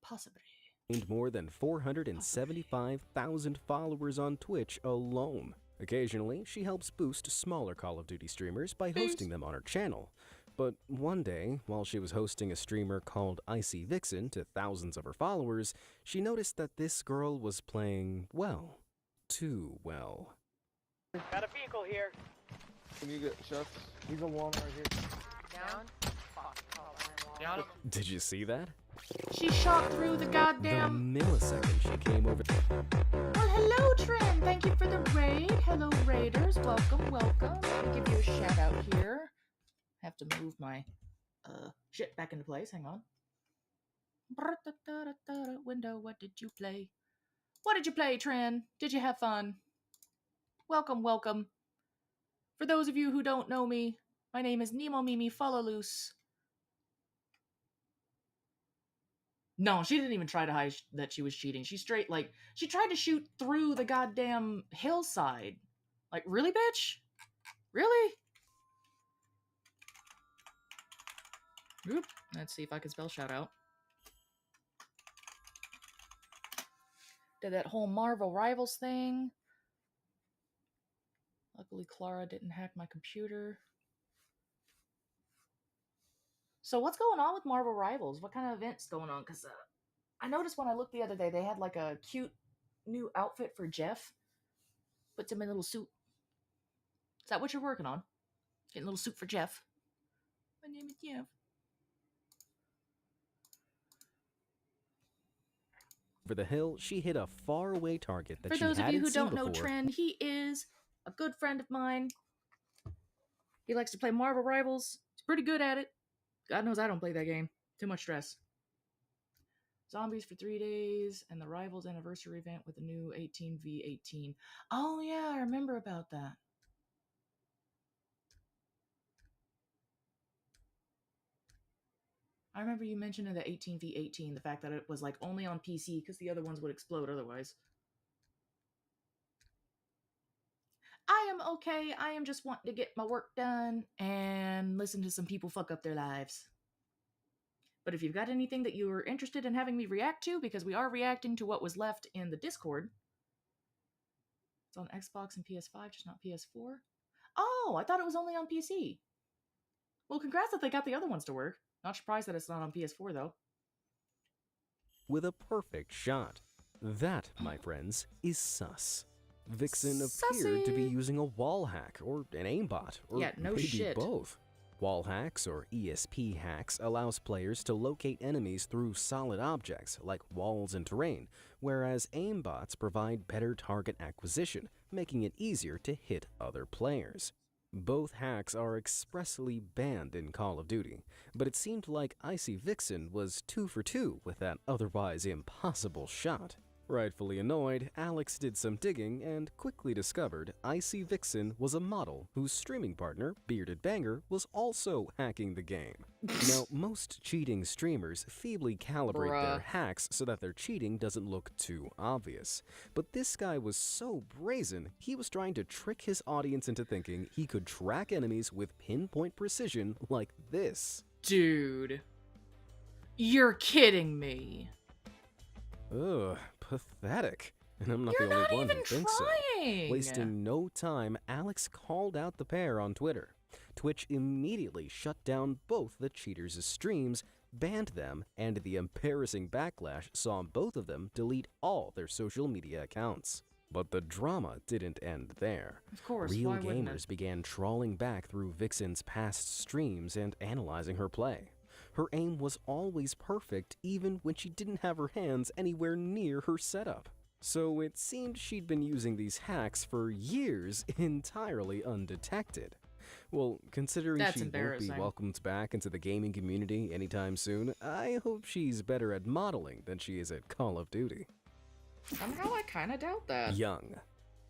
Gained more than 475,000 followers on Twitch alone. Occasionally, she helps boost smaller Call of Duty streamers by hosting them on her channel. But one day, while she was hosting a streamer called Icy Vixen to thousands of her followers, she noticed that this girl was playing, well, too well. Got a vehicle here. Can you get shots? He's on one right here. Down. Down. Did you see that? She shot through the goddamn... The millisecond she came over... Well, hello, Trin. Thank you for the raid. Hello, raiders. Welcome. Let me give you a shout out here. I have to move my shit back into place. Hang on. Window, what did you play? What did you play, Trin? Did you have fun? Welcome. For those of you who don't know me, my name is Nemo Mimi Follow Loose. No, she didn't even try to hide that she was cheating. She straight, she tried to shoot through the goddamn hillside. Like, really, bitch? Really? Oop. Let's see if I can spell shout out. Did that whole Marvel Rivals thing. Luckily, Clara didn't hack my computer. So what's going on with Marvel Rivals? What kind of event's going on? Because I noticed when I looked the other day, they had like a cute new outfit for Jeff. Puts him in a little suit. Is that what you're working on? Getting a little suit for Jeff. My name is Jeff. Over the hill, she hit a faraway target that For she those of you hadn't who seen don't know before. Trin, he is a good friend of mine. He likes to play Marvel Rivals. He's pretty good at it. God knows I don't play that game. Too much stress. Zombies for 3 days, and the Rivals anniversary event with a new 18v18. Oh yeah, I remember about that. I remember you mentioning the 18v18, the fact that it was like only on PC because the other ones would explode otherwise. I am okay. I am just wanting to get my work done and listen to some people fuck up their lives. But if you've got anything that you're interested in having me react to, because we are reacting to what was left in the Discord. It's on Xbox and PS5, just not PS4. Oh, I thought it was only on PC. Well, congrats that they got the other ones to work. Not surprised that it's not on PS4, though. With a perfect shot. That, my friends, is sus. Vixen appeared to be using a wall hack, or an aimbot, or yeah, no maybe shit. both. Wall hacks, or ESP hacks, allows players to locate enemies through solid objects, like walls and terrain, whereas aimbots provide better target acquisition, making it easier to hit other players. Both hacks are expressly banned in Call of Duty, but it seemed like Icy Vixen was 2 for 2 with that otherwise impossible shot. Rightfully annoyed, Alex did some digging and quickly discovered Icy Vixen was a model whose streaming partner, Bearded Banger, was also hacking the game. Now, most cheating streamers feebly calibrate their hacks so that their cheating doesn't look too obvious. But this guy was so brazen, he was trying to trick his audience into thinking he could track enemies with pinpoint precision like this. Dude. You're kidding me. Ugh, pathetic. And I'm not the only one who thinks so. Wasting no time, Alex called out the pair on Twitter. Twitch immediately shut down both the cheaters' streams, banned them, and the embarrassing backlash saw both of them delete all their social media accounts. But the drama didn't end there. Of course, Real why wouldn't gamers it? began trawling back through Vixen's past streams and analyzing her play. Her aim was always perfect, even when she didn't have her hands anywhere near her setup. So it seemed she'd been using these hacks for years entirely undetected. Well, considering That's she won't be embarrassing. welcomed back into the gaming community anytime soon, I hope she's better at modeling than she is at Call of Duty. Somehow I kind of doubt that. Young.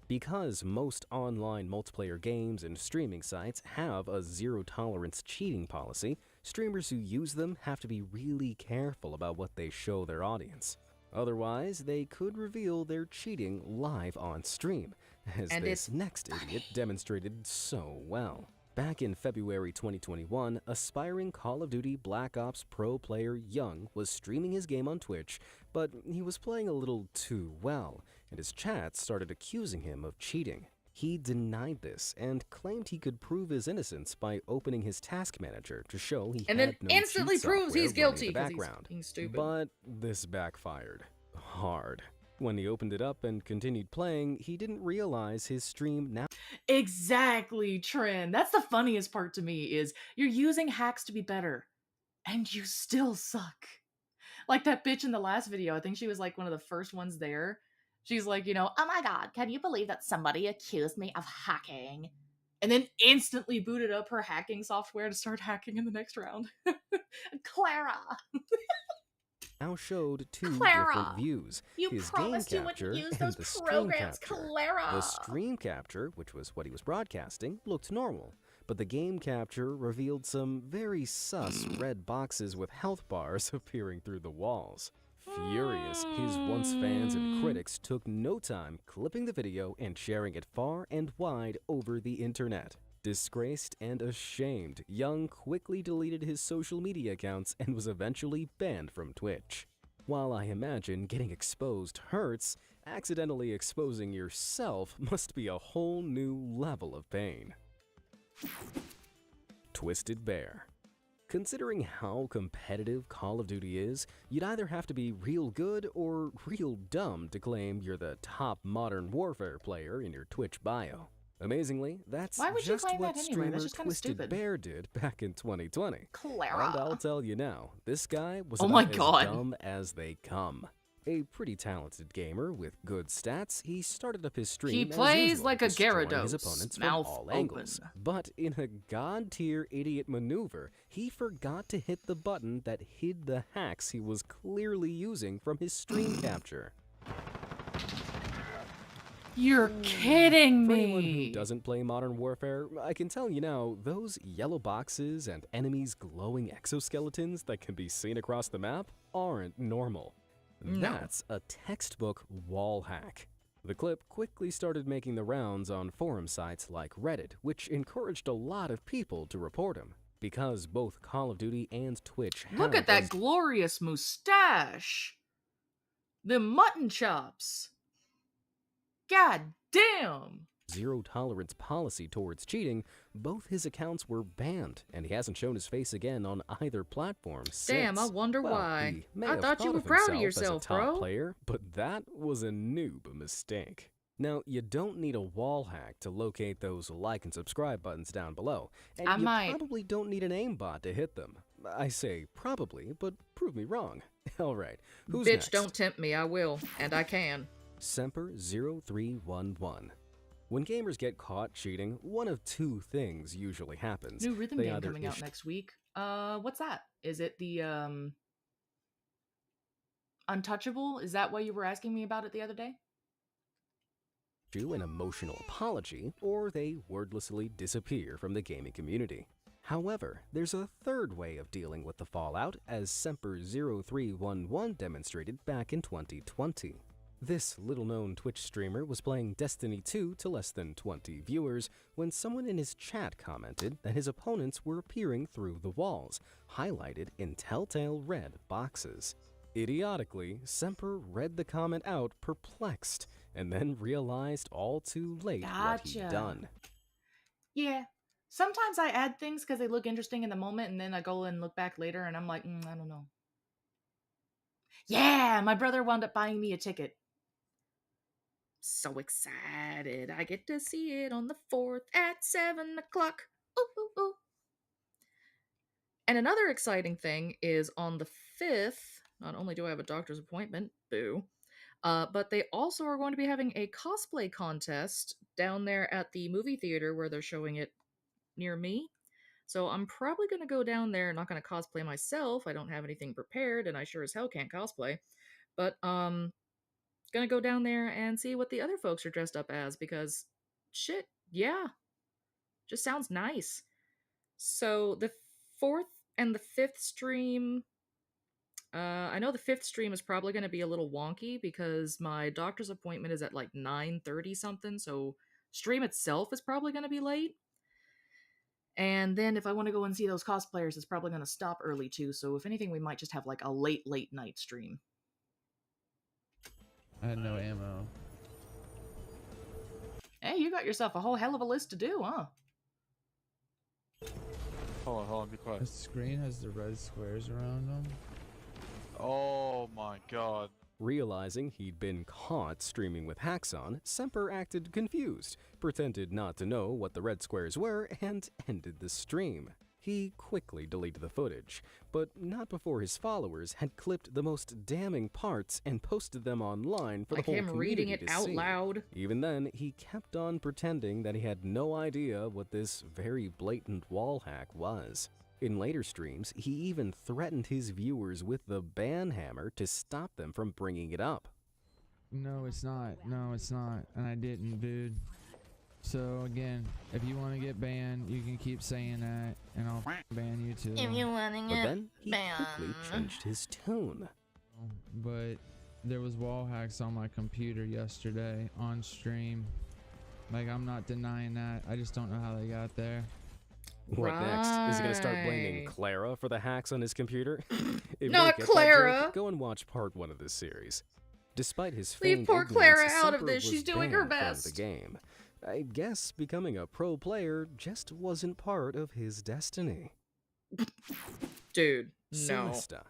Because most online multiplayer games and streaming sites have a zero-tolerance cheating policy, streamers who use them have to be really careful about what they show their audience. Otherwise, they could reveal their cheating live on stream, as And this it's next idiot demonstrated so well. Back in February 2021, aspiring Call of Duty Black Ops pro player Young was streaming his game on Twitch, but he was playing a little too well, and his chat started accusing him of cheating. He denied this and claimed he could prove his innocence by opening his task manager to show he And had then no instantly cheat proves software he's running in guilty the 'cause he's background. being stupid. But this backfired hard. When he opened it up and continued playing, he didn't realize his stream now. Exactly, Trin. That's the funniest part to me is you're using hacks to be better, and you still suck. Like that bitch in the last video, I think she was like one of the first ones there. She's like, you know, oh my god, can you believe that somebody accused me of hacking? And then instantly booted up her hacking software to start hacking in the next round. Clara! Now showed two Clara, different views. you his promised game you wouldn't capture use and those the stream programs, capture. Clara. The stream capture, which was what he was broadcasting, looked normal, but the game capture revealed some very sus red boxes with health bars appearing through the walls. Furious, his once fans and critics took no time clipping the video and sharing it far and wide over the internet. Disgraced and ashamed, Young quickly deleted his social media accounts and was eventually banned from Twitch. While I imagine getting exposed hurts, accidentally exposing yourself must be a whole new level of pain. Twisted Bear. Considering how competitive Call of Duty is, you'd either have to be real good or real dumb to claim you're the top Modern Warfare player in your Twitch bio. Amazingly, that's Why would you just claim what that anyway? streamer That's just kinda Twisted stupid. Bear did back in 2020. Clara. And I'll tell you now, this guy was Oh my about God. as dumb as they come. A pretty talented gamer with good stats, he started up his stream He as plays usual, like a destroying Gyarados, his opponents from mouth all open. angles. But in a god-tier idiot maneuver, he forgot to hit the button that hid the hacks he was clearly using from his stream capture. You're kidding For anyone me. who doesn't play Modern Warfare, I can tell you now, those yellow boxes and enemies' glowing exoskeletons that can be seen across the map aren't normal. No. That's a textbook wall hack. The clip quickly started making the rounds on forum sites like Reddit, which encouraged a lot of people to report him. Because both Call of Duty and Twitch Look have at that a glorious mustache. The mutton chops. God damn. zero-tolerance policy towards cheating, both his accounts were banned, and he hasn't shown his face again on either platform Damn, since. I wonder Well, why. he may I have thought you thought were of proud of himself as yourself, a top bro. player, but that was a noob mistake. Now, you don't need a wall hack to locate those like and subscribe buttons down below, and I you might. probably don't need an aimbot to hit them. I say probably, but prove me wrong. Alright, who's Bitch, next? don't tempt me. I will. And I can. Semper0311. When gamers get caught cheating, one of two things usually happens. New rhythm They game either coming out next week. What's that? Is it the, Untouchable? Is that what you were asking me about it the other day? issue an emotional apology, or they wordlessly disappear from the gaming community. However, there's a third way of dealing with the fallout, as Semper0311 demonstrated back in 2020. This little-known Twitch streamer was playing Destiny 2 to less than 20 viewers when someone in his chat commented that his opponents were appearing through the walls, highlighted in telltale red boxes. Idiotically, Semper read the comment out perplexed, and then realized all too late what he'd Gotcha. done. Yeah. Sometimes I add things because they look interesting in the moment, and then I go and look back later, and I'm like, I don't know. Yeah, my brother wound up buying me a ticket. So excited. I get to see it on the 4th at 7 o'clock. Ooh, ooh, ooh. And another exciting thing is on the 5th, not only do I have a doctor's appointment, boo, but they also are going to be having a cosplay contest down there at the movie theater where they're showing it near me. So I'm probably going to go down there. Not going to cosplay myself. I don't have anything prepared, and I sure as hell can't cosplay. But gonna go down there and see what the other folks are dressed up as, because shit, yeah, just sounds nice. So the 4th and the 5th stream, I know the 5th stream is probably going to be a little wonky because my doctor's appointment is at like 9:30 something, so stream itself is probably going to be late. And then if I want to go and see those cosplayers, it's probably going to stop early too, so if anything, we might just have like a late night stream. I had no ammo. Hey, you got yourself a whole hell of a list to do, huh? Hold on, be quiet. The screen has the red squares around them. Oh my god. Realizing he'd been caught streaming with hacks on, Semper acted confused, pretended not to know what the red squares were, and ended the stream. He quickly deleted the footage, but not before his followers had clipped the most damning parts and posted them online for the whole community reading it to out see. loud. Even then, he kept on pretending that he had no idea what this very blatant wall hack was. In later streams, he even threatened his viewers with the ban hammer to stop them from bringing it up. No, it's not. No, it's not. And I didn't, dude. So again, if you want to get banned, you can keep saying that, and I'll ban you too. If you want to But get then he banned. quickly changed his tune. But there was wall hacks on my computer yesterday on stream. Like, I'm not denying that. I just don't know how they got there. What next? Is he going to start blaming Clara for the hacks on his computer? If you Not don't get that Clara! joke, go and watch part 1 of this series. Despite his Leave feigned poor ignorance, Clara out of Semper this. was She's doing her banned from best. the game. I guess becoming a pro player just wasn't part of his destiny. Dude, no. Solista.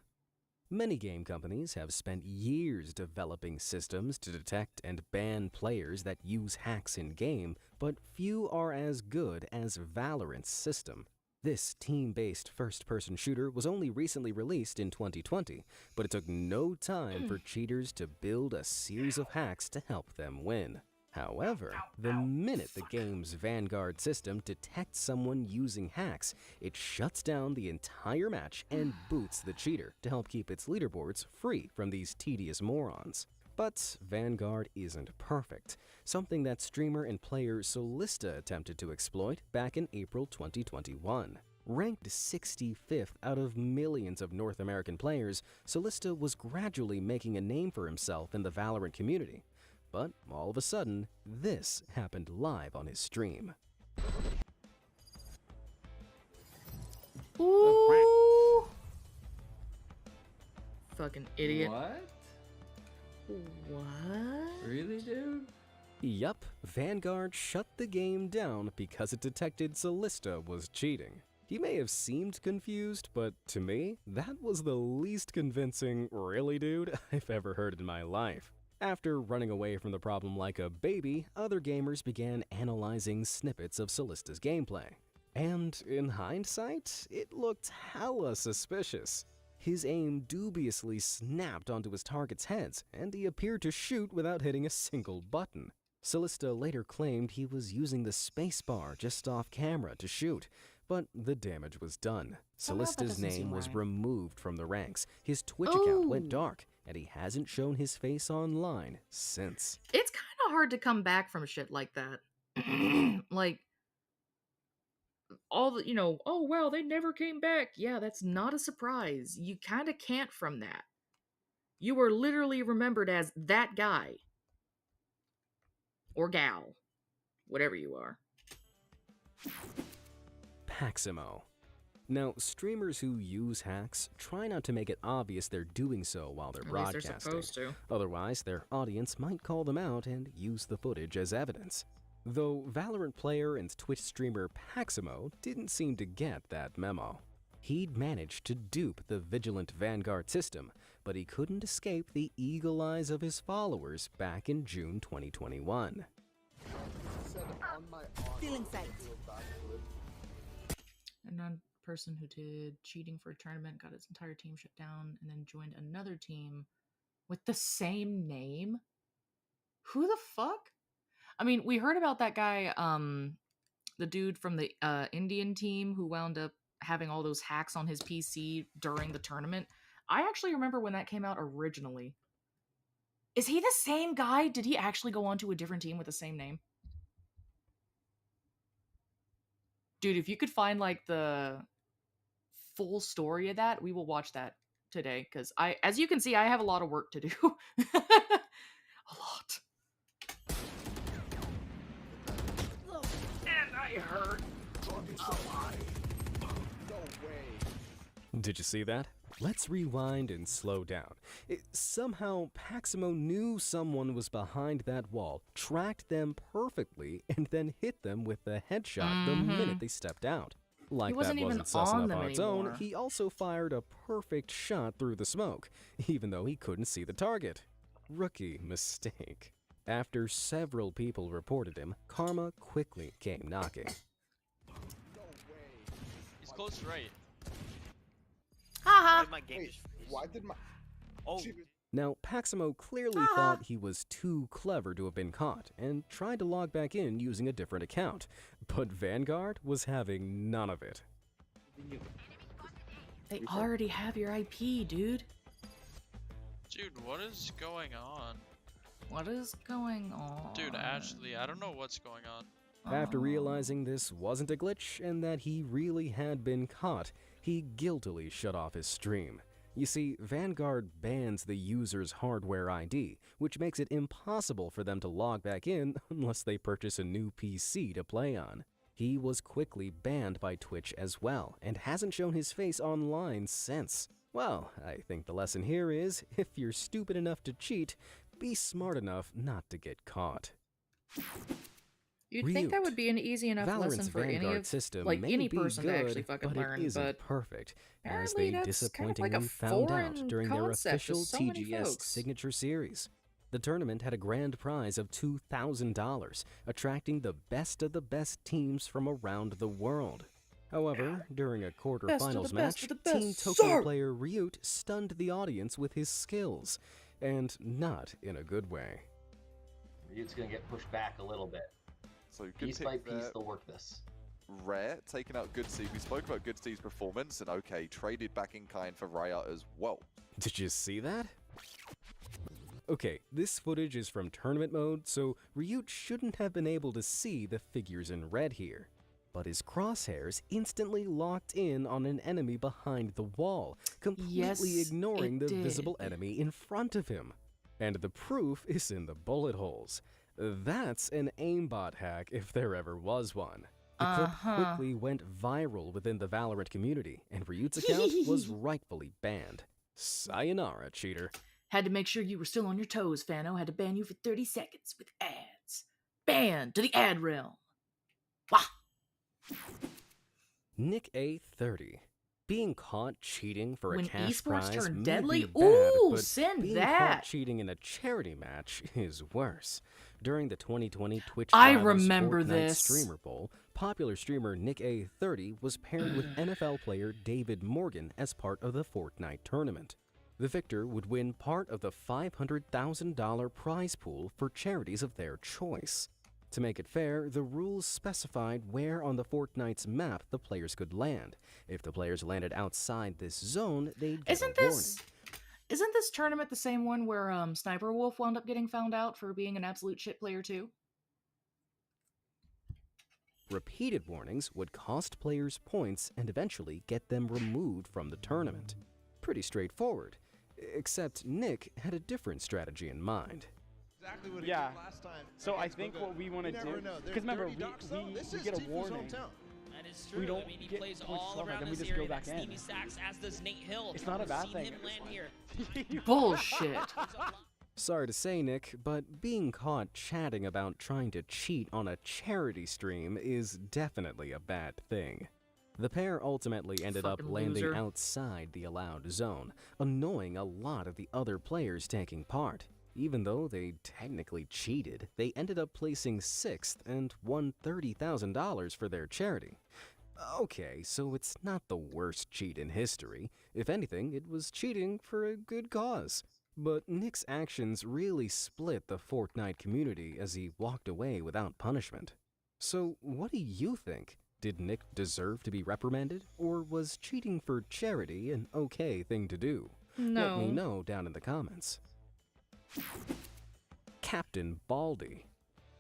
Many game companies have spent years developing systems to detect and ban players that use hacks in-game, but few are as good as Valorant's system. This team-based first-person shooter was only recently released in 2020, but it took no time for cheaters to build a series of hacks to help them win. However, the minute the game's Vanguard system detects someone using hacks, it shuts down the entire match and boots the cheater to help keep its leaderboards free from these tedious morons. But Vanguard isn't perfect, something that streamer and player Solista attempted to exploit back in April 2021. Ranked 65th out of millions of North American players, Solista was gradually making a name for himself in the Valorant community. But all of a sudden, this happened live on his stream. Ooh. Fucking idiot. What? What? Really, dude? Yup, Vanguard shut the game down because it detected Solista was cheating. He may have seemed confused, but to me, that was the least convincing "really, dude" I've ever heard in my life. After running away from the problem like a baby, other gamers began analyzing snippets of Solista's gameplay. And in hindsight, it looked hella suspicious. His aim dubiously snapped onto his target's heads, and he appeared to shoot without hitting a single button. Solista later claimed he was using the spacebar just off camera to shoot, but the damage was done. Solista's name was removed from the ranks, his Twitch account went dark, and he hasn't shown his face online since. It's kind of hard to come back from shit like that. Like, all the, oh, well, they never came back. Yeah, that's not a surprise. You kind of can't from that. You were literally remembered as that guy. Or gal. Whatever you are. Paximo. Now, streamers who use hacks try not to make it obvious they're doing so while they're broadcasting. They're supposed to. Otherwise, their audience might call them out and use the footage as evidence. Though Valorant player and Twitch streamer Paximo didn't seem to get that memo. He'd managed to dupe the vigilant Vanguard system, but he couldn't escape the eagle eyes of his followers back in June 2021. Feeling safe. And person who did cheating for a tournament got his entire team shut down and then joined another team with the same name. Who the fuck? I mean, we heard about that guy the dude from the Indian team who wound up having all those hacks on his PC during the tournament. I actually remember when that came out originally. Is he the same guy? Did he actually go on to a different team with the same name? Dude, if you could find like the full story of that, we will watch that today, because as you can see, I have a lot of work to do. A lot. And I hurt a lot. Did you see that? Let's rewind and slow down. Somehow, Paximo knew someone was behind that wall, tracked them perfectly, and then hit them with a headshot the minute they stepped out. Like that wasn't sus enough on its own, he also fired a perfect shot through the smoke, even though he couldn't see the target. Rookie mistake. After several people reported him, karma quickly came knocking. He's close right. Haha. Why did my... Oh. Now, Paximo clearly thought he was too clever to have been caught, and tried to log back in using a different account. But Vanguard was having none of it. They already have your IP, dude. Dude, what is going on? What is going on? Dude, Ashley, I don't know what's going on. After realizing this wasn't a glitch and that he really had been caught, he guiltily shut off his stream. You see, Vanguard bans the user's hardware ID, which makes it impossible for them to log back in unless they purchase a new PC to play on. He was quickly banned by Twitch as well, and hasn't shown his face online since. Well, I think the lesson here is, if you're stupid enough to cheat, be smart enough not to get caught. You'd think that would be an easy enough lesson for any system like may any be person good, to actually fucking but learn, it isn't but perfect, as apparently they that's kind of disappointingly like a found out foreign during their concept to official so many TGS folks. Signature Series. The tournament had a grand prize of $2,000, attracting the best of the best teams from around the world. However, during a quarterfinals match, Team Tokyo player Ryut stunned the audience with his skills, and not in a good way. Ryut's gonna get pushed back a little bit. So good Piece by piece, they'll work this. Rare, taking out Good Seed. We spoke about Good Seed's performance, and okay, traded back in kind for Raya as well. Did you see that? Okay, this footage is from tournament mode, so Ryut shouldn't have been able to see the figures in red here. But his crosshairs instantly locked in on an enemy behind the wall, completely ignoring the visible enemy in front of him. And the proof is in the bullet holes. That's an aimbot hack if there ever was one. The clip quickly went viral within the Valorant community, and Ryut's account was rightfully banned. Sayonara, cheater. Had to make sure you were still on your toes, Fano. Had to ban you for 30 seconds with ads. Banned to the ad realm. Wah! Nick A30. Being caught cheating for When a cash esports prize turn may deadly? be bad, Ooh, but send being that. caught cheating in a charity match is worse. During the 2020 Twitch I Rivals remember Fortnite this. Streamer Poll, popular streamer Nick A30 was paired with NFL player David Morgan as part of the Fortnite tournament. The victor would win part of the $500,000 prize pool for charities of their choice. To make it fair, the rules specified where on the Fortnite's map the players could land. If the players landed outside this zone, they'd get a warning. Isn't this tournament the same one where Sniper Wolf wound up getting found out for being an absolute shit player too? Repeated warnings would cost players points and eventually get them removed from the tournament. Pretty straightforward, except Nick had a different strategy in mind. Exactly what he did last time. So I think what we want to do, because remember, we get a warning. That is true. We don't I mean, he get plays points all off, around then we this just go area. back That's in. Steamy Sacks, as does Nate Hill. It's not a bad thing. Him land here. Bullshit. Sorry to say, Nick, but being caught chatting about trying to cheat on a charity stream is definitely a bad thing. The pair ultimately ended up Fucking landing loser. outside the allowed zone, annoying a lot of the other players taking part. Even though they technically cheated, they ended up placing 6th and won $30,000 for their charity. Okay, so it's not the worst cheat in history. If anything, it was cheating for a good cause. But Nick's actions really split the Fortnite community as he walked away without punishment. So, what do you think? Did Nick deserve to be reprimanded, or was cheating for charity an okay thing to do? Let me know down in the comments. Captain Baldy.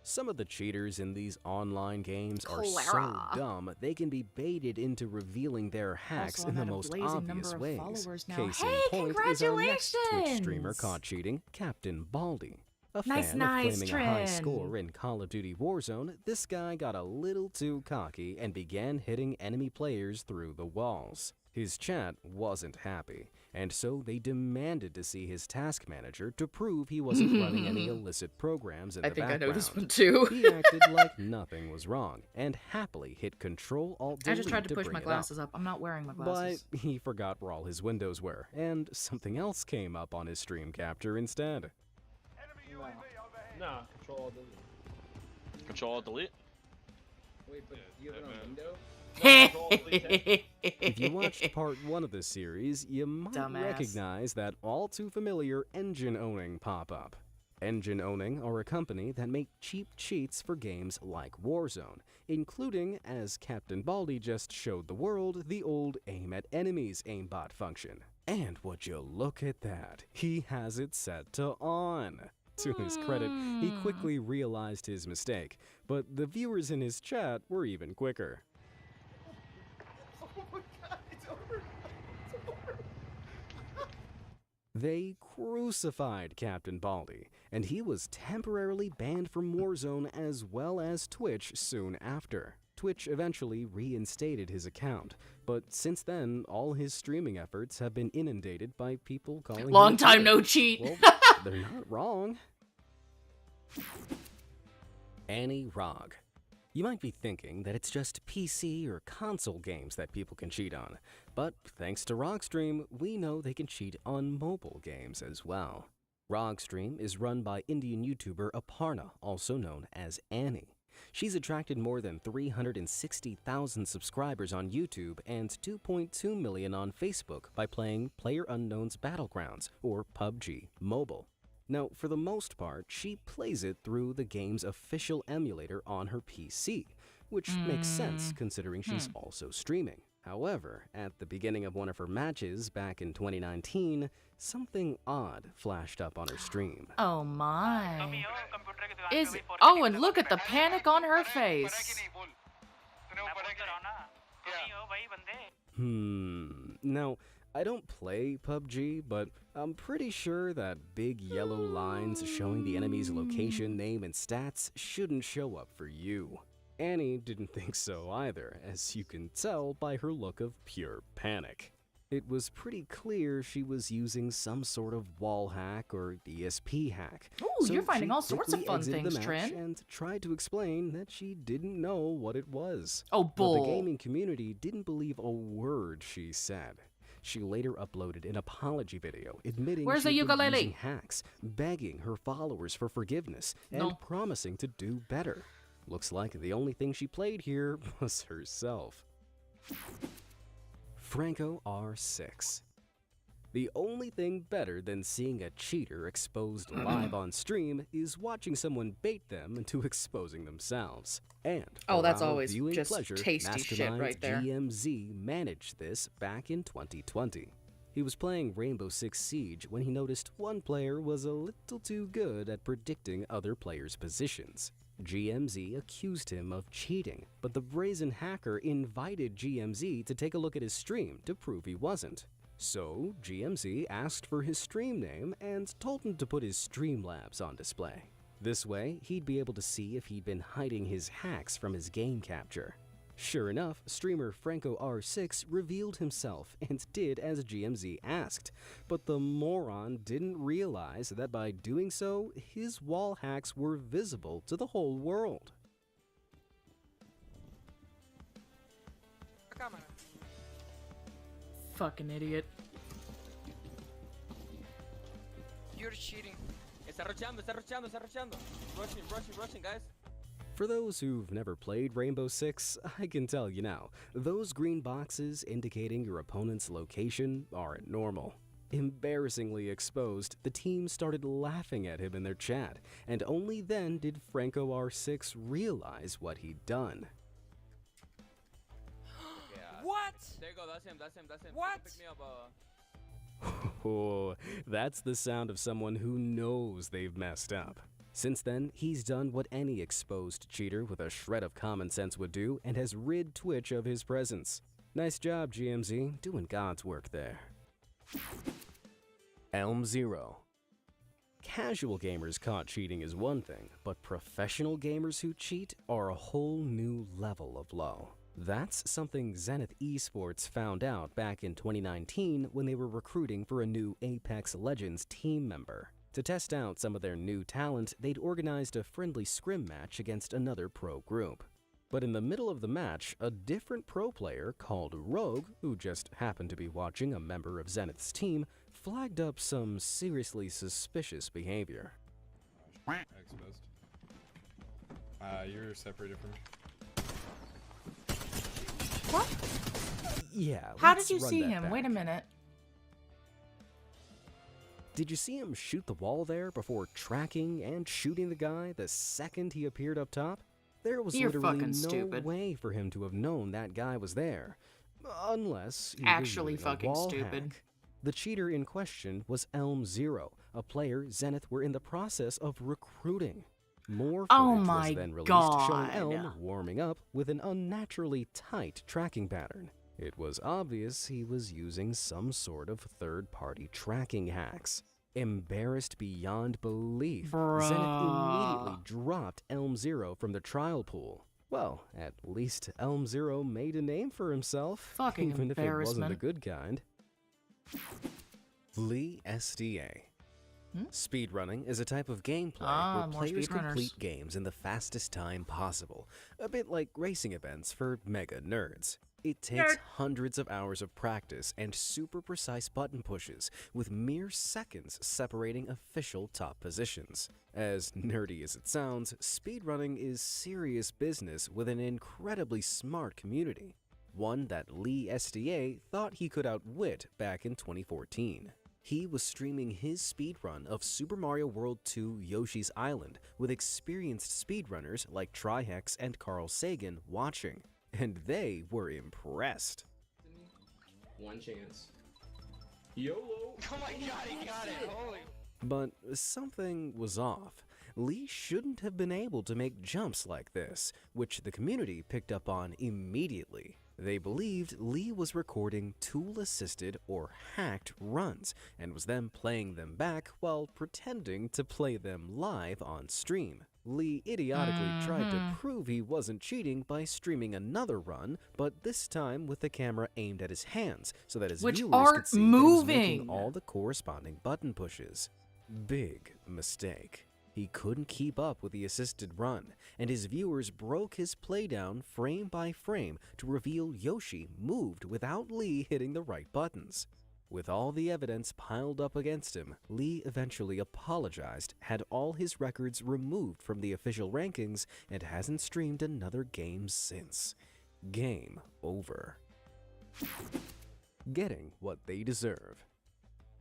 Some of the cheaters in these online games are so dumb they can be baited into revealing their hacks in the most obvious ways. Case in point is our next Twitch streamer caught cheating, Captain Baldy. A fan of claiming a high score in Call of Duty Warzone, this guy got a little too cocky and began hitting enemy players through the walls. His chat wasn't happy, and so they demanded to see his task manager to prove he wasn't running any illicit programs in the background. I think I know this one too. He acted like nothing was wrong, and happily hit Control-Alt-Delete I just tried to push bring my it glasses up. I'm not wearing my glasses. But he forgot where all his windows were, and something else came up on his stream capture instead. No, Control-Delete. Control-Delete? Wait, but you have it on window? If you watched part 1 of this series, you might recognize that all too familiar engine owning pop-up. Engine owning are a company that make cheap cheats for games like Warzone, including, as Captain Baldy just showed the world, the old aim at enemies aimbot function. And would you look at that, he has it set to on. To his credit, he quickly realized his mistake, but the viewers in his chat were even quicker. They crucified Captain Baldy, and he was temporarily banned from Warzone as well as Twitch soon after. Twitch eventually reinstated his account, but since then, all his streaming efforts have been inundated by people calling him Long time no cheat. Well, they're not wrong. Annie Rog. You might be thinking that it's just PC or console games that people can cheat on, but thanks to Rogstream, we know they can cheat on mobile games as well. Rogstream is run by Indian YouTuber Aparna, also known as Annie. She's attracted more than 360,000 subscribers on YouTube and 2.2 million on Facebook by playing PlayerUnknown's Battlegrounds, or PUBG, mobile. Now, for the most part, she plays it through the game's official emulator on her PC, which makes sense considering she's also streaming. However, at the beginning of one of her matches back in 2019, something odd flashed up on her stream. Oh my. Is it? Oh, and look at the panic on her face. Now, I don't play PUBG, but I'm pretty sure that big yellow lines showing the enemy's location, name, and stats shouldn't show up for you. Annie didn't think so either, as you can tell by her look of pure panic. It was pretty clear she was using some sort of wall hack or ESP hack. Ooh, so you're finding she all sorts of quickly fun exited things, the match Trin. and tried to explain that she didn't know what it was. Oh, bull. But the gaming community didn't believe a word she said. She later uploaded an apology video admitting Where's the she'd been ukulele? using hacks, begging her followers for forgiveness, and promising to do better. Looks like the only thing she played here was herself. Franco R6. The only thing better than seeing a cheater exposed live on stream is watching someone bait them into exposing themselves. And oh, that's for our always viewing just pleasure, tasty shit Mastermind right there. GMZ managed this back in 2020. He was playing Rainbow Six Siege when he noticed one player was a little too good at predicting other players' positions. GMZ accused him of cheating, but the brazen hacker invited GMZ to take a look at his stream to prove he wasn't. So, GMZ asked for his stream name and told him to put his Streamlabs on display. This way, he'd be able to see if he'd been hiding his hacks from his game capture. Sure enough, streamer Franco R6 revealed himself and did as GMZ asked, but the moron didn't realize that by doing so, his wall hacks were visible to the whole world. Fucking idiot. You're cheating. Está rocheando. Rushing, guys. For those who've never played Rainbow Six, I can tell you now, those green boxes indicating your opponent's location aren't normal. Embarrassingly exposed, the team started laughing at him in their chat, and only then did Franco R6 realize what he'd done. What? There you go. That's him. What? Pick me up. Oh, that's the sound of someone who knows they've messed up. Since then, he's done what any exposed cheater with a shred of common sense would do and has rid Twitch of his presence. Nice job, GMZ, doing God's work there. Elm Zero. Casual gamers caught cheating is one thing, but professional gamers who cheat are a whole new level of low. That's something Zenith Esports found out back in 2019 when they were recruiting for a new Apex Legends team member. To test out some of their new talent, they'd organized a friendly scrim match against another pro group. But in the middle of the match, a different pro player called Rogue, who just happened to be watching a member of Zenith's team, flagged up some seriously suspicious behavior. Exposed. You're separated from me. What? Yeah. How let's did you run see that him? back. Wait a minute. Did you see him shoot the wall there before tracking and shooting the guy the second he appeared up top? There was You're literally fucking no stupid. way for him to have known that guy was there. Unless he Actually was using a fucking wall stupid. hack. The cheater in question was Elm Zero, a player Zenith were in the process of recruiting. More footage Oh my was then released showing God. Elm warming up with an unnaturally tight tracking pattern. It was obvious he was using some sort of third-party tracking hacks. Embarrassed beyond belief, Zenith immediately dropped Elm Zero from the trial pool. Well, at least Elm Zero made a name for himself, Fucking even if it wasn't the embarrassment. good kind. Lee SDA. Speedrunning is a type of gameplay where more players speedrunners. complete games in the fastest time possible, a bit like racing events for mega nerds. It takes hundreds of hours of practice and super precise button pushes, with mere seconds separating official top positions. As nerdy as it sounds, speedrunning is serious business with an incredibly smart community, one that Lee SDA thought he could outwit back in 2014. He was streaming his speedrun of Super Mario World 2 Yoshi's Island with experienced speedrunners like Trihex and Carl Sagan watching, and they were impressed. One chance. YOLO! Oh my god, he got it! Holy. But something was off. Lee shouldn't have been able to make jumps like this, which the community picked up on immediately. They believed Lee was recording tool-assisted or hacked runs, and was then playing them back while pretending to play them live on stream. Lee idiotically tried to prove he wasn't cheating by streaming another run, but this time with the camera aimed at his hands, so that his Which viewers aren't could see that he was making moving. all the corresponding button pushes. Big mistake. He couldn't keep up with the assisted run, and his viewers broke his playdown frame by frame to reveal Yoshi moved without Lee hitting the right buttons. With all the evidence piled up against him, Lee eventually apologized, had all his records removed from the official rankings, and hasn't streamed another game since. Game over. Getting what they deserve.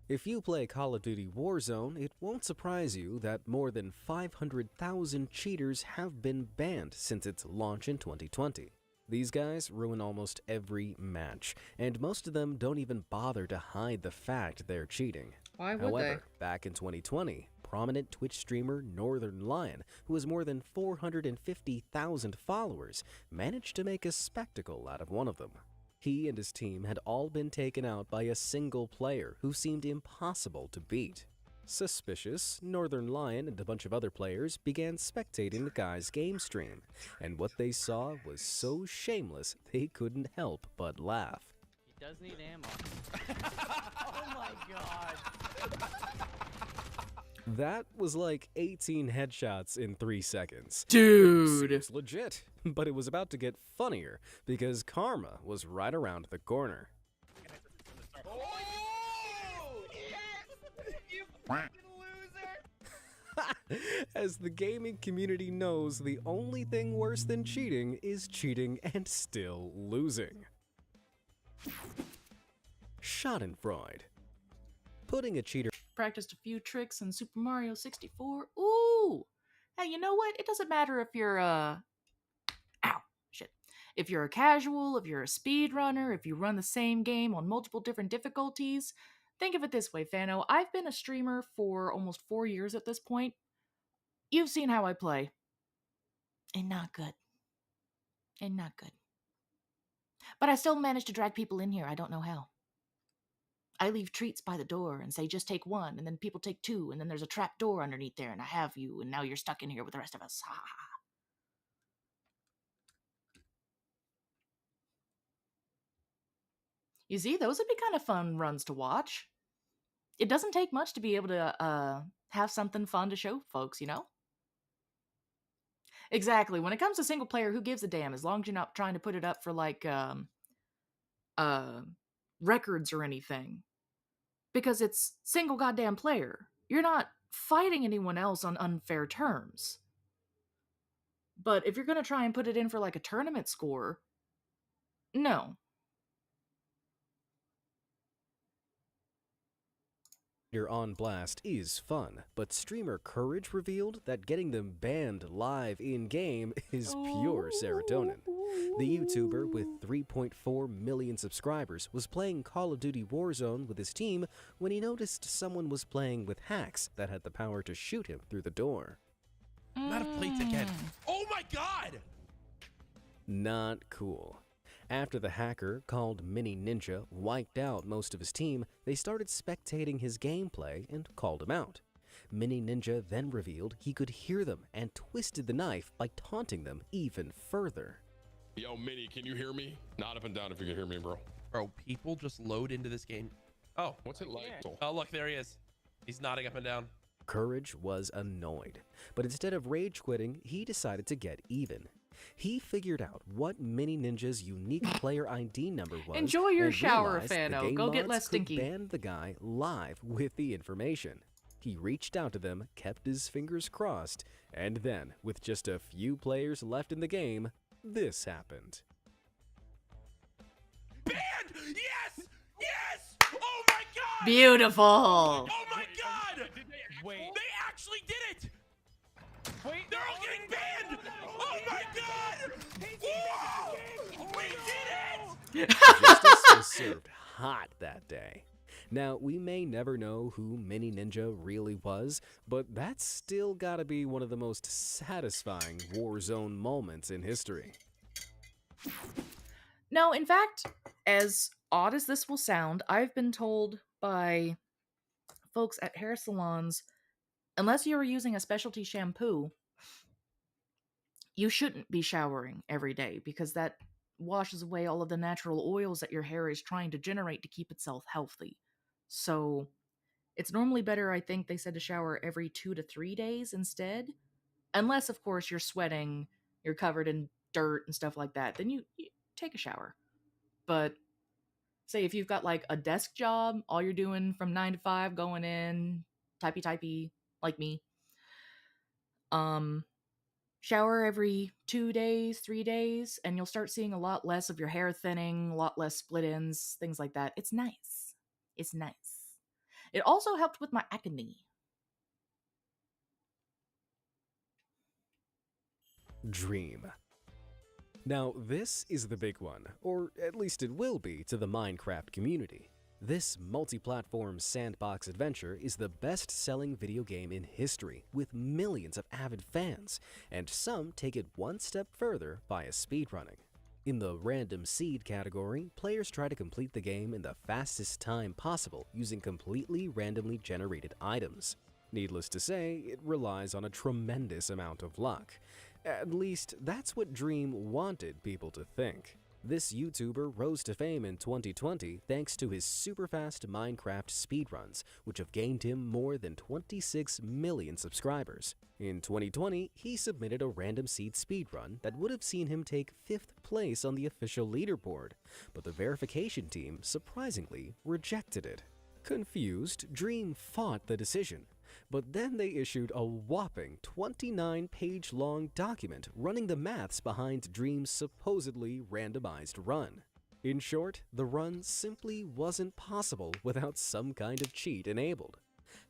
If you play Call of Duty Warzone, it won't surprise you that more than 500,000 cheaters have been banned since its launch in 2020. These guys ruin almost every match, and most of them don't even bother to hide the fact they're cheating. Why would However, back in 2020, prominent Twitch streamer Northern Lion, who has more than 450,000 followers, managed to make a spectacle out of one of them. He and his team had all been taken out by a single player who seemed impossible to beat. Suspicious, Northern Lion and a bunch of other players began spectating the guy's game stream, and what they saw was so shameless they couldn't help but laugh. He does need ammo. Oh my god. That was like 18 headshots in 3 seconds. Dude! Seems legit, but it was about to get funnier because karma was right around the corner. As the gaming community knows, the only thing worse than cheating is cheating and still losing. Schadenfreude. putting a cheater. Practiced a few tricks in Super Mario 64. Ooh! Hey, you know what? It doesn't matter if you're ow, shit. If you're a casual, if you're a speedrunner, if you run the same game on multiple different difficulties. Think of it this way, Fano. I've been a streamer for almost 4 years at this point. You've seen how I play. And not good. And not good. But I still manage to drag people in here. I don't know how. I leave treats by the door and say, just take one, and then people take two, and then there's a trap door underneath there, and I have you, and now you're stuck in here with the rest of us. Ha ha ha. You see, those would be kind of fun runs to watch. It doesn't take much to be able to have something fun to show folks, you know? Exactly. When it comes to single player, who gives a damn? As long as you're not trying to put it up for, like, records or anything. Because it's single goddamn player. You're not fighting anyone else on unfair terms. But if you're going to try and put it in for like a tournament score, no. On blast is fun, but streamer Courage revealed that getting them banned live in-game is pure serotonin. The YouTuber with 3.4 million subscribers was playing Call of Duty Warzone with his team when he noticed someone was playing with hacks that had the power to shoot him through the door. I'm out of plates again. Oh my god! Not cool. After the hacker, called Mini Ninja, wiped out most of his team, they started spectating his gameplay and called him out. Mini Ninja then revealed he could hear them and twisted the knife by taunting them even further. Yo, Mini, can you hear me? Nod up and down if you can hear me, bro. Bro, people just load into this game. Oh. What's it like? Oh, look, there he is. He's nodding up and down. Courage was annoyed, but instead of rage quitting, he decided to get even. He figured out what Mini Ninja's unique player ID number was. Enjoy your and shower, realized the Fano. game Go get mods less stinky. Could ban the guy live with the information. He reached out to them, kept his fingers crossed, and then, with just a few players left in the game, this happened. Banned! Yes! Yes! Oh my god! Beautiful! Oh my god! Wait. They actually did it! Wait. They're all getting banned! Oh my god! Whoa! We did it! Justice was served hot that day. Now, we may never know who Mini Ninja really was, but that's still gotta be one of the most satisfying Warzone moments in history. No, in fact, as odd as this will sound, I've been told by folks at hair salons, unless you are using a specialty shampoo, you shouldn't be showering every day because that washes away all of the natural oils that your hair is trying to generate to keep itself healthy. So it's normally better, I think they said, to shower every 2 to 3 days instead. Unless, of course, you're sweating, you're covered in dirt and stuff like that, then you take a shower. But say if you've got like a desk job, all you're doing from 9 to 5, going in, typey, like me, shower every 2 days, 3 days, and you'll start seeing a lot less of your hair thinning, a lot less split ends, things like that. It's nice. It's nice. It also helped with my acne. Dream. Now, this is the big one, or at least it will be to the Minecraft community. This multi-platform sandbox adventure is the best-selling video game in history, with millions of avid fans, and some take it one step further via speedrunning. In the random seed category, players try to complete the game in the fastest time possible using completely randomly generated items. Needless to say, it relies on a tremendous amount of luck. At least, that's what Dream wanted people to think. This YouTuber rose to fame in 2020 thanks to his super-fast Minecraft speedruns, which have gained him more than 26 million subscribers. In 2020, he submitted a random seed speedrun that would have seen him take 5th place on the official leaderboard, but the verification team surprisingly rejected it. Confused, Dream fought the decision, but then they issued a whopping 29-page-long document running the maths behind Dream's supposedly randomized run. In short, the run simply wasn't possible without some kind of cheat enabled.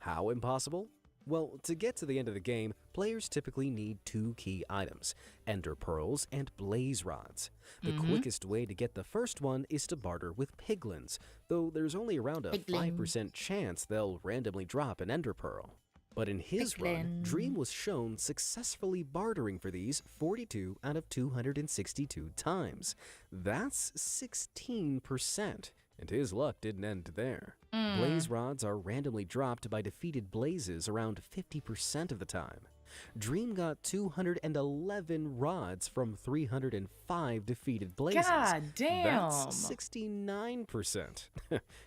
How impossible? Well, to get to the end of the game, players typically need two key items, Ender Pearls and Blaze Rods. The quickest way to get the first one is to barter with Piglins, though there's only around a 5% chance they'll randomly drop an Ender Pearl. But in his run, Dream was shown successfully bartering for these 42 out of 262 times. That's 16%. And his luck didn't end there. Blaze Rods are randomly dropped by defeated Blazes around 50% of the time. Dream got 211 rods from 305 defeated Blazes. God damn! That's 69%.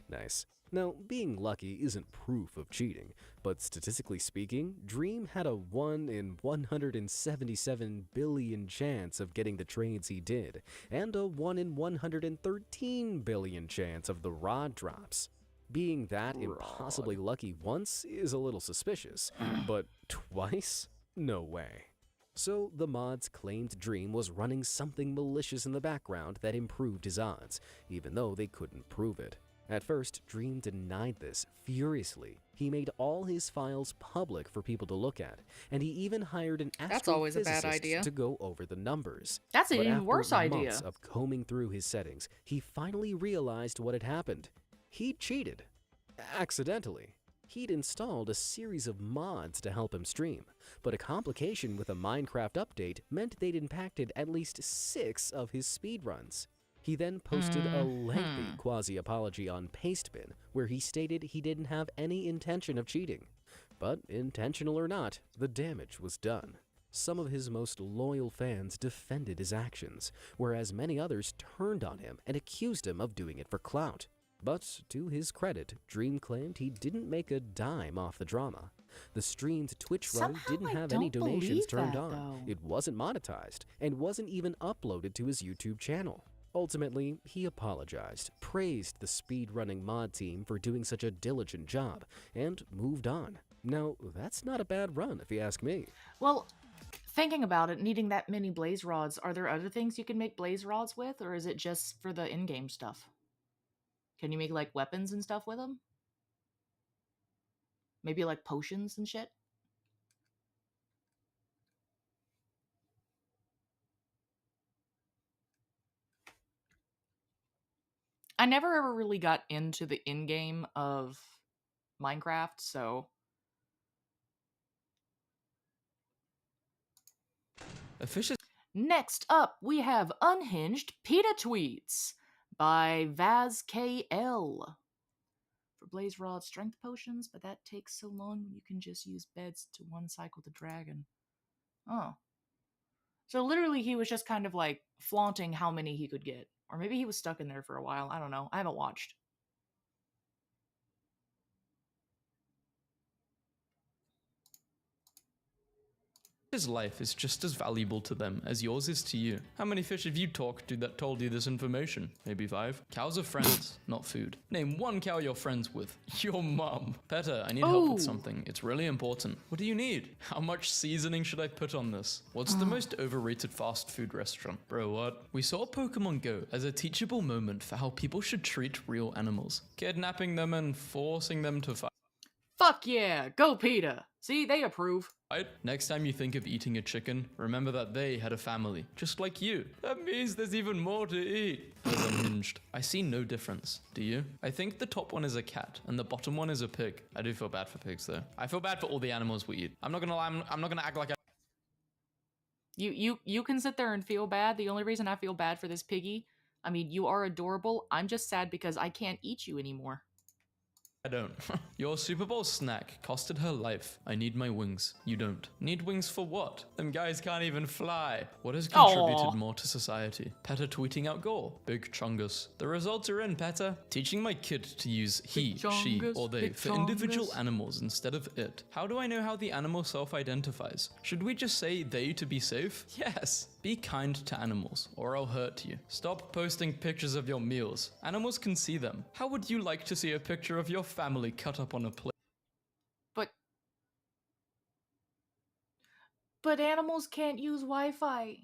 Nice. Now, being lucky isn't proof of cheating, but statistically speaking, Dream had a 1 in 177 billion chance of getting the trades he did, and a 1 in 113 billion chance of the rod drops. Being that impossibly lucky once is a little suspicious, but twice? No way. So the mods claimed Dream was running something malicious in the background that improved his odds, even though they couldn't prove it. At first, Dream denied this furiously. He made all his files public for people to look at, and he even hired an That's always a bad astrophysicist idea. to go over the numbers. That's an But even after worse idea. months of combing through his settings, he finally realized what had happened. He cheated. Accidentally. He'd installed a series of mods to help him stream, but a complication with a Minecraft update meant they'd impacted at least 6 of his speedruns. He then posted a lengthy quasi-apology on Pastebin, where he stated he didn't have any intention of cheating. But intentional or not, the damage was done. Some of his most loyal fans defended his actions, whereas many others turned on him and accused him of doing it for clout. But to his credit, Dream claimed he didn't make a dime off the drama. The streamed Twitch run didn't have any donations turned on. It wasn't monetized, and wasn't even uploaded to his YouTube channel. Ultimately, he apologized, praised the speedrunning mod team for doing such a diligent job, and moved on. Now, that's not a bad run, if you ask me. Well, thinking about it, needing that many blaze rods, are there other things you can make blaze rods with, or is it just for the in-game stuff? Can you make, like, weapons and stuff with them? Maybe, like, potions and shit? I never ever really got into the in-game of Minecraft, so... Next up, we have Unhinged PETA Tweets by VazKL. For Blaze Rod strength potions, but that takes so long you can just use beds to one cycle the dragon. Oh. So literally he was just kind of like flaunting how many he could get. Or maybe he was stuck in there for a while. I don't know. I haven't watched. His life is just as valuable to them as yours is to you. How many fish have you talked to that told you this information? Maybe 5? Cows are friends, not food. Name 1 cow you're friends with. Your mum. Petter, I need help with something. It's really important. What do you need? How much seasoning should I put on this? What's the most overrated fast food restaurant? Bro, what? We saw Pokemon Go as a teachable moment for how people should treat real animals. Kidnapping them and forcing them to fight. Fuck yeah! Go PETA! See, they approve. Right? Next time you think of eating a chicken, remember that they had a family, just like you. That means there's even more to eat. As Unhinged. I see no difference. Do you? I think the top one is a cat, and the bottom one is a pig. I do feel bad for pigs, though. I feel bad for all the animals we eat. I'm not gonna lie, I'm not gonna act like I... You can sit there and feel bad. The only reason I feel bad for this piggy, I mean, you are adorable. I'm just sad because I can't eat you anymore. I don't. Your Super Bowl snack costed her life. I need my wings. You don't. Need wings for what? Them guys can't even fly. What has contributed more to society? Petter tweeting out gore. Big chungus. The results are in, Petter. Teaching my kid to use he, she, or they for individual animals instead of it. How do I know how the animal self-identifies? Should we just say they to be safe? Yes. Be kind to animals, or I'll hurt you. Stop posting pictures of your meals. Animals can see them. How would you like to see a picture of your family cut up on a plate? But animals can't use Wi-Fi.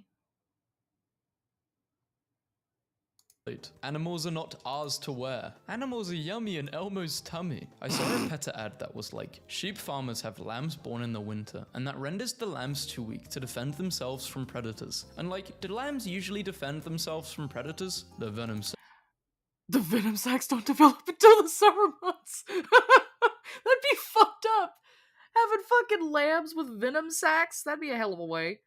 Animals are not ours to wear. Animals are yummy in Elmo's tummy. I saw a PETA ad that was like, sheep farmers have lambs born in the winter, and that renders the lambs too weak to defend themselves from predators. And like, do lambs usually defend themselves from predators? The venom The venom sacs don't develop until the summer months. That'd be fucked up. Having fucking lambs with venom sacs, that'd be a hell of a way.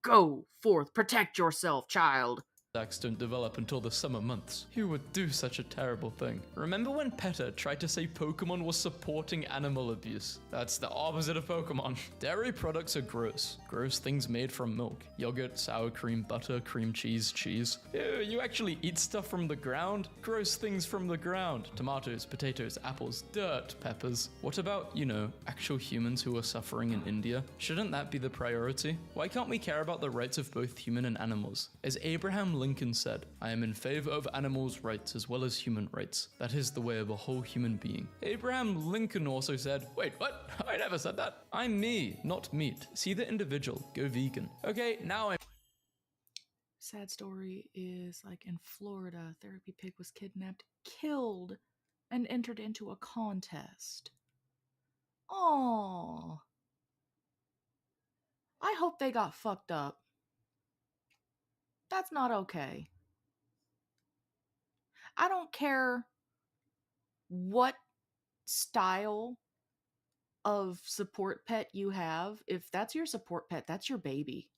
Go forth, protect yourself, child. sacs don't develop until the summer months. Who would do such a terrible thing? Remember when PETA tried to say Pokemon was supporting animal abuse? That's the opposite of Pokemon. Dairy products are gross. Gross things made from milk. Yogurt, sour cream, butter, cream cheese, cheese. Ew, you actually eat stuff from the ground? Gross things from the ground. Tomatoes, potatoes, apples, dirt, peppers. What about, you know, actual humans who are suffering in India? Shouldn't that be the priority? Why can't we care about the rights of both human and animals? As Abraham Lincoln said, I am in favor of animals' rights as well as human rights. That is the way of a whole human being. Abraham Lincoln also said, wait, what? I never said that. I'm me, not meat. See the individual, go vegan. Okay, now I'm... Sad story is like in Florida, therapy pig was kidnapped, killed, and entered into a contest. Aww. I hope they got fucked up. That's not okay. I don't care what style of support pet you have. If that's your support pet, that's your baby.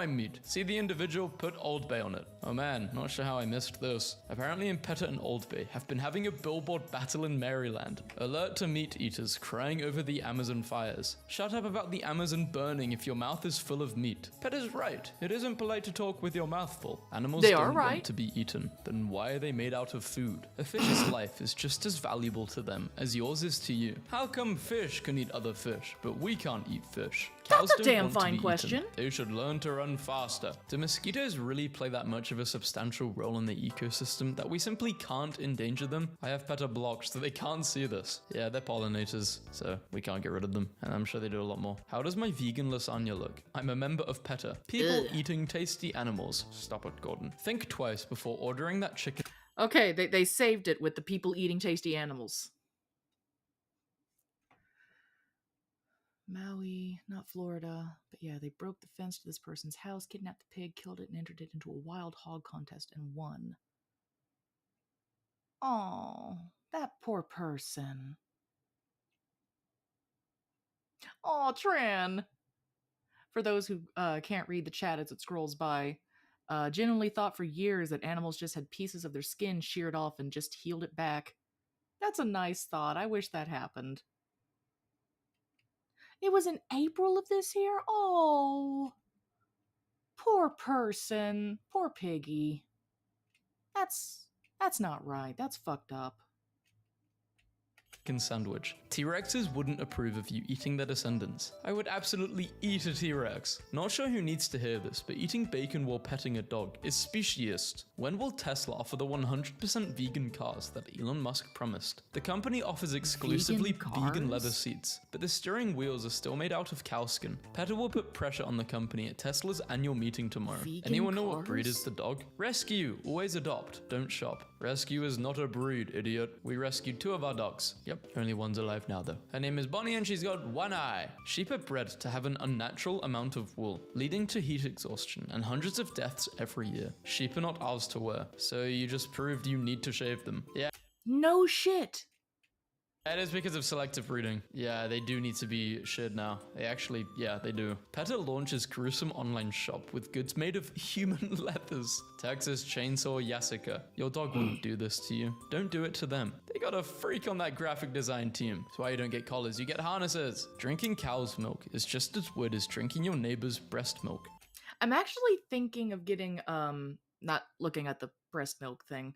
I'm meat. See the individual, put Old Bay on it. Oh man, not sure how I missed this. Apparently in PETA and Old Bay have been having a billboard battle in Maryland. Alert to meat eaters crying over the Amazon fires. Shut up about the Amazon burning if your mouth is full of meat. PETA's right. It isn't polite to talk with your mouth full. Animals don't want to be eaten. Then why are they made out of food? A fish's life is just as valuable to them as yours is to you. How come fish can eat other fish, but we can't eat fish? Cows That's a don't damn want to fine be question. eaten. They should learn to run faster. Do mosquitoes really play that much of a substantial role in the ecosystem that we simply can't endanger them? I have PETA blocked so they can't see this. Yeah, they're pollinators, so we can't get rid of them. And I'm sure they do a lot more. How does my vegan lasagna look? I'm a member of PETA. People eating tasty animals. Stop it, Gordon. Think twice before ordering that chicken. Okay, they saved it with the people eating tasty animals. Maui, not Florida, but yeah, they broke the fence to this person's house, kidnapped the pig, killed it, and entered it into a wild hog contest and won. Oh, that poor person. Oh, Tran. For those who can't read the chat as it scrolls by, genuinely thought for years that animals just had pieces of their skin sheared off and just healed it back. That's a nice thought. I wish that happened. It was in April of this year? Oh. Poor person. Poor piggy. That's not right. That's fucked up. Sandwich. T-Rexes wouldn't approve of you eating their descendants. I would absolutely eat a T-Rex. Not sure who needs to hear this, but eating bacon while petting a dog is speciesist. When will Tesla offer the 100% vegan cars that Elon Musk promised? The company offers exclusively vegan leather seats, but the steering wheels are still made out of cow skin. PETA will put pressure on the company at Tesla's annual meeting tomorrow. Anyone know what breed is the dog? Rescue! Always adopt. Don't shop. Rescue is not a breed, idiot. We rescued 2 of our dogs. Yep, only one's alive now though. Her name is Bonnie and she's got 1 eye. Sheep are bred to have an unnatural amount of wool, leading to heat exhaustion and hundreds of deaths every year. Sheep are not ours to wear, so you just proved you need to shave them. Yeah. No shit. That is because of selective breeding. Yeah, they do need to be shed now. They actually, yeah, they do. PETA launches gruesome online shop with goods made of human leathers. Texas Chainsaw Yasica. Your dog wouldn't do this to you. Don't do it to them. They got a freak on that graphic design team. That's why you don't get collars, you get harnesses. Drinking cow's milk is just as weird as drinking your neighbor's breast milk. I'm actually thinking of getting, not looking at the breast milk thing.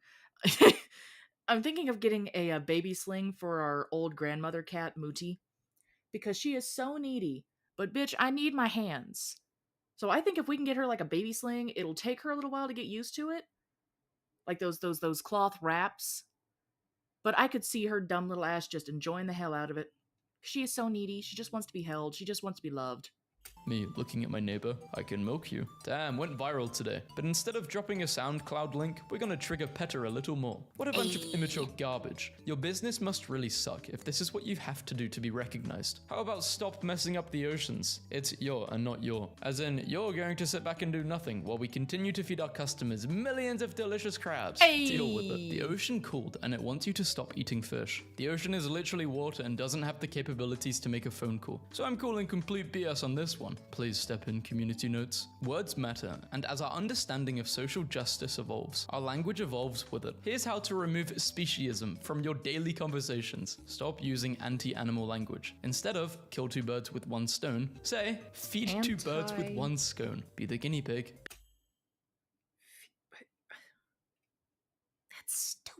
I'm thinking of getting a baby sling for our old grandmother cat, Mooty, because she is so needy. But bitch, I need my hands. So I think if we can get her like a baby sling, it'll take her a little while to get used to it. Like those cloth wraps. But I could see her dumb little ass just enjoying the hell out of it. She is so needy. She just wants to be held. She just wants to be loved. Me looking at my neighbor, I can milk you. Damn, went viral today. But instead of dropping a SoundCloud link, we're gonna trigger PETA a little more. What a bunch of immature garbage. Your business must really suck if this is what you have to do to be recognized. How about stop messing up the oceans? It's your and not your. As in, you're going to sit back and do nothing while we continue to feed our customers millions of delicious crabs. Deal with it. The ocean cooled and it wants you to stop eating fish. The ocean is literally water and doesn't have the capabilities to make a phone call. So I'm calling complete BS on this one. Please step in, community notes. Words matter, and as our understanding of social justice evolves, our language evolves with it. Here's how to remove speciesism from your daily conversations. Stop using anti-animal language. Instead of kill two birds with one stone, say feed two birds with one scone. Be the guinea pig. That's stupid.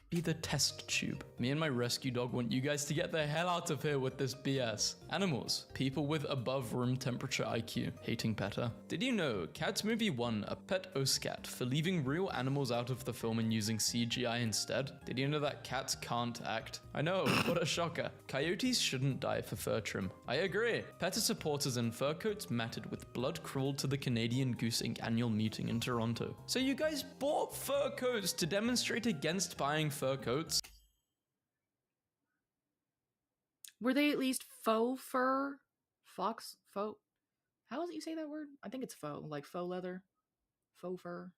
Be the test tube. Me and my rescue dog want you guys to get the hell out of here with this BS. Animals. People with above room temperature IQ. Hating PETA. Did you know Cats Movie won a pet OSCAT for leaving real animals out of the film and using CGI instead? Did you know that cats can't act? I know, what a shocker. Coyotes shouldn't die for fur trim. I agree. PETA supporters in fur coats matted with blood crawled to the Canadian Goose Inc. annual meeting in Toronto. So you guys bought fur coats to demonstrate against buying fur coats? Were they at least faux fur? Fox? Faux? How is it you say that word? I think it's faux, like faux leather. Faux fur.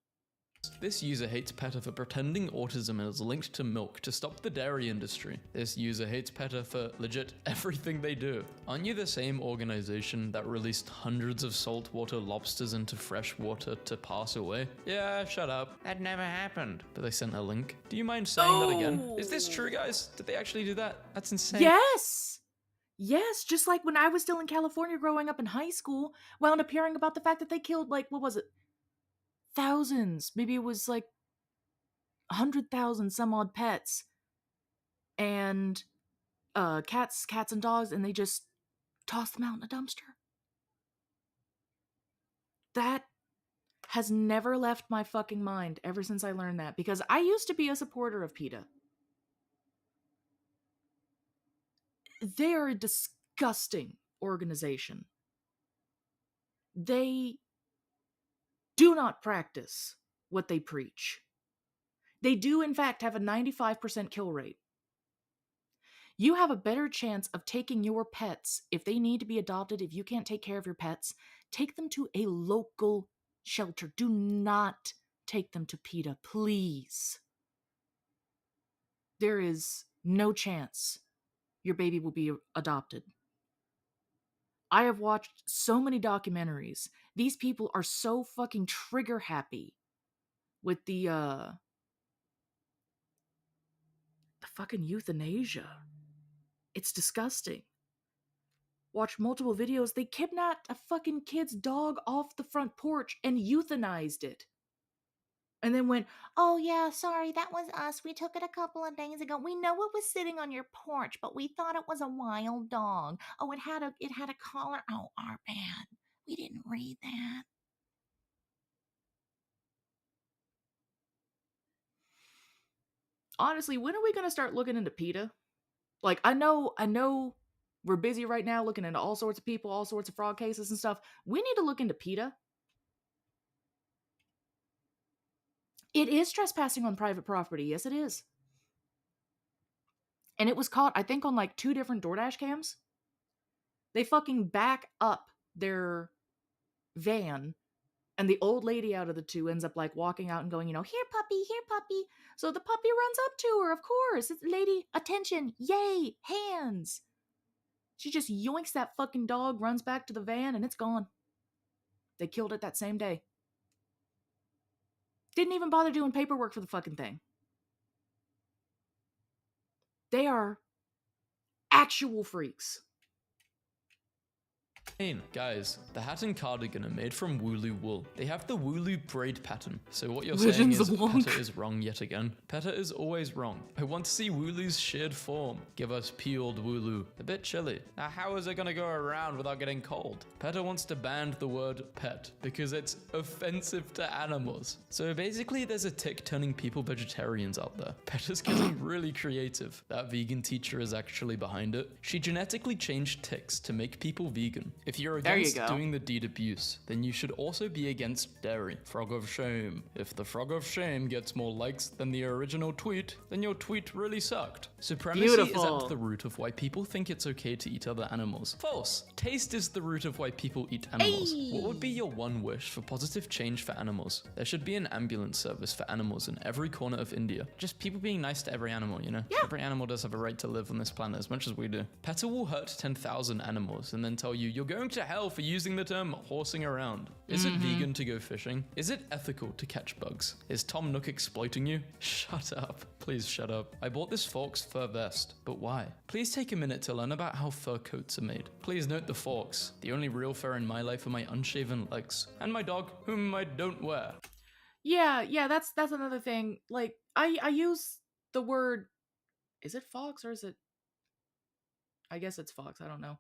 This user hates PETA for pretending autism is linked to milk to stop the dairy industry. This user hates PETA for legit everything they do. Aren't you the same organization that released hundreds of saltwater lobsters into fresh water to pass away? Yeah, shut up. That never happened. But they sent a link. Do you mind saying that again? Is this true, guys? Did they actually do that? That's insane. Yes! Yes, just like when I was still in California growing up in high school, wound up hearing about the fact that they killed, like, what was it? Thousands. Maybe it was like 100,000 some odd pets. And cats and dogs, and they just tossed them out in a dumpster. That has never left my fucking mind ever since I learned that, because I used to be a supporter of PETA. They are a disgusting organization. They do not practice what they preach. They do, in fact, have a 95% kill rate. You have a better chance of taking your pets, if they need to be adopted, if you can't take care of your pets, take them to a local shelter. Do not take them to PETA, please. There is no chance your baby will be adopted. I have watched so many documentaries. These people are so fucking trigger happy with the fucking euthanasia. It's disgusting. Watch multiple videos. They kidnapped a fucking kid's dog off the front porch and euthanized it. And then went, oh yeah, sorry, that was us. We took it a couple of days ago. We know it was sitting on your porch, but we thought it was a wild dog. Oh, it had a collar. Oh, our bad. We didn't read that. Honestly, when are we going to start looking into PETA? Like, I know we're busy right now looking into all sorts of people, all sorts of fraud cases and stuff. We need to look into PETA. It is trespassing on private property. Yes, it is. And it was caught, I think, on like 2 different DoorDash cams. They fucking back up their van, and the old lady out of the 2 ends up like walking out and going, you know, here puppy, here puppy. So the puppy runs up to her, of course. It's, lady, attention, yay, hands. She just yoinks that fucking dog, runs back to the van, and it's gone. They killed it that same day. Didn't even bother doing paperwork for the fucking thing. They are actual freaks. Guys, the hat and cardigan are made from wooloo wool. They have the wooloo braid pattern. So what you're Legends saying is of Wonk. PETA is wrong yet again. PETA is always wrong. I want to see wooloo's sheared form. Give us peeled wooloo. A bit chilly. Now how is it gonna go around without getting cold? PETA wants to ban the word pet because it's offensive to animals. So basically there's a tick turning people vegetarians out there. PETA's getting really creative. That vegan teacher is actually behind it. She genetically changed ticks to make people vegan. If you're There you against go. doing the deed abuse, then you should also be against dairy. Frog of shame. If the frog of shame gets more likes than the original tweet, then your tweet really sucked. Supremacy is Beautiful. at the root of why people think it's okay to eat other animals. False. Taste is the root of why people eat animals. What would be your one wish for positive change for animals? There should be an ambulance service for animals in every corner of India. Just people being nice to every animal, you know? Yeah. Every animal does have a right to live on this planet as much as we do. PETA will hurt 10,000 animals and then tell you you're going to hell for using the term horsing around. Is it vegan to go fishing? Is it ethical to catch bugs? Is Tom Nook exploiting you? Shut up. Please shut up. I bought this Forks fur vest, but why? Please take a minute to learn about how fur coats are made. Please note the Forks. The only real fur in my life are my unshaven legs. And my dog, whom I don't wear. Yeah, that's another thing. Like, I use the word, is it fox or is it, I guess it's fox, I don't know.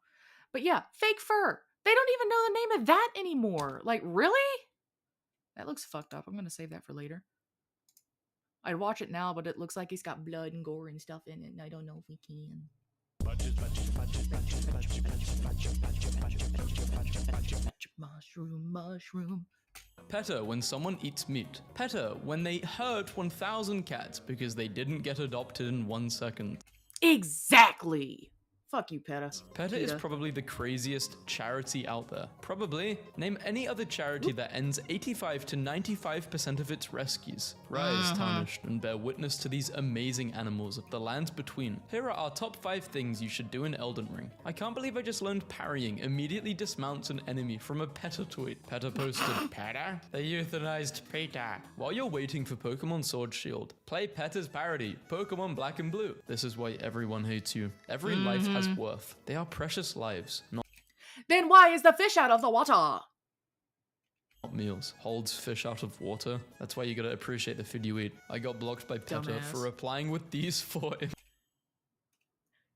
But yeah, fake fur. They don't even know the name of that anymore. Like, really? That looks fucked up. I'm gonna save that for later. I'd watch it now, but it looks like it's got blood and gore and stuff in it, and I don't know if we can. Mushroom. PETA when someone eats meat. PETA when they hurt 1,000 cats because they didn't get adopted in 1 second. Exactly. Fuck you, PETA. PETA is probably the craziest charity out there. Probably. Name any other charity that ends 85 to 95% of its rescues. Rise, tarnished, and bear witness to these amazing animals of the lands between. Here are our top 5 things you should do in Elden Ring. I can't believe I just learned parrying immediately dismounts an enemy from a PETA tweet. PETA posted, PETA? They euthanized PETA. While you're waiting for Pokemon Sword Shield, play PETA's parody, Pokemon Black and Blue. This is why everyone hates you. Every life has worth. They are precious lives, not Then why is the fish out of the water? meals. Holds fish out of water. That's why you gotta appreciate the food you eat. I got blocked by PETA Dumbass. for replying with these 4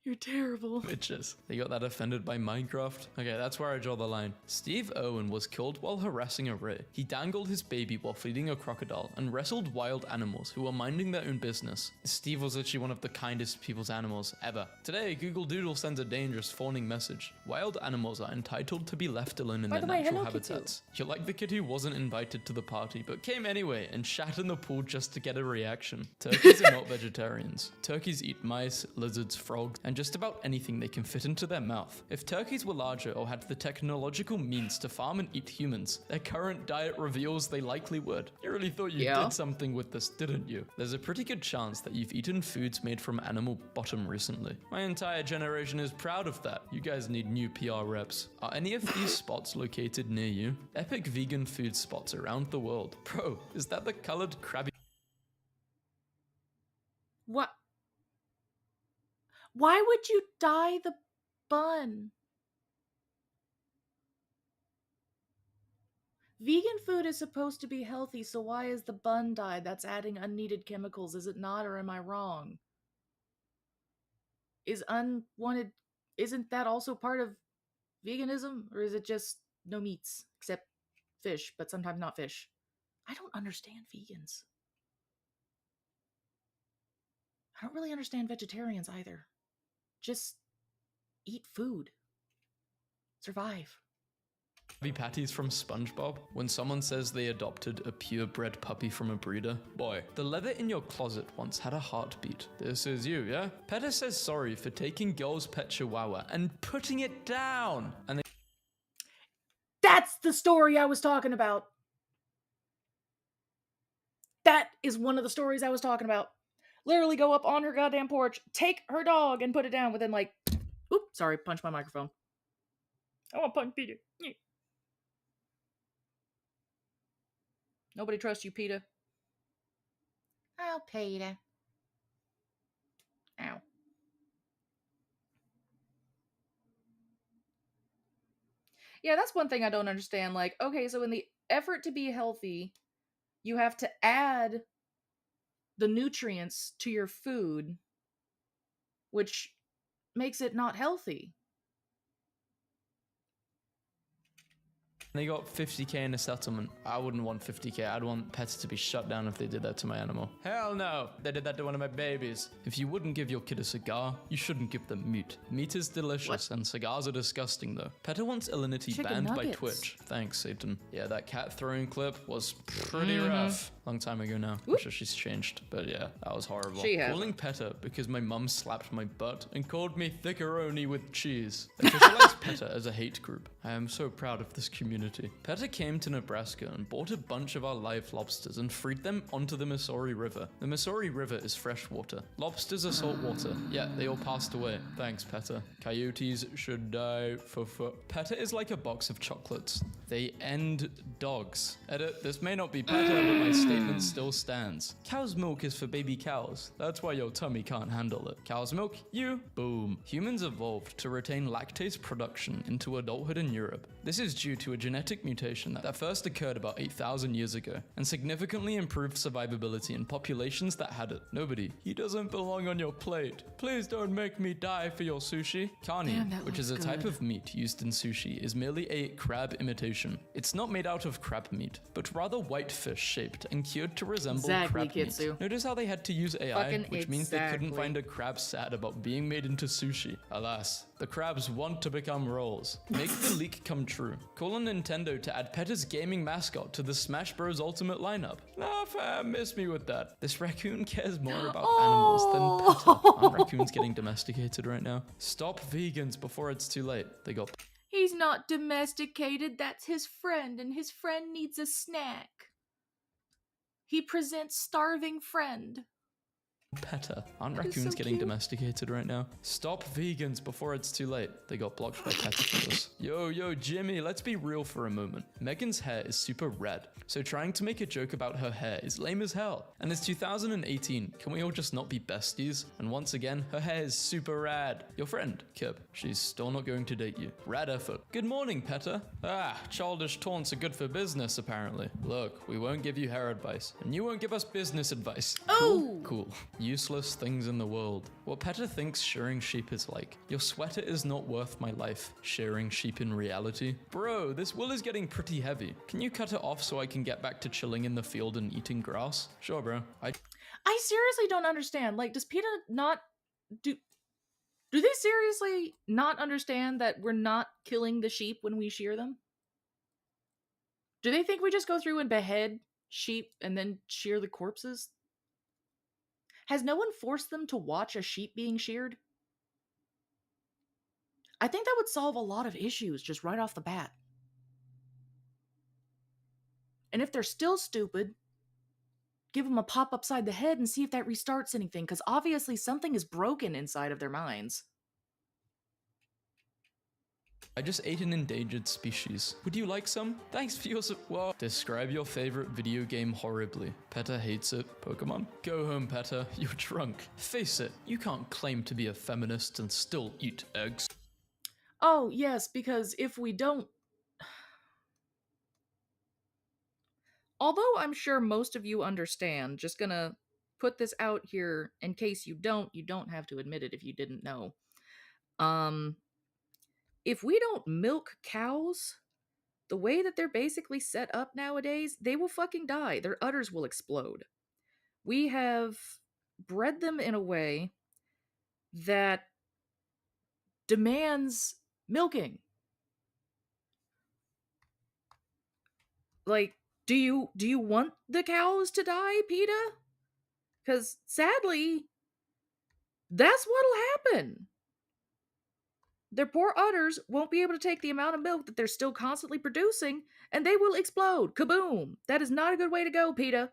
You're terrible. bitches. They got that offended by Minecraft. Okay, that's where I draw the line. Steve Owen was killed while harassing a ray. He dangled his baby while feeding a crocodile and wrestled wild animals who were minding their own business. Steve was literally one of the kindest people's animals ever. Today, Google Doodle sends a dangerous fawning message. Wild animals are entitled to be left alone in By their the way, natural hello, Kitty. habitats. You're like the kid who wasn't invited to the party but came anyway and shat in the pool just to get a reaction. Turkeys are not vegetarians. Turkeys eat mice, lizards, frogs, and just about anything they can fit into their mouth. If turkeys were larger or had the technological means to farm and eat humans, their current diet reveals they likely would. You really thought you did something with this, didn't you? There's a pretty good chance that you've eaten foods made from animal bottom recently. My entire generation is proud of that. You guys need new PR reps. Are any of these spots located near you? Epic vegan food spots around the world. Bro, is that the colored crabby? What? Why would you dye the bun? Vegan food is supposed to be healthy, so why is the bun dyed? That's adding unneeded chemicals, is it not, or am I wrong? Isn't that also part of veganism, or is it just no meats, except fish, but sometimes not fish? I don't understand vegans. I don't really understand vegetarians either. Just eat food. Survive. Krabby Patties from SpongeBob? When someone says they adopted a purebred puppy from a breeder? Boy, the leather in your closet once had a heartbeat. This is you, yeah? PETA says sorry for taking girl's pet chihuahua and putting it down. And That's the story I was talking about. That is one of the stories I was talking about. Literally go up on her goddamn porch, take her dog, and put it down within like... Oops, sorry, punch my microphone. I want to punch Peter. Yeah. Nobody trusts you, Peter. Oh, Peter. Ow. Yeah, that's one thing I don't understand. Like, okay, so in the effort to be healthy, you have to add the nutrients to your food, which makes it not healthy. They got 50k in a settlement. I wouldn't want 50k. I'd want pets to be shut down if they did that to my animal. Hell no. They did that to one of my babies. If you wouldn't give your kid a cigar, you shouldn't give them meat. Meat is delicious and cigars are disgusting though. PETA wants Alinity Chicken banned by nuggets. Twitch. Thanks, Satan. Yeah, that cat throwing clip was pretty rough. Long time ago now. I'm sure she's changed. But yeah, that was horrible. She has. Calling PETA because my mum slapped my butt and called me thickeroni with cheese. Officialized PETA as a hate group. I am so proud of this community. PETA came to Nebraska and bought a bunch of our live lobsters and freed them onto the Missouri River. The Missouri River is fresh water. Lobsters are salt water. Yeah, they all passed away. Thanks, PETA. Coyotes should die for PETA is like a box of chocolates. They end dogs. Edit, this may not be PETA, but my statement still stands. Cow's milk is for baby cows. That's why your tummy can't handle it. Cow's milk, you, boom. Humans evolved to retain lactase production into adulthood in Europe. This is due to a genetic mutation that first occurred about 8,000 years ago and significantly improved survivability in populations that had it. Nobody, he doesn't belong on your plate. Please don't make me die for your sushi. Kani, which is a type of meat used in sushi, is merely a crab imitation. It's not made out of crab meat, but rather white fish shaped and cured to resemble crab Kitsu. meat. Notice how they had to use AI, which means they couldn't find a crab sad about being made into sushi. Alas, the crabs want to become rolls. Make the leak come true. Call on Nintendo to add PETA's gaming mascot to the Smash Bros. Ultimate lineup. Nah, fam, miss me with that. This raccoon cares more about animals than PETA. Aren't raccoons getting domesticated right now? Stop vegans before it's too late. They got... He's not domesticated, that's his friend, and his friend needs a snack. He presents starving friend. PETA. Aren't raccoons getting domesticated right now? Stop vegans before it's too late. They got blocked by PETA for this. Yo, Jimmy, let's be real for a moment. Megan's hair is super red, so trying to make a joke about her hair is lame as hell. And it's 2018, can we all just not be besties? And once again, her hair is super rad. Your friend, Kip, she's still not going to date you. Rad effort. Good morning, PETA. Ah, childish taunts are good for business, apparently. Look, we won't give you hair advice, and you won't give us business advice. Cool. Useless things in the world. What PETA thinks shearing sheep is like. Your sweater is not worth my life. Shearing sheep in reality? Bro, this wool is getting pretty heavy. Can you cut it off so I can get back to chilling in the field and eating grass? Sure, bro. I seriously don't understand. Like, does PETA not... Do they seriously not understand that we're not killing the sheep when we shear them? Do they think we just go through and behead sheep and then shear the corpses? Has no one forced them to watch a sheep being sheared? I think that would solve a lot of issues just right off the bat. And if they're still stupid, give them a pop upside the head and see if that restarts anything, because obviously something is broken inside of their minds. I just ate an endangered species. Would you like some? Thanks for your support. Describe your favorite video game horribly. PETA hates it. Pokemon? Go home, PETA. You're drunk. Face it, you can't claim to be a feminist and still eat eggs. Oh, yes, because if we don't... Although I'm sure most of you understand, just gonna put this out here in case you don't have to admit it if you didn't know. If we don't milk cows, the way that they're basically set up nowadays, they will fucking die. Their udders will explode. We have bred them in a way that demands milking. Like, do you want the cows to die, PETA? Because sadly, that's what'll happen. Their poor udders won't be able to take the amount of milk that they're still constantly producing, and they will explode. Kaboom! That is not a good way to go, PETA.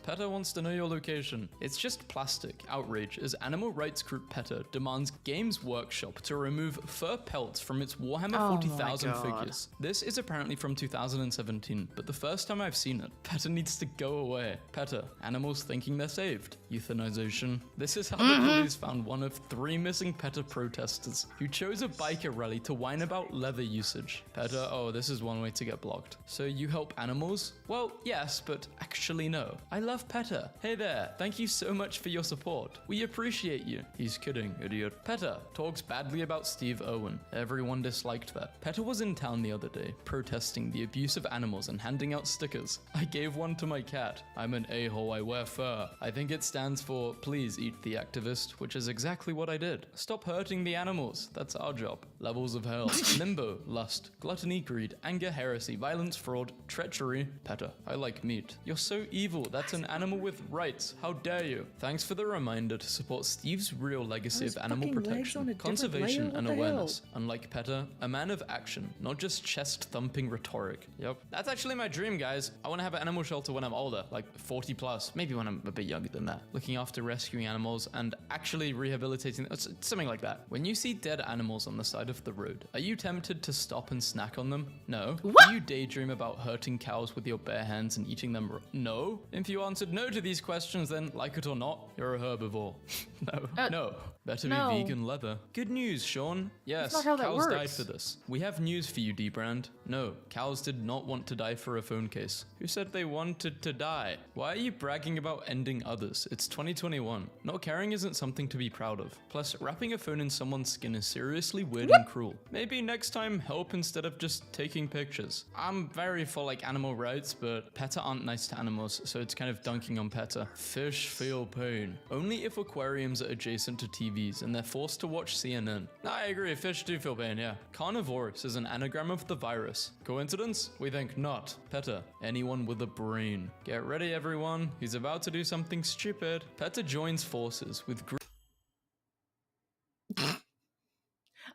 PETA wants to know your location. It's just plastic outrage as animal rights group PETA demands Games Workshop to remove fur pelts from its Warhammer 40,000 figures. This is apparently from 2017, but the first time I've seen it. PETA needs to go away. PETA, animals thinking they're saved. Euthanization. This is how the police found one of 3 missing PETA protesters who chose a biker rally to whine about leather usage. PETA, oh, this is one way to get blocked. So you help animals? Well, yes, but actually no. I love love Petter. Hey there, thank you so much for your support. We appreciate you. He's kidding, idiot. Petter talks badly about Steve Irwin. Everyone disliked that. Petter was in town the other day, protesting the abuse of animals and handing out stickers. I gave one to my cat. I'm an a-hole, I wear fur. I think it stands for please eat the activist, which is exactly what I did. Stop hurting the animals. That's our job. Levels of hell. Limbo, lust, gluttony, greed, anger, heresy, violence, fraud, treachery. Petter, I like meat. You're so evil. That's an animal with rights. How dare you? Thanks for the reminder to support Steve's real legacy of animal protection, conservation, and awareness. Unlike Petter, a man of action, not just chest-thumping rhetoric. Yep. That's actually my dream, guys. I want to have an animal shelter when I'm older, like 40 plus, maybe when I'm a bit younger than that. Looking after rescuing animals and actually rehabilitating them, something like that. When you see dead animals on the side of the road, are you tempted to stop and snack on them? No. What? Do you daydream about hurting cows with your bare hands and eating them? No. If you answered no to these questions, then like it or not, you're a herbivore. No. Better no. be vegan leather. Good news, Sean. Yes, That's not how that cows died works. for this. We have news for you, D-Brand. No, cows did not want to die for a phone case. Who said they wanted to die? Why are you bragging about ending others? It's 2021. Not caring isn't something to be proud of. Plus, wrapping a phone in someone's skin is seriously weird and cruel. Maybe next time help instead of just taking pictures. I'm very for like animal rights, but PETA aren't nice to animals, so it's kind of dunking on PETA. Fish feel pain. Only if aquariums are adjacent to TVs and they're forced to watch CNN. I agree, fish do feel pain, yeah. Carnivorous is an anagram of the virus. Coincidence? We think not. PETA, anyone with a brain. Get ready, everyone. He's about to do something stupid. PETA joins forces with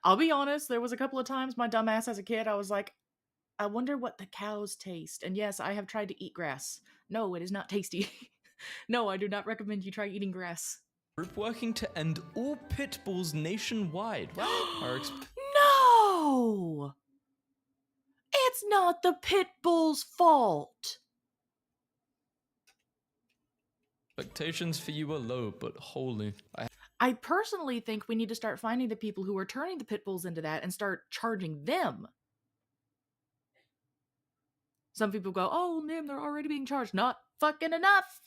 I'll be honest, there was a couple of times my dumb ass as a kid, I was like, I wonder what the cows taste. And yes, I have tried to eat grass. No, it is not tasty. No, I do not recommend you try eating grass. group working to end all pit bulls nationwide. Our No! It's not the pit bull's fault. expectations for you are low, but holy. I personally think we need to start finding the people who are turning the pit bulls into that and start charging them. Some people go, oh, man, they're already being charged. Not fucking enough.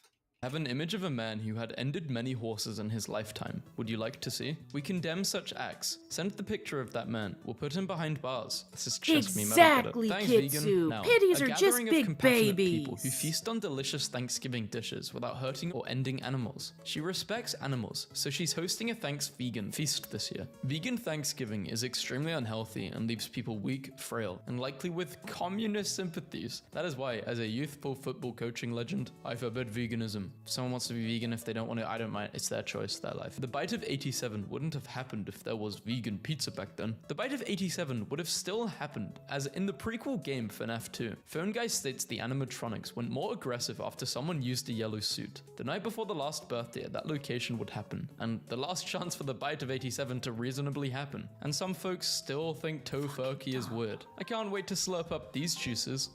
Have an image of a man who had ended many horses in his lifetime. Would you like to see? We condemn such acts. Send the picture of that man. We'll put him behind bars. This is just exactly, me. Thanks, Kitsu. vegan. Now, Pities are a just gathering of big compassionate babies. people who feast on delicious Thanksgiving dishes without hurting or ending animals. She respects animals, so she's hosting a vegan feast this year. Vegan Thanksgiving is extremely unhealthy and leaves people weak, frail, and likely with communist sympathies. That is why, as a youthful football coaching legend, I forbid veganism. If someone wants to be vegan, if they don't want to, I don't mind. It's their choice, their life. The Bite of 87 wouldn't have happened if there was vegan pizza back then. The Bite of 87 would have still happened, as in the prequel game FNAF 2. Phone Guy states the animatronics went more aggressive after someone used a yellow suit. The night before the last birthday at that location would happen, and the last chance for the Bite of 87 to reasonably happen. And some folks still think Tofurkey is weird. I can't wait to slurp up these juices.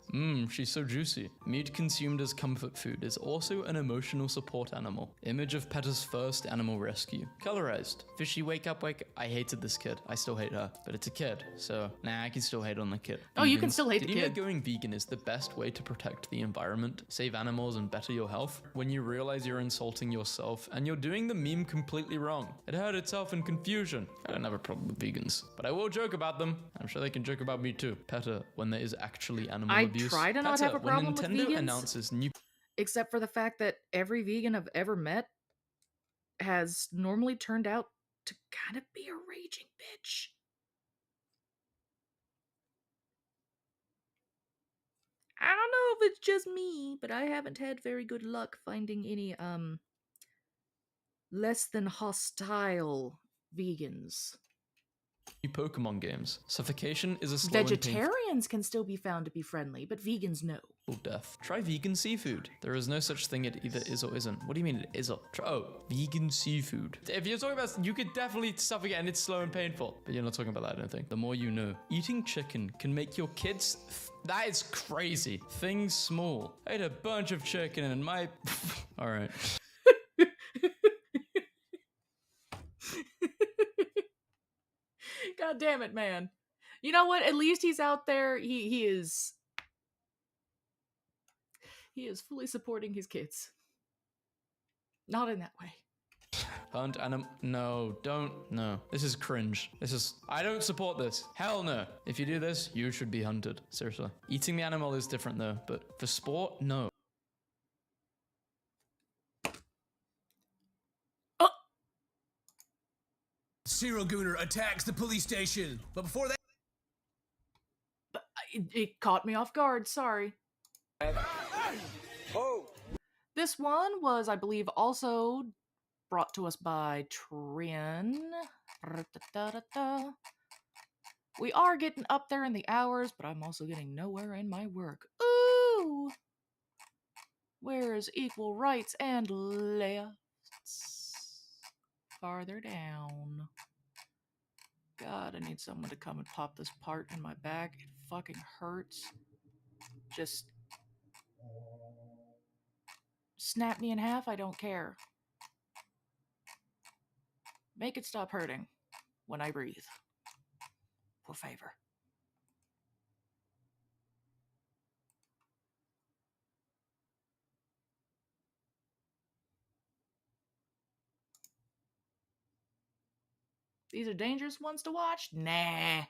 She's so juicy. Meat consumed as comfort food is also an emotional support animal. Image of PETA's first animal rescue. Colorized. Fishy wake up. I hated this kid. I still hate her. But it's a kid, so I can still hate on the kid. Oh, you can still hate the Did you know kid. going vegan is the best way to protect the environment, save animals, and better your health? When you realize you're insulting yourself and you're doing the meme completely wrong. It hurt itself in confusion. I don't have a problem with vegans, but I will joke about them. I'm sure they can joke about me too. PETA, when there is actually animal abuse. I try to not PETA, have a problem with when Nintendo vegans. announces new Except for the fact that every vegan I've ever met has normally turned out to kind of be a raging bitch. I don't know if it's just me, but I haven't had very good luck finding any less than hostile vegans. Pokemon games. Suffocation is a slow and painful Vegetarians can still be found to be friendly, but vegans no. death. Try vegan seafood. There is no such thing, it either is or isn't. What do you mean it is or? Vegan seafood. If you're talking about, you could definitely suffocate and it's slow and painful. But you're not talking about that, I don't think. The more you know. Eating chicken can make your kids... that is crazy. Things small. I ate a bunch of chicken and my... Alright. God damn it, man. You know what? At least he's out there. He is fully supporting his kids. Not in that way. Hunt animal. No, don't. No. This is cringe. I don't support this. Hell no. If you do this, you should be hunted. Seriously. Eating the animal is different though, but for sport, no. Serial gooner attacks the police station, but before that... It caught me off guard, sorry. Oh! This one was, I believe, also brought to us by Trin. We are getting up there in the hours, but I'm also getting nowhere in my work. Ooh! Where's equal rights and lefts? Farther down. God, I need someone to come and pop this part in my back. It fucking hurts. Just snap me in half, I don't care. Make it stop hurting when I breathe. Por favor. These are dangerous ones to watch? Nah.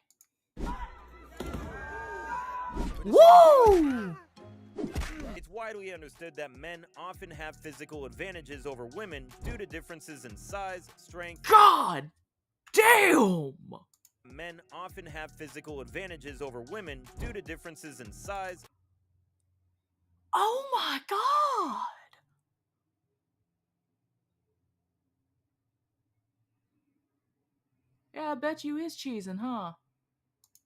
Woo! It's widely understood that men often have physical advantages over women due to differences in size, strength. God damn! Men often have physical advantages over women due to differences in size. Oh my god! Yeah, I bet you is cheesing, huh?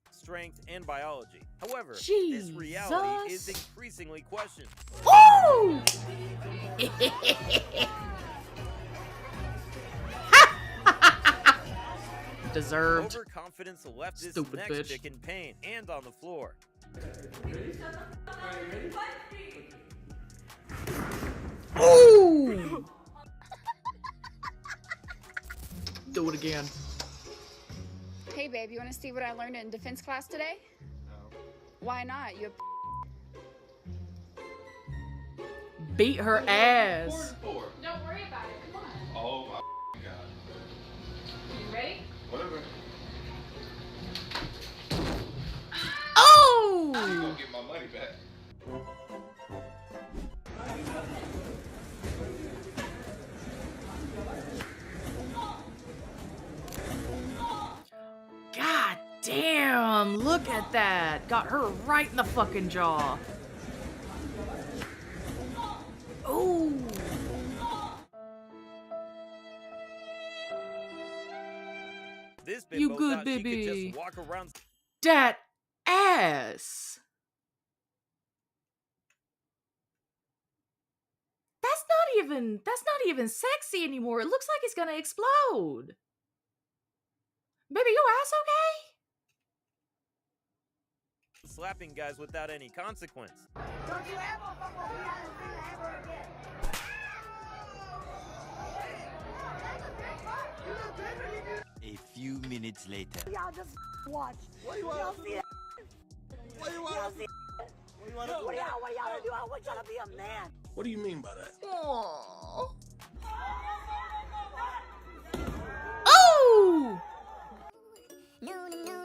Strength and biology. However, Jesus. this reality is increasingly questioned. Woo! Deserved. Overconfidence left this Stupid next bitch. chick in pain and on the floor. Ooh! Do it again. Hey babe, you want to see what I learned in defense class today? No. Why not? You Beat her ass. Don't worry about it. Come on. Oh my god. You ready? Whatever. Oh! I'm gonna get my money back. God damn, look at that. Got her right in the fucking jaw. Ooh. This You bimbo good, thought she could baby. just walk around. That ass. That's not even sexy anymore. It looks like it's gonna explode. Baby, your ass okay? Slapping guys without any consequence. Don't you ever ever again. A few minutes later. Y'all just watch. What do you want to see? What do you want to see? What do you want to do? What do y'all do? I want y'all to be a man. What do you mean by that? Aww. Oh!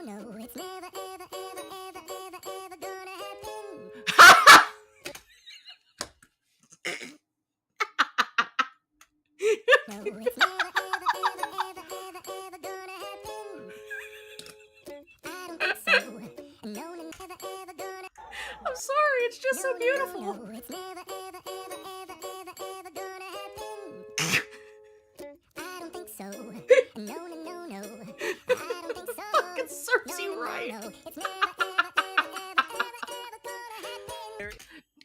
No, it's never, ever, ever, ever, ever, ever gonna happen. No, it's never, ever, ever, ever, ever, ever gonna happen. I don't think so. No, never, ever gonna. I'm sorry, it's just so beautiful. No, it's never, ever, ever, ever, ever, ever gonna happen. I don't think so. No. I don't think so. Fucking serves you right. No, it's never, ever, ever, ever, ever gonna happen.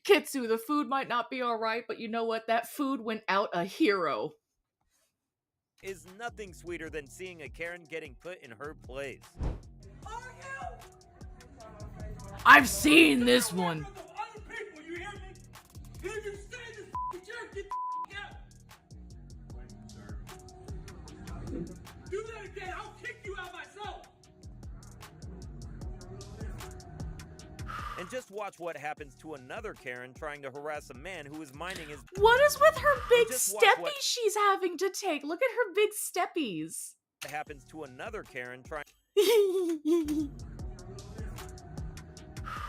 Kitsu, the food might not be alright, but you know what? That food went out a hero. Is nothing sweeter than seeing a Karen getting put in her place. I've seen this one. Do that again, I'll kick you out myself. And just watch what happens to another Karen trying to harass a man who is minding his... What is with her big just watch steppies what- she's having to take? Look at her big steppies. happens to another Karen trying...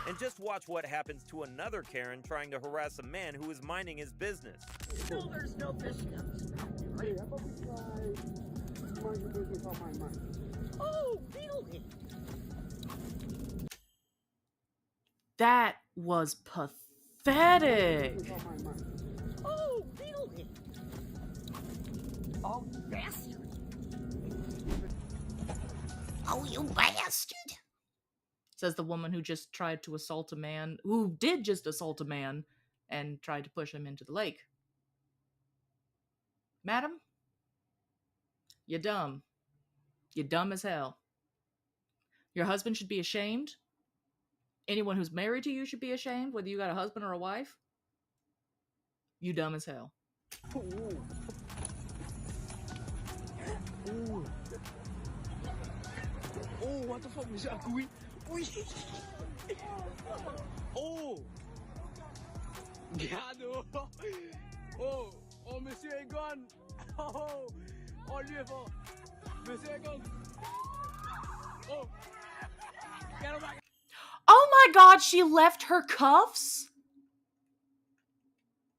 And just watch what happens to another Karen trying to harass a man who is minding his business. No, there's no fishing on this property, right? Mind your business on my mind. Oh, really? That was pathetic. Oh, really? Oh, bastard. Oh, you bastard. Says the woman who just tried to assault a man, who did just assault a man, and tried to push him into the lake. Madam, you're dumb. You're dumb as hell. Your husband should be ashamed. Anyone who's married to you should be ashamed, whether you got a husband or a wife. You dumb as hell. Ooh. Ooh. Oh, what the fuck was that? Oh! Gado! Oh! Oh, monsieur est gone! Oh! Oh, lui est fort! Monsieur est gone! Oh! Get him back! Oh my god, she left her cuffs?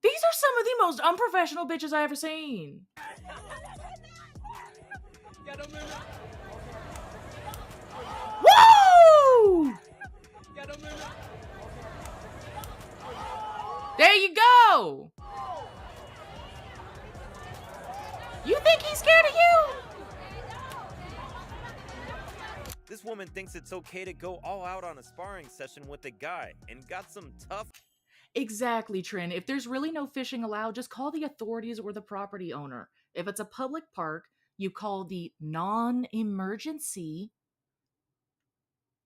These are some of the most unprofessional bitches I ever seen. Get him in! Woo! Get him in! There you go! You think he's scared of you? This woman thinks it's okay to go all out on a sparring session with a guy and got some tough... Exactly, Trin. If there's really no fishing allowed, just call the authorities or the property owner. If it's a public park, you call the non-emergency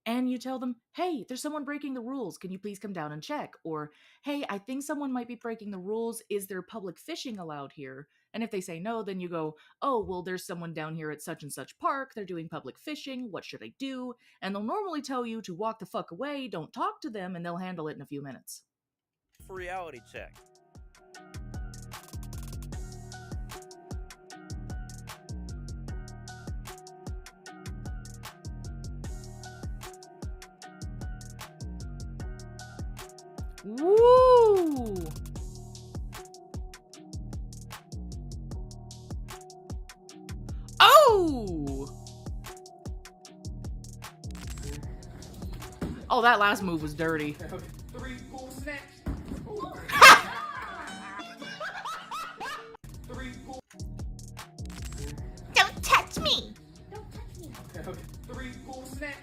and you tell them, hey, there's someone breaking the rules. Can you please come down and check? Or, hey, I think someone might be breaking the rules. Is there public fishing allowed here? And if they say no, then you go, oh, well, there's someone down here at such and such park. They're doing public fishing. What should I do? And they'll normally tell you to walk the fuck away, don't talk to them, and they'll handle it in a few minutes. reality check. Woo! Oh! Oh, that last move was dirty. 3 full snaps. 3 full. Don't touch me! Don't touch me. 3 full snaps.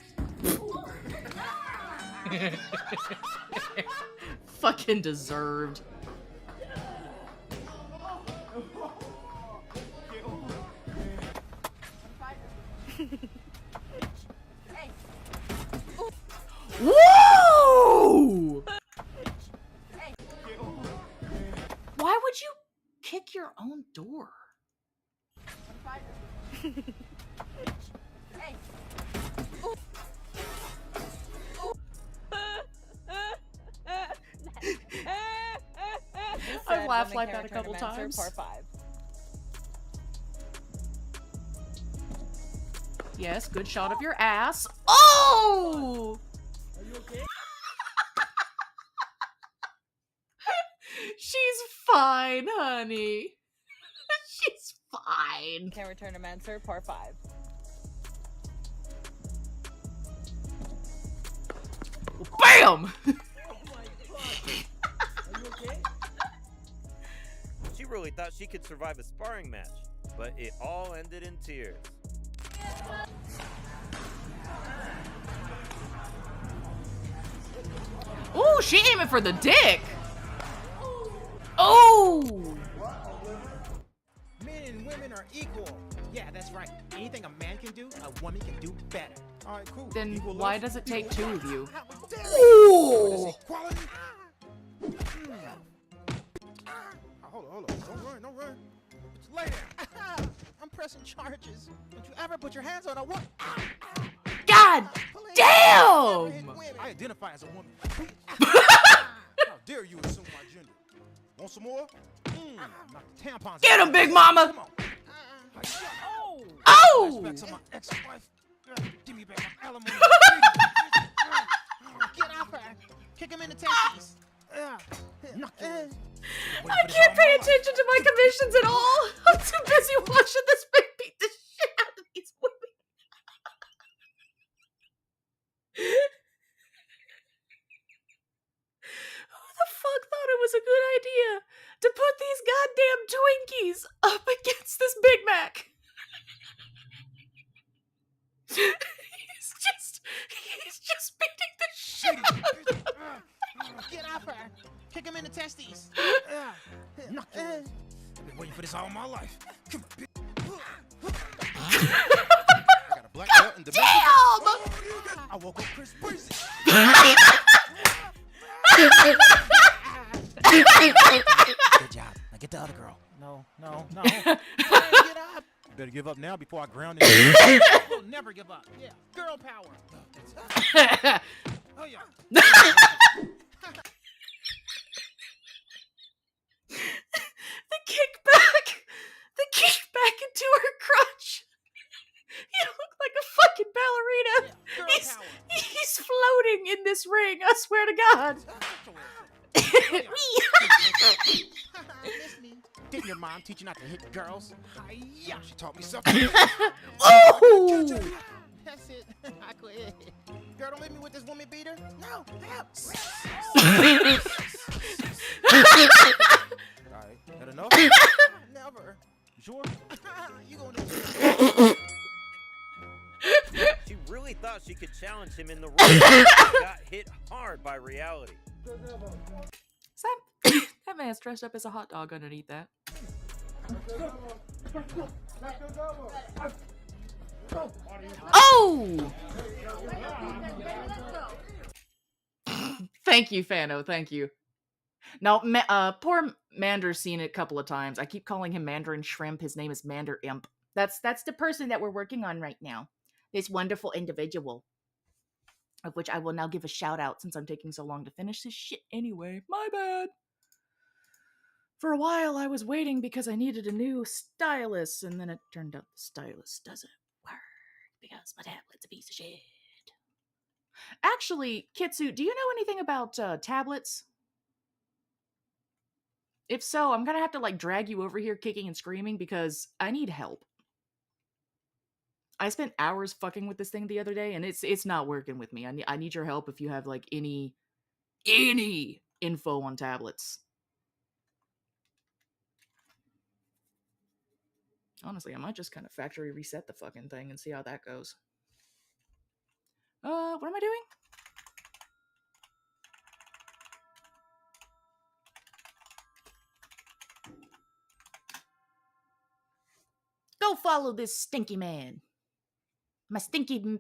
Fucking deserved. Woo! Why would you kick your own door? I've laughed like that a couple times. Part 5. Yes, good shot of your ass. Oh! Are you okay? She's fine, honey. She's fine. Can't return to Mansour, Part 5. BAM! She really thought she could survive a sparring match, but it all ended in tears. Ooh, she aiming for the dick. Oh! Men and women are equal. Yeah, that's right. Anything a man can do, a woman can do better. All right, cool. Then Equal why love, does it take equal 2 of you? Ooh! Equality. Hold on. Don't run. Lay there. I'm pressing charges. Don't you ever put your hands on a woman. God Damn! I identify as a woman. How dare you assume my gender? Want some more? Knock the tampons Get out. him, Big Mama! Come on. Oh! Flashbacks of my ex-wife. Give me back my alimony. Get off her. Kick him in the testes. I can't pay attention to my commissions at all. I'm too busy watching this man beat the shit out of these women. Who the fuck thought it was a good idea to put these goddamn Twinkies up against this Big Mac? He's just beating the shit out of them. Get off her. Kick him in the testes. I've been waiting for this all my life. Come on, bitch. I got a black belt in domestic. Damn! I woke up Chris Breezy. Good job. Now get the other girl. No. Get up. Better give up now before I ground it. We'll never give up. Yeah. Girl power. Oh, yeah. The kickback into her crotch. You look like a fucking ballerina. He's floating in this ring, I swear to God. Didn't your mom teach you not to hit girls? Yeah, she taught me something. Oh! That's it. I quit. Girl, don't leave me with this woman beater. No, help. Alright, that enough? Never. You sure? You gonna She really thought she could challenge him in the ring. Got hit hard by reality. That man's dressed up as a hot dog underneath that. Oh! Thank you, Fano. Thank you. No, poor Mander's seen it a couple of times. I keep calling him Mandarin Shrimp. His name is Mander Imp. That's the person that we're working on right now. This wonderful individual, of which I will now give a shout out since I'm taking so long to finish this shit anyway. My bad. For a while, I was waiting because I needed a new stylus, and then it turned out the stylus doesn't work because my tablet's a piece of shit. Actually, Kitsu, do you know anything about tablets? If so, I'm gonna have to drag you over here kicking and screaming because I need help. I spent hours fucking with this thing the other day, and it's not working with me. I need your help if you have any info on tablets. Honestly, I might just kind of factory reset the fucking thing and see how that goes. What am I doing? Go follow this stinky man. My stinky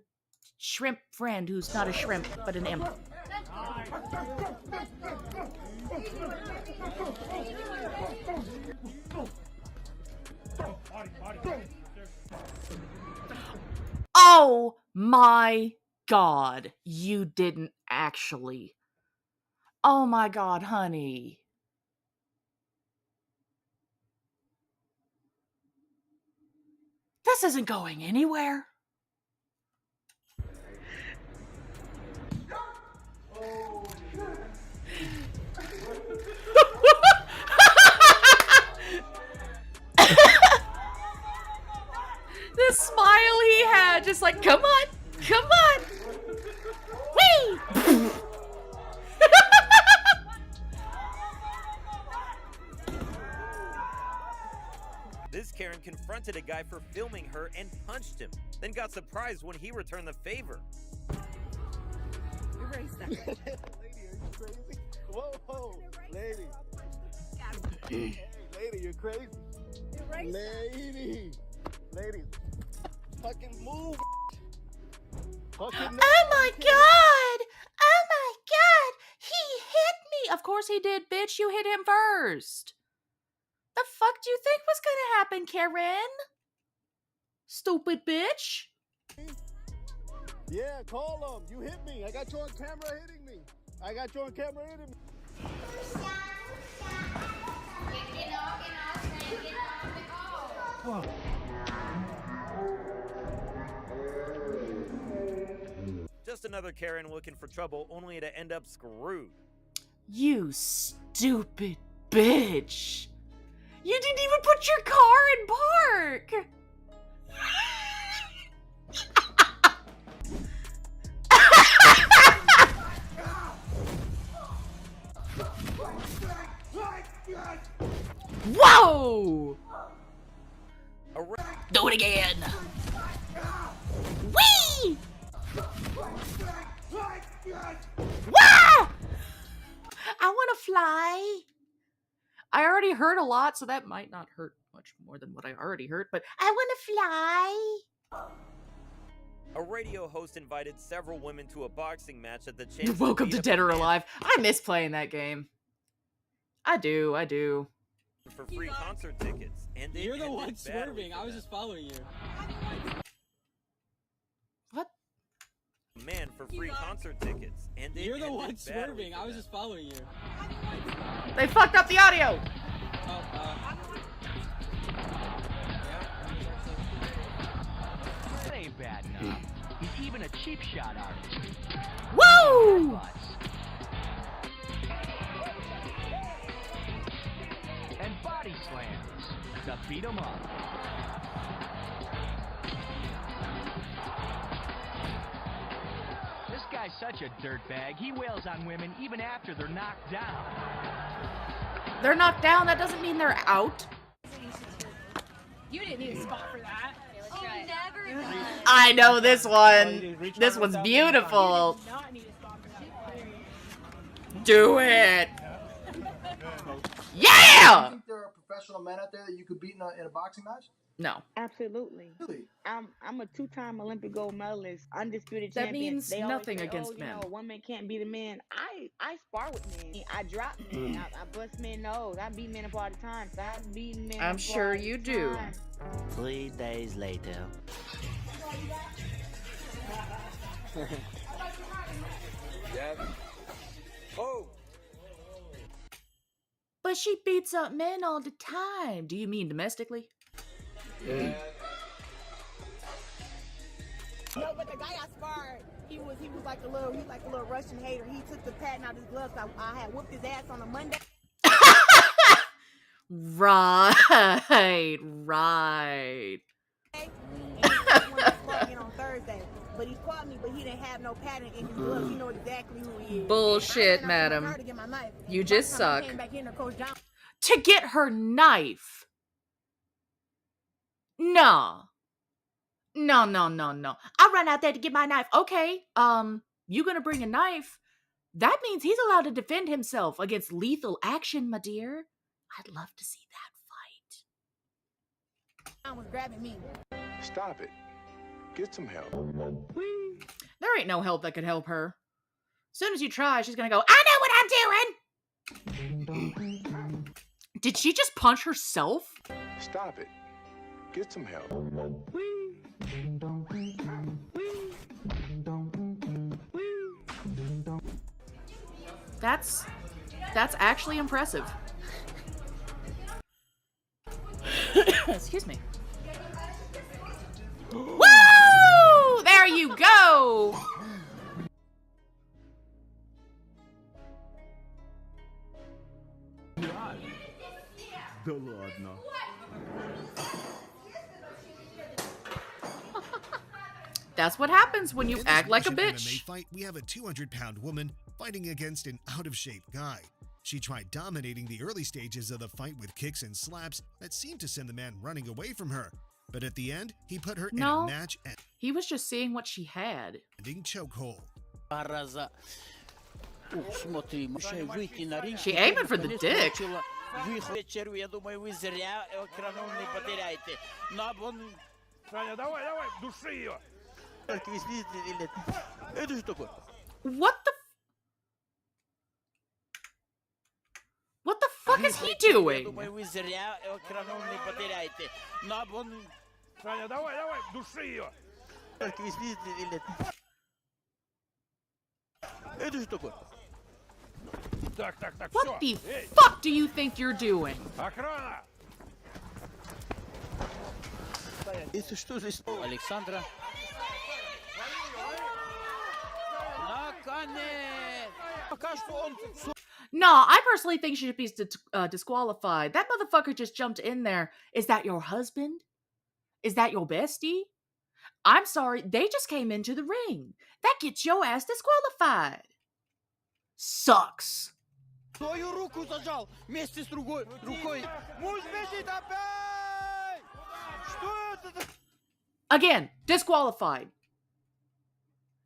shrimp friend who's not a shrimp, but an imp. Oh my God, you didn't actually. Oh my God, honey. This isn't going anywhere. The smile he had, just like, come on, come on. Whee! This Karen confronted a guy for filming her and punched him, then got surprised when he returned the favor. Erase that. Lady, are you crazy? Whoa, lady. Hey, lady, you're crazy. Erase Lady, fucking move. Oh my God! Oh my God! He hit me! Of course he did, bitch. You hit him first. The fuck do you think was gonna happen, Karen? Stupid bitch. Yeah, call him. You hit me. I got you on camera hitting me. I got you on camera hitting me. Just another Karen looking for trouble, only to end up screwed. You stupid bitch. You didn't even put your car in park. Whoa! Do it again. Whee! Wah! I want to fly. I already heard a lot, so that might not hurt much more than what I already heard, but I want to fly. A radio host invited several women to a boxing match at the chance You're welcome beat to up Dead a or man Alive. I miss playing that game. I do. for free concert tickets. And it You're the ended one badly swerving. for I was them. just following you. What? Man for free concert tickets. And it You're the ended one badly swerving. for I was them. just following you. They fucked up the audio. That ain't bad enough. He's even a cheap shot artist. Woo! And body slams to beat him up. This guy's such a dirtbag. He wails on women even after they're knocked down. They're knocked down. That doesn't mean they're out. You didn't need a spot for that. Oh, never. I know this one. This one's beautiful. Do it. Yeah! You think there are professional men out there that you could beat in a boxing match? No. Absolutely. Really? I'm a two-time Olympic gold medalist, undisputed That champion. means They always nothing say, against you men. know, one man can't beat a man. I spar with men. I drop men. I bust men nose. I beat men up all the time. So I beat men I'm up sure all you the do. time. 3 days later. Yep. Oh. But she beats up men all the time. Do you mean domestically? Yeah. No, but the guy I sparred, he was like a little Russian hater. He took the patent out of his glove. So I had whooped his ass on a Monday. Right. And he wanted to spar again on Thursday. But he caught me, but he didn't have no patent in his glove. He know exactly who he is. Bullshit, I madam. ran out to get my knife. You By just the time I suck. came back in there, Coach John. To get her knife. No. No. I ran out there to get my knife. Okay, you gonna bring a knife? That means he's allowed to defend himself against lethal action, my dear. I'd love to see that John was grabbing me. Stop it. Get some help. fight. There ain't no help that could help her. As soon as you try, she's gonna go, I know what I'm doing! Did she just punch herself? Stop it. Get some help. That's actually impressive. Excuse me. Woo! There you go! That's what happens when you act like a Russian bitch. MMA fight, we have a 200-pound woman fighting against an out-of-shape guy. She tried dominating the early stages of the fight with kicks and slaps that seemed to send the man running away from her. But at the end, he put her in No. a match-ending He was just seeing what she had. chokehold. She aiming for the dick. Я думаю, вы зря экранул не потеряете. Но он... Саня, давай, души ее. Только вы видели, это что такое? What the fuck is he doing? Я думаю, вы зря экранул не потеряете. Но он... Саня, давай, души ее. Только вы видели, What the fuck do you think you're doing? Alexandra. No, I personally think she should be disqualified. That motherfucker just jumped in there. Is that your husband? Is that your bestie? I'm sorry, they just came into the ring. That gets your ass disqualified. Sucks. Твою руку зажал вместе с другой рукой. Муж бежит опять! Что это? Again, disqualified.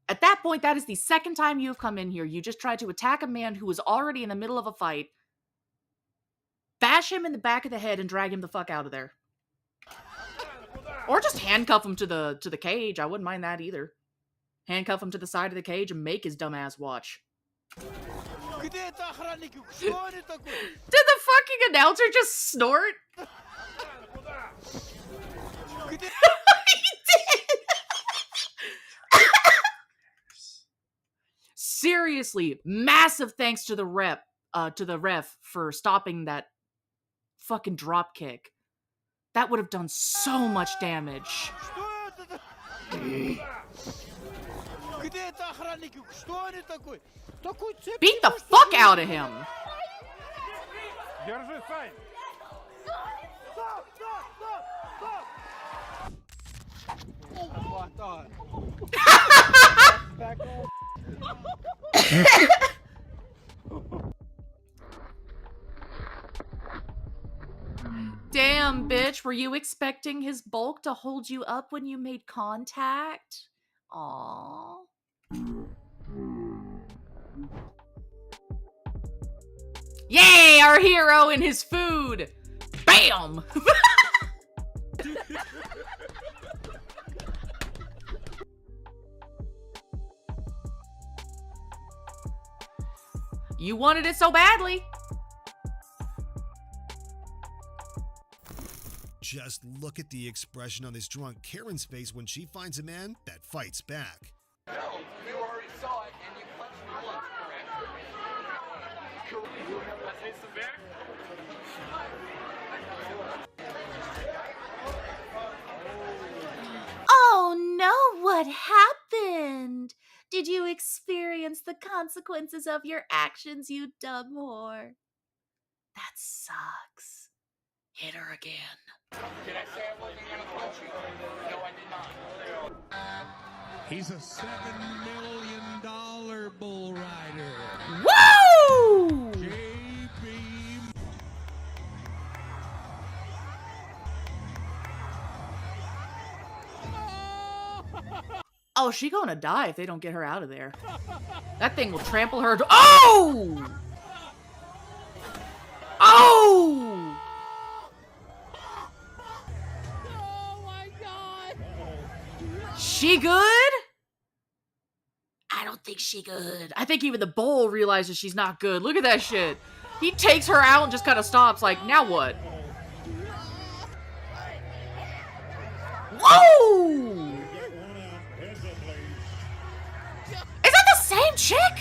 At that point, that is the second time you have come in here. You just tried to attack a man who was already in the middle of a fight, bash him in the back of the head, and drag him the fuck out of there. Or just handcuff him to the cage. I wouldn't mind that either. Handcuff him to the side of the cage and make his dumb ass watch. Did the fucking announcer just snort? He did. Seriously, massive thanks to the ref for stopping that fucking drop kick. That would have done so much damage. Beat the fuck out of him. Damn, bitch, were you expecting his bulk to hold you up when you made contact? Aww. Yay, our hero and his food! Bam! You wanted it so badly. Just look at the expression on this drunk Karen's face when she finds a man that fights back. No, you already saw it and you punched me once, correct? Let's hit some back. Oh no, what happened? Did you experience the consequences of your actions, you dumb whore? That sucks. Hit her again. Did I say I wasn't gonna punch you? No, I did not. He's a $7 million bull rider. Woo! JB. Oh, she gonna die if they don't get her out of there. That thing will trample her. Oh! Oh! She good? I don't think she good. I think even the bull realizes she's not good. Look at that shit. He takes her out and just kind of stops like, now what? Whoa! Is that the same chick?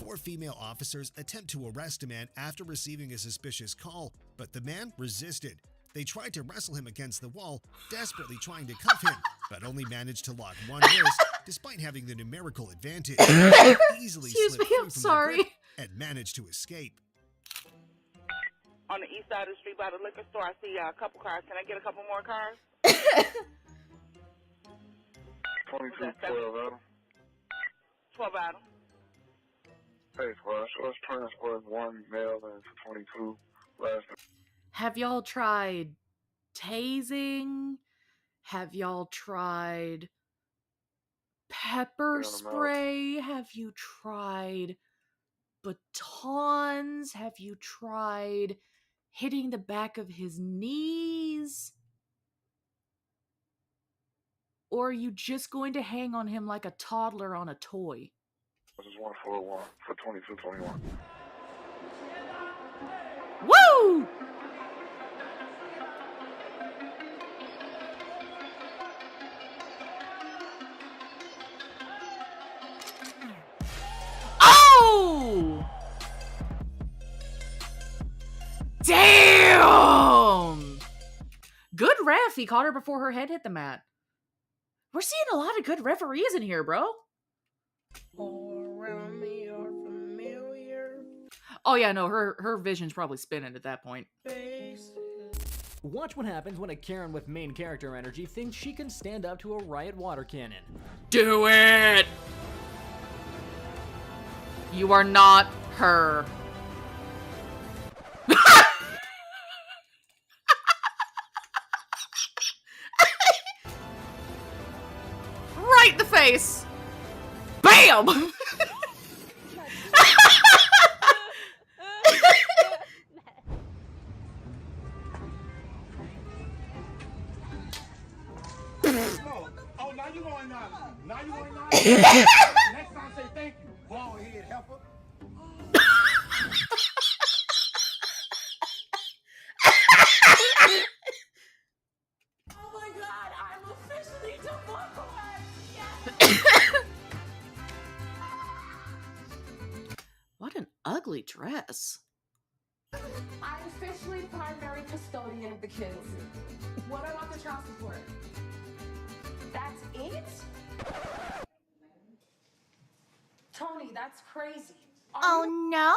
4 female officers attempt to arrest a man after receiving a suspicious call, but the man resisted. They tried to wrestle him against the wall, desperately trying to cuff him, but only managed to lock one wrist despite having the numerical advantage. Easily Excuse me, I'm sorry. And managed to escape. On the east side of the street by the liquor store, I see a couple cars. Can I get a couple more cars? 22, 12 Adam. 12 Adam. Hey, 12. Show us transport 1 male and 22 last. Have y'all tried tasing? Have y'all tried pepper spray? Have you tried batons? Have you tried hitting the back of his knees? Or are you just going to hang on him like a toddler on a toy? This is 141 for 2221. Woo! he caught her before her head hit the mat. We're seeing a lot of good referees in here, bro. All around me are familiar Oh yeah, no, her vision's probably spinning at that point. faces. Watch what happens when a Karen with main character energy thinks she can stand up to a riot water cannon. Do it! You are not her. Right in the face! Bam! Oh, now you going on. Now you going on. Next time say thank you. Bald head helper. Oh my god, I'm officially demoralized! What an ugly dress. I'm officially primary custodian of the kids. What do I want the child support? That's it? Tony, that's crazy. Oh no!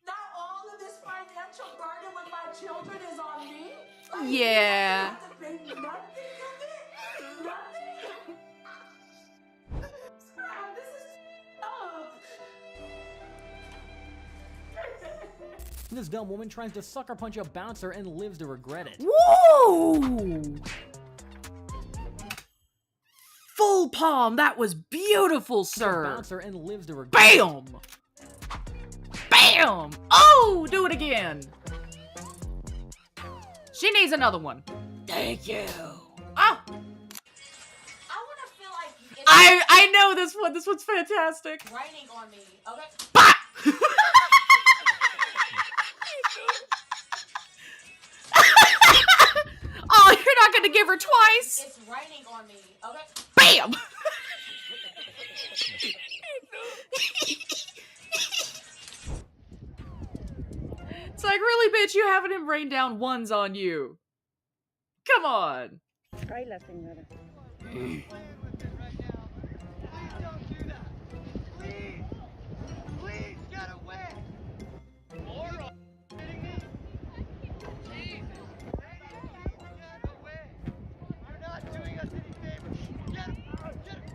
Now all of this financial burden with my children is on me? Yeah. I have to pay nothing of it? Nothing? Scrap, this is up. This dumb woman tries to sucker punch a bouncer and lives to regret it. Woo! Full palm. That was beautiful, sir. Bouncer and lives to regret it. Bam! Bam! Oh, do it again. She needs another one. Thank you. Ah! I know this one. This one's fantastic. Raining on me, okay? Bah! Oh, you're not gonna give her twice? It's raining on me, okay? Bam! It's like, really, bitch, you haven't him rain down ones on you. Come on. Ay, la señora. Please get away! Laura, kidding me? Jesus! Get away! You're not doing us any favors. Get him! Get him!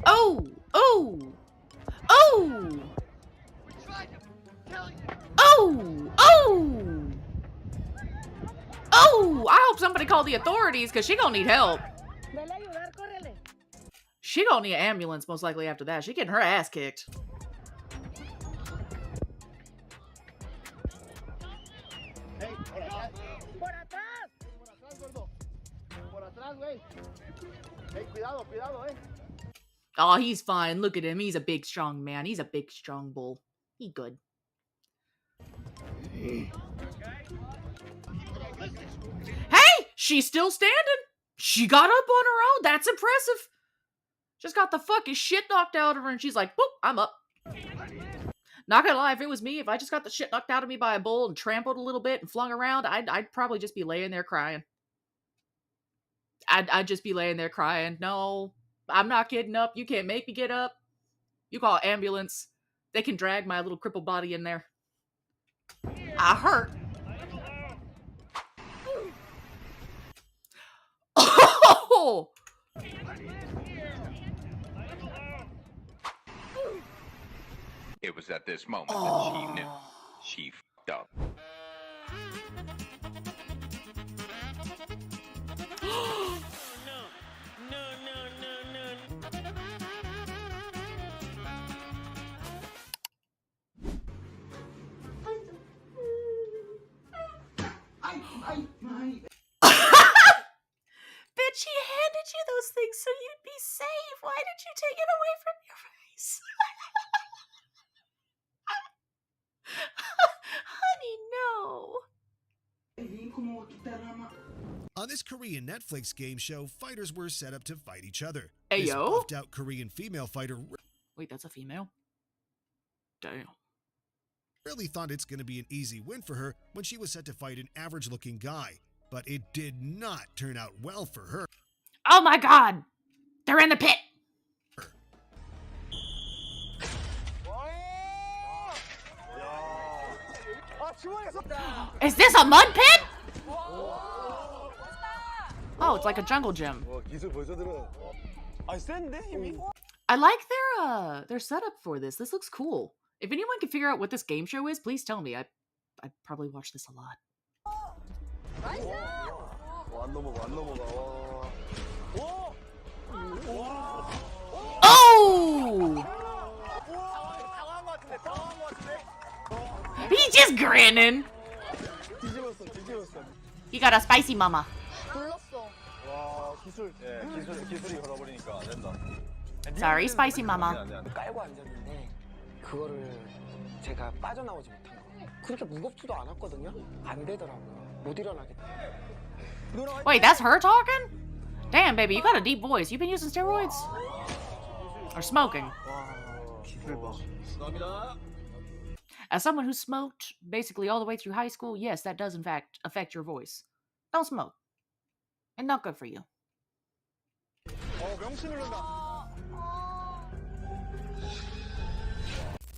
Oh! Oh! Oh! We tried to tell you. Oh! Oh! Oh! I hope somebody called the authorities, because she gonna need help. Vele a ayudar, córrele. She gonna need an ambulance most likely after that. She getting her ass kicked. Hey, por atrás. Por atrás. Por atrás, gordo. Por atrás, güey. Hey, cuidado, cuidado, Oh, he's fine. Look at him. He's a big, strong man. He's a big, strong bull. He good. Hey! She's still standing. She got up on her own. That's impressive. Just got the fucking shit knocked out of her, and she's like, boop, I'm up. Not gonna lie, if it was me, if I just got the shit knocked out of me by a bull and trampled a little bit and flung around, I'd probably just be laying there crying. I'd just be laying there crying. No, I'm not getting up. You can't make me get up. You call ambulance. They can drag my little crippled body in there. I hurt. Oh! It was at this moment that she knew. She f***ed up. Bitch, he handed you those things so you'd be safe. Why did you take it away from your face? Honey, no. On this Korean Netflix game show, fighters were set up to fight each other. Hey, This yo. buffed out Korean female fighter. Wait, that's a female? Damn. Really thought it's going to be an easy win for her when she was set to fight an average-looking guy, but it did not turn out well for her. Oh my god! They're in the pit! Is this a mud pit? Oh, it's like a jungle gym. I like their setup for this. This looks cool. If anyone can figure out what this game show is, please tell me. I'd probably watch this a lot. Oh! He's just grinning. You got a spicy mama. Sorry, spicy mama. 깔고 앉았는데 그거를 제가 빠져나오지 못한 거. 그렇게 무겁지도 않았거든요. 안 되더라고요. 못 일어나겠다. Wait, that's her talking? Damn, baby, you got a deep voice. You been using steroids? Or smoking? As someone who smoked basically all the way through high school, yes, that does in fact affect your voice. Don't smoke. And not good for you.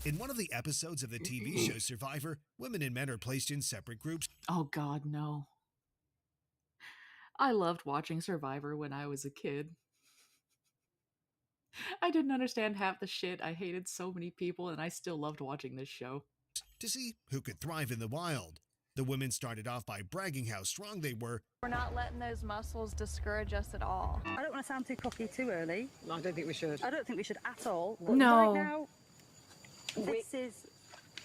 In one of the episodes of the TV show Survivor, women and men are placed in separate groups. Oh god, no. I loved watching Survivor when I was a kid. I didn't understand half the shit. I hated so many people, and I still loved watching this show. To see who could thrive in the wild. The women started off by bragging how strong they were. We're not letting those muscles discourage us at all. I don't want to sound too cocky too early. No, I don't think we should. I don't think we should at all. But No. right now,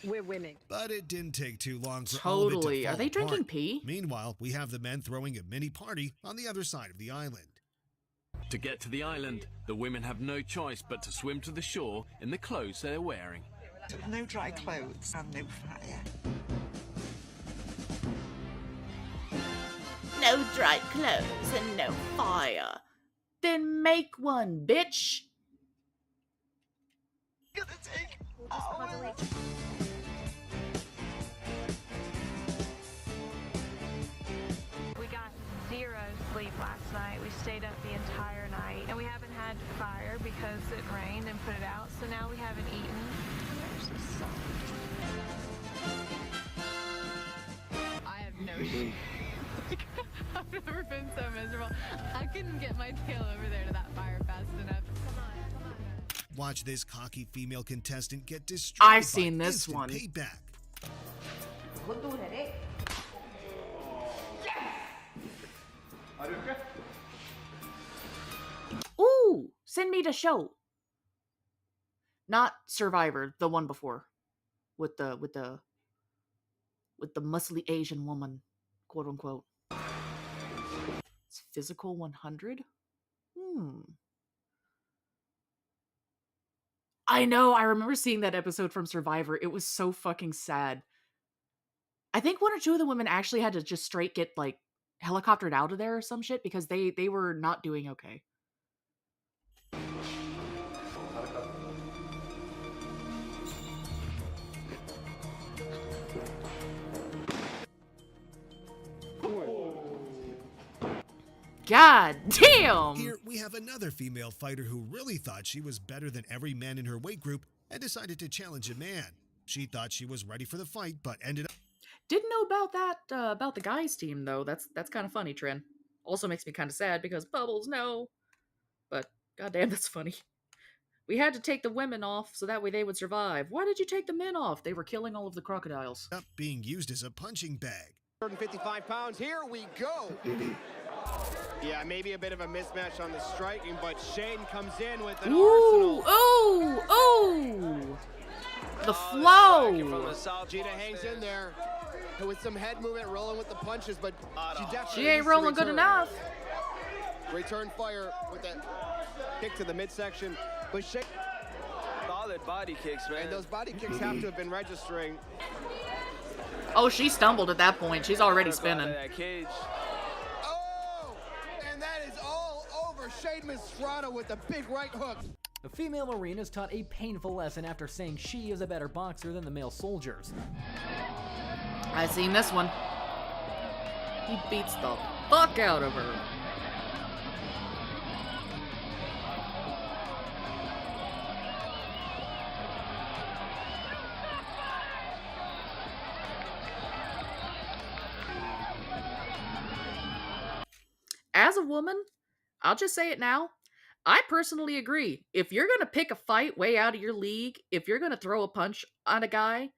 we're winning. But it didn't take too long for all of it to Totally. fall Are they drinking apart. pee? Meanwhile, we have the men throwing a mini party on the other side of the island. To get to the island, the women have no choice but to swim to the shore in the clothes they're wearing. No dry clothes and no fire. No dry clothes and no fire. Then make one, bitch. Gonna take We got 0 sleep last night. We stayed up the entire night. And we haven't had fire because it rained and put it out. So now we haven't eaten. There's the sun. I have no shame. I've never been so miserable. I couldn't get my tail over there to that fire fast enough. Come on. Watch this cocky female contestant get destroyed. I've seen by this instant one. Payback. Ooh, send me the show. Not Survivor, the one before, with the muscly Asian woman, quote unquote. It's Physical 100. I know. I remember seeing that episode from Survivor. It was so fucking sad. I think 1 or 2 of the women actually had to just straight get like helicoptered out of there or some shit because they were not doing okay. God damn! Here we have another female fighter who really thought she was better than every man in her weight group and decided to challenge a man. She thought she was ready for the fight, but ended up... Didn't know about that, about the guys team, though. That's kind of funny, Trin. Also makes me kind of sad because Bubbles, no. But, goddamn, that's funny. We had to take the women off so that way they would survive. Why did you take the men off? They were killing all of the crocodiles. Up being used as a punching bag. 155 pounds, here we go. Yeah, maybe a bit of a mismatch on the striking, but Shane comes in with an arsenal. Ooh! The flow! Gina hangs in there with some head movement, rolling with the punches, but she ain't rolling good enough. Return fire with that kick to the midsection, but Shane... Solid body kicks, man. And those body kicks have to have been registering. Oh, she stumbled at that point. She's already spinning. That cage. Oh! And that is all over. Shane Mastrano with a big right hook. A female Marine is taught a painful lesson after saying she is a better boxer than the male soldiers. I seen this one. He beats the fuck out of her. As a woman, I'll just say it now. I personally agree. If you're going to pick a fight way out of your league, if you're going to throw a punch on a guy,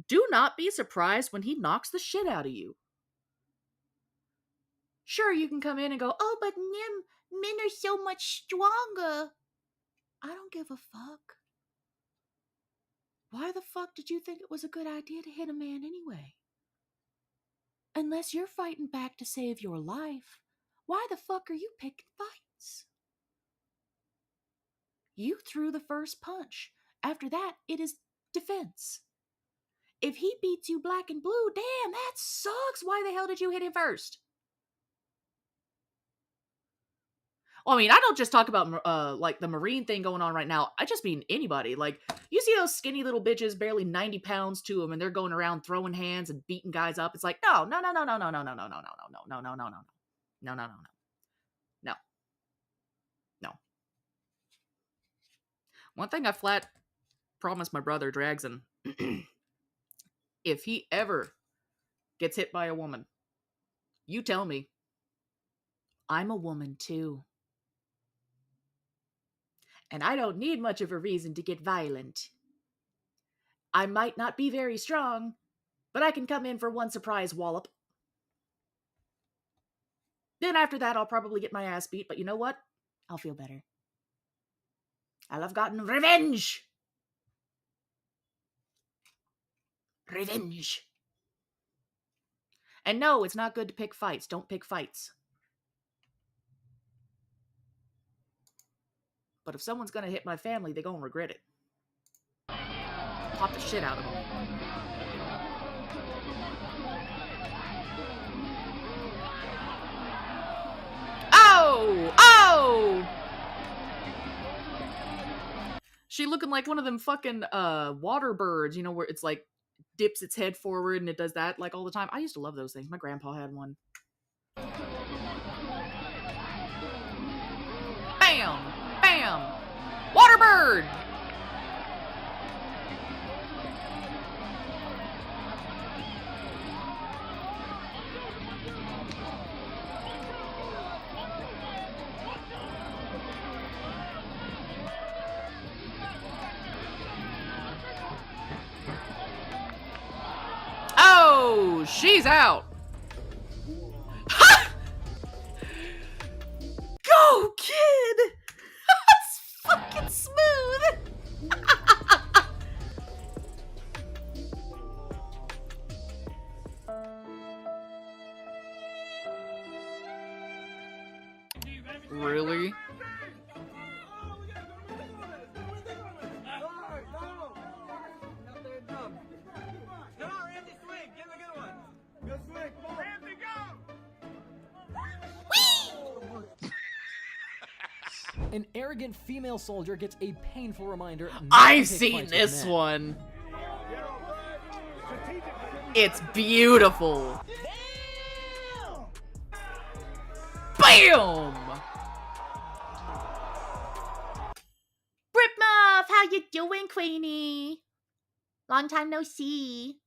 do not be surprised when he knocks the shit out of you. Sure, you can come in and go, oh, but men are so much stronger. I don't give a fuck. Why the fuck did you think it was a good idea to hit a man anyway? Unless you're fighting back to save your life, why the fuck are you picking fights? You threw the first punch. After that, it is defense. If he beats you black and blue, damn, that sucks. Why the hell did you hit him first? Well, I mean, I don't just talk about, like, the Marine thing going on right now. I just mean anybody. Like, you see those skinny little bitches, barely 90 pounds to them, and they're going around throwing hands and beating guys up. It's like, no. One thing I flat promised my brother, Dragson, if he ever gets hit by a woman, you tell me. I'm a woman too. And I don't need much of a reason to get violent. I might not be very strong, but I can come in for one surprise wallop. Then after that, I'll probably get my ass beat, but you know what? I'll feel better. I'll have gotten revenge. Revenge. And no, it's not good to pick fights. Don't pick fights. But if someone's gonna hit my family, they're gonna regret it. Pop the shit out of them. Oh! Oh! She looking like one of them fucking water birds, you know, where it's like dips its head forward and it does that like all the time. I used to love those things. My grandpa had one. Bam! Bam! Water bird! Oh, she's out. Go, kid! That's fucking smooth! Really? An arrogant female soldier gets a painful reminder. I've seen this one. It's beautiful. Bam! Britmuff, how you doing, Queenie? Long time no see.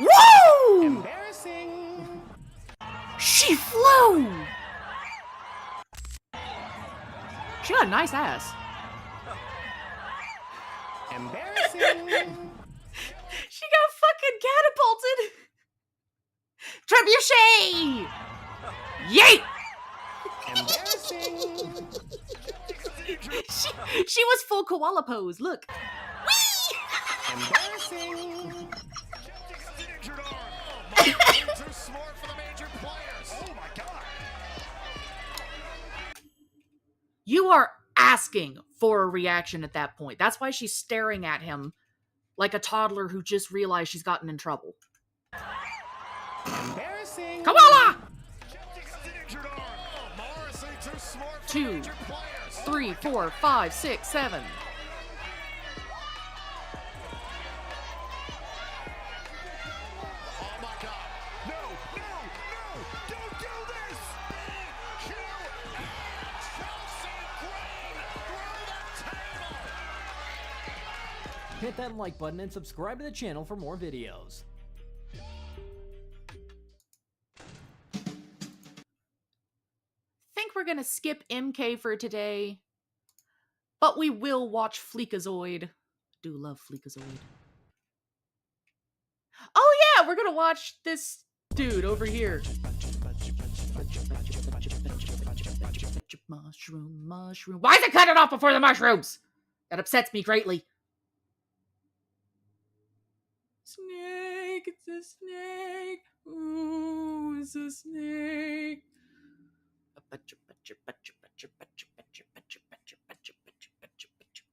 Woo! Embarrassing. She flew. She got a nice ass. Embarrassing. She got fucking catapulted. Trebuchet! Yeet! Embarrassing. She was full koala pose. Look. Whee! Embarrassing. Too smart for the major players. Oh my god. You are asking for a reaction at that point. That's why she's staring at him like a toddler who just realized she's gotten in trouble. Embarrassing. Koala! 2, 3, 4, 5, 6, 7. Oh my God. No, no, no. Don't do this. Chelsea Green through the table. Hit that like button and subscribe to the channel for more videos. Think we're gonna skip MK for today, but we will watch Fleekazoid. Do love Fleekazoid. Oh yeah, we're gonna watch this dude over here. Mushroom, mushroom. Why is it cut it off before the mushrooms? That upsets me greatly. Snake, it's a snake. Ooh, it's a snake.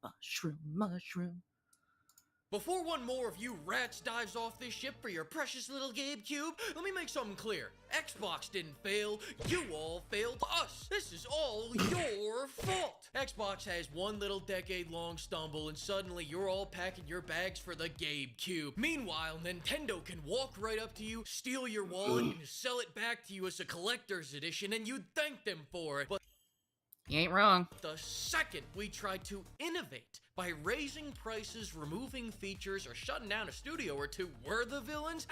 Mushroom, mushroom. Before one more of you rats dives off this ship for your precious little GameCube, let me make something clear. Xbox didn't fail, you all failed us. This is all your fault. Xbox has one little decade-long stumble and suddenly you're all packing your bags for the GameCube. Meanwhile, Nintendo can walk right up to you, steal your wallet, and sell it back to you as a collector's edition, and you'd thank them for it. But You ain't wrong. the second we tried to innovate by raising prices, removing features, or shutting down a studio or two, we're the villains?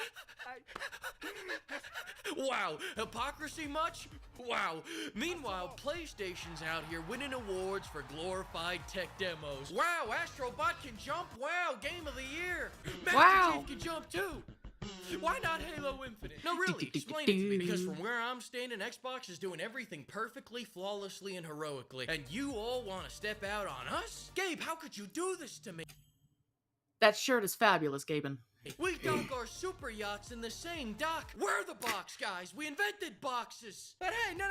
Wow, hypocrisy much? Wow. Meanwhile, PlayStation's out here winning awards for glorified tech demos. Wow, Astrobot can jump? Wow, Game of the Year. Master Wow. Chief can jump too. Why not Halo Infinite? No, really, explain it to me, because from where I'm standing, Xbox is doing everything perfectly, flawlessly, and heroically, and you all want to step out on us? Gabe, how could you do this to me? That shirt is fabulous, Gaben. We dock our super yachts in the same dock. We're the box guys. We invented boxes. But hey, no.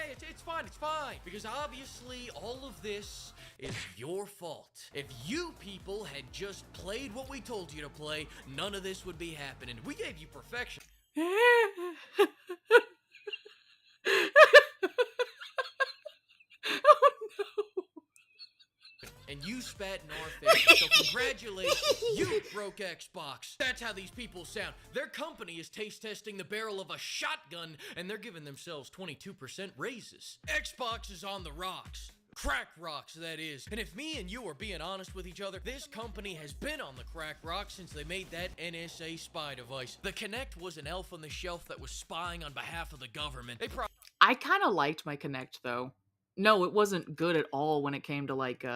Hey, it's fine. It's fine. Because obviously all of this is your fault. If you people had just played what we told you to play, none of this would be happening. We gave you perfection. And you spat in our face, so congratulations, you broke Xbox. That's how these people sound. Their company is taste testing the barrel of a shotgun, and they're giving themselves 22% raises. Xbox is on the rocks. Crack rocks, that is. And if me and you are being honest with each other, this company has been on the crack rock since they made that NSA spy device. The Kinect was an elf on the shelf that was spying on behalf of the government. I kind of liked my Kinect, though. No, it wasn't good at all when it came to, like,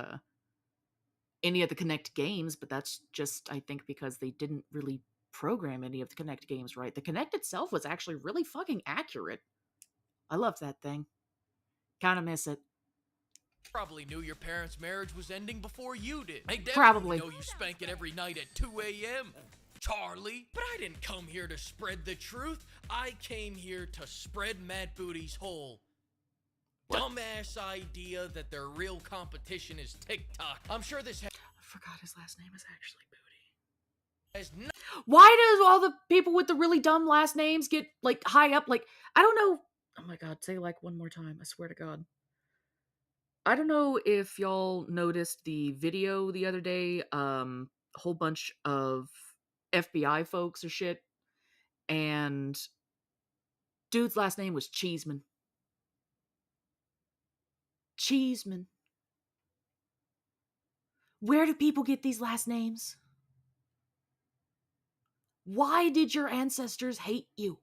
any of the Kinect games, but that's just, I think, because they didn't really program any of the Kinect games right. The Kinect itself was actually really fucking accurate. I loved that thing. Kind of miss it. Probably knew your parents' marriage was ending before you did. They Probably. know you spank it every night at 2 a.m. Charlie. But I didn't come here to spread the truth. I came here to spread Matt Booty's whole dumbass idea that their real competition is TikTok. I'm sure this I forgot his last name is actually Booty. has no Why does all the people with the really dumb last names get, like, high up? Like, I don't know. Oh my god, say like one more time. I swear to god. I don't know if y'all noticed the video the other day. A whole bunch of FBI folks or shit. And dude's last name was Cheeseman. Cheeseman. Where do people get these last names? Why did your ancestors hate you?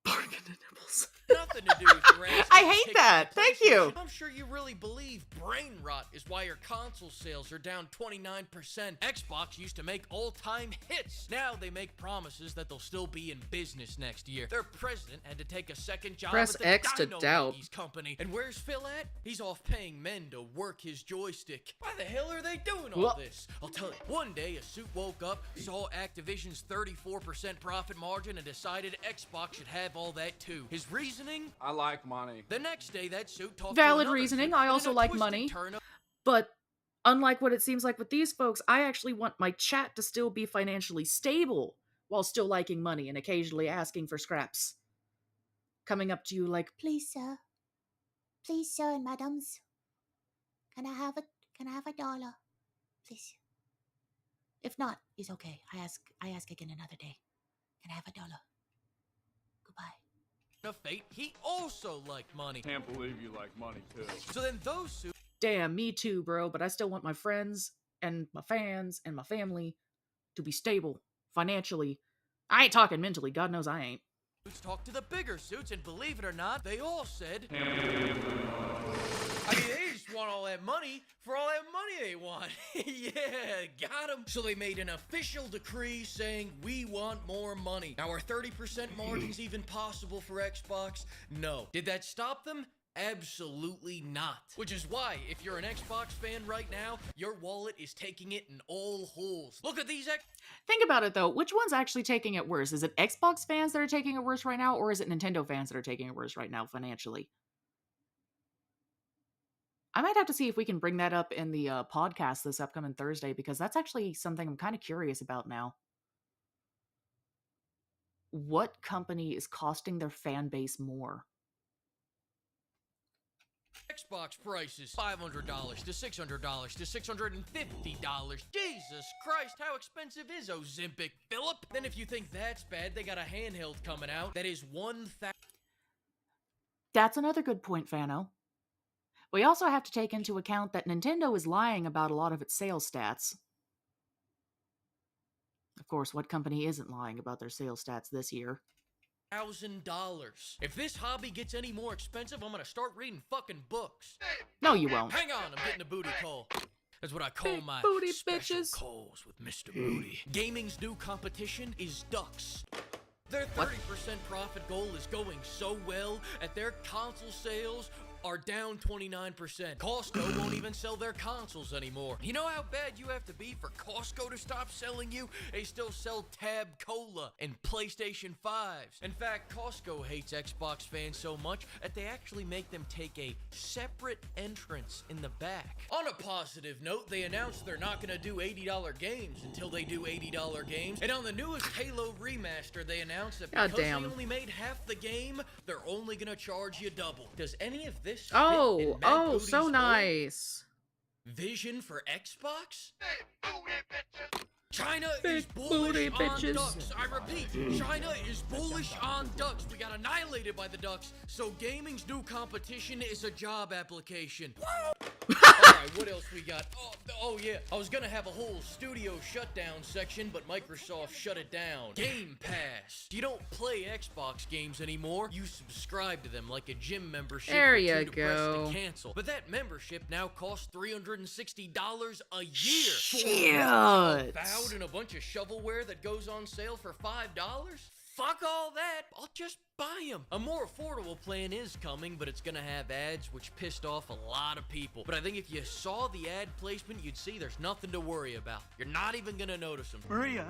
Barking at nipples. nothing to do with your ass. I hate that. Thank you. I'm sure you really believe brain rot is why your console sales are down 29%. Xbox used to make all-time hits. Now they make promises that they'll still be in business next year. Their president had to take a second job Press at the X to Dino doubt. Monkeys company. And where's Phil at? He's off paying men to work his joystick. Why the hell are they doing all Well- this? I'll tell you. One day, a suit woke up, saw Activision's 34% profit margin, and decided Xbox should have all that too. His reasoning? I like money. The next day, that suit talked Valid to another reasoning. suit, I and also in a like twisted money. turn of- But unlike what it seems like with these folks, I actually want my chat to still be financially stable while still liking money and occasionally asking for scraps. coming up to you like, please, sir, and madams, can I have a dollar, please? If not, it's okay. I ask again another day. Can I have a dollar? Goodbye. Of fate, he also liked money. Can't believe you like money too. So then those suits Damn, me too, bro. But I still want my friends and my fans and my family to be stable financially. I ain't talking mentally. God knows I ain't. talk to the bigger suits, and believe it or not, they all said, I mean, they just want all that money for all that money they want. Yeah, got them. So they made an official decree saying, we want more money. Now, are 30% margins even possible for Xbox? No. Did that stop them? Absolutely not. Which is why, if you're an Xbox fan right now, your wallet is taking it in all holes. Look at these Think about it, though. Which one's actually taking it worse? Is it Xbox fans that are taking it worse right now, or is it Nintendo fans that are taking it worse right now financially? I might have to see if we can bring that up in the podcast this upcoming Thursday, because that's actually something I'm kind of curious about now. What company is costing their fan base more? Xbox prices, $500 to $600 to $650. Jesus Christ, how expensive is Ozempic, Philip? Then if you think that's bad, they got a handheld coming out that is $1,000. That's another good point, Fano. We also have to take into account that Nintendo is lying about a lot of its sales stats. Of course, what company isn't lying about their sales stats this year? If this hobby gets any more expensive, I'm gonna start reading fucking books. No, you won't. Hang on, I'm getting a booty call. That's what I call my booty special bitches. calls with Mr. Booty. Gaming's new competition is ducks. Their 30% profit goal is going so well at their console sales are down 29%. Costco won't even sell their consoles anymore. You know how bad you have to be for Costco to stop selling you? They still sell Tab Cola and PlayStation 5s. In fact, Costco hates Xbox fans so much that they actually make them take a separate entrance in the back. On a positive note, they announced they're not gonna do $80 games until they do $80 games. And on the newest Halo remaster, they announced that because they only made half the game, they're only gonna charge you double. Does any of this Oh, so nice. Vision for Xbox? China Big is bullish booty on bitches. ducks. I repeat, China is bullish on ducks. We got annihilated by the ducks, so gaming's new competition is a job application. Alright, what else we got? Oh yeah, I was gonna have a whole studio shutdown section, but Microsoft shut it down. Game Pass. You don't play Xbox games anymore, you subscribe to them like a gym membership. There you to press go. to cancel. But that membership now costs $360 a year. Shit. Vowed and a bunch of shovelware that goes on sale for $5? Fuck all that, I'll just buy them. A more affordable plan is coming, but it's gonna have ads, which pissed off a lot of people. But I think if you saw the ad placement, you'd see there's nothing to worry about. You're not even gonna notice them. Maria.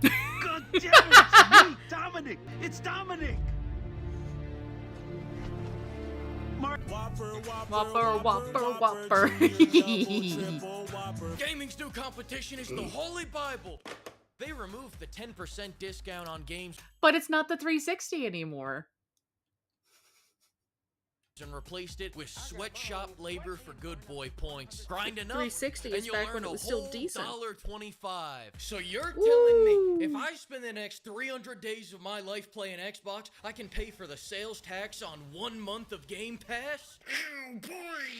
God damn it, it's me, Dominic. It's Dominic. Whopper. Gaming's new competition is the Holy Bible. They removed the 10% discount on games, But it's not the 360 anymore. and replaced it with sweatshop labor for good boy points. Grind enough, 360 and is you'll back earn when it a was still whole decent. $1.25. So you're telling me if I spend the next 300 days of my life playing Xbox, I can pay for the sales tax on 1 month of Game Pass? Ew, boy!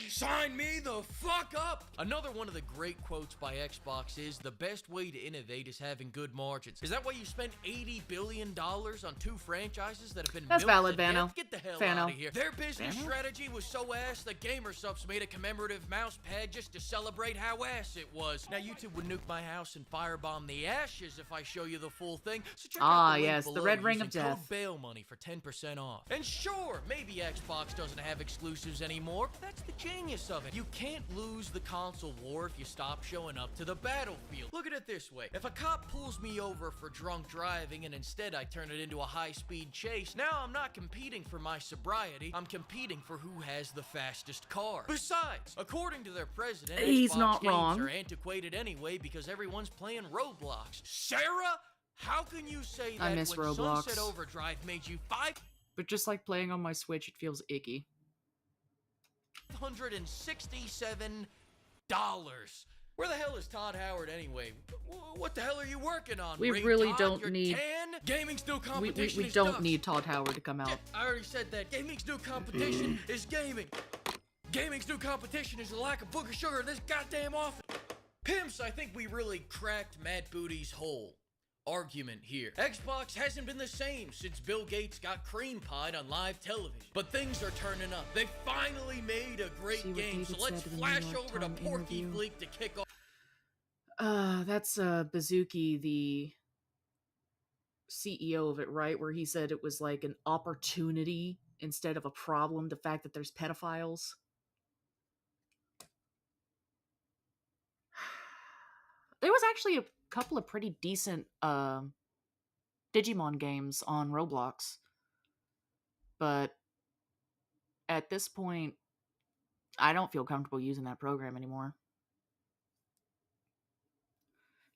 Sign me the fuck up! Another one of the great quotes by Xbox is, the best way to innovate is having good margins. Is that why you spent $80 billion on 2 franchises that have been That's milked valid, to death? Vano. Get the hell Fano. out of here. Their business Vano? strategy was so ass that GamerSupps made a commemorative mouse pad just to celebrate how ass it was. Now YouTube would nuke my house and firebomb the ashes if I show you the full thing, so check out the link yes, the below red ring of using code death. bail money for 10% off. And sure, maybe Xbox doesn't have exclusives anymore, but that's the genius of it. You can't lose the console war if you stop showing up to the battlefield. Look at it this way. If a cop pulls me over for drunk driving and instead I turn it into a high-speed chase, now I'm not competing for my sobriety, I'm competing for who has the fastest car. Besides, according to their president, He's Xbox not games wrong. are antiquated anyway because everyone's playing Roblox. Sarah? How can you say I that miss when Roblox. Sunset Overdrive made you But just like playing on my Switch, it feels icky. $567? Where the hell is Todd Howard anyway? What the hell are you working on? We Ray really Todd? don't You're need... 10? Gaming's new We competition is don't dust. need Todd Howard to come out. I already said that. Gaming's new competition is gaming. Gaming's new competition is the lack of booger sugar in this goddamn office. Pimps, I think we really cracked Matt Booty's whole argument here. Xbox hasn't been the same since Bill Gates got cream pied on live television. But things are turning up. They finally made a great game, so let's flash over to Porky Fleek to kick off. That's Bazooki, the CEO of it, right? Where he said it was like an opportunity instead of a problem, the fact that there's pedophiles. There was actually a couple of pretty decent Digimon games on Roblox. But at this point, I don't feel comfortable using that program anymore.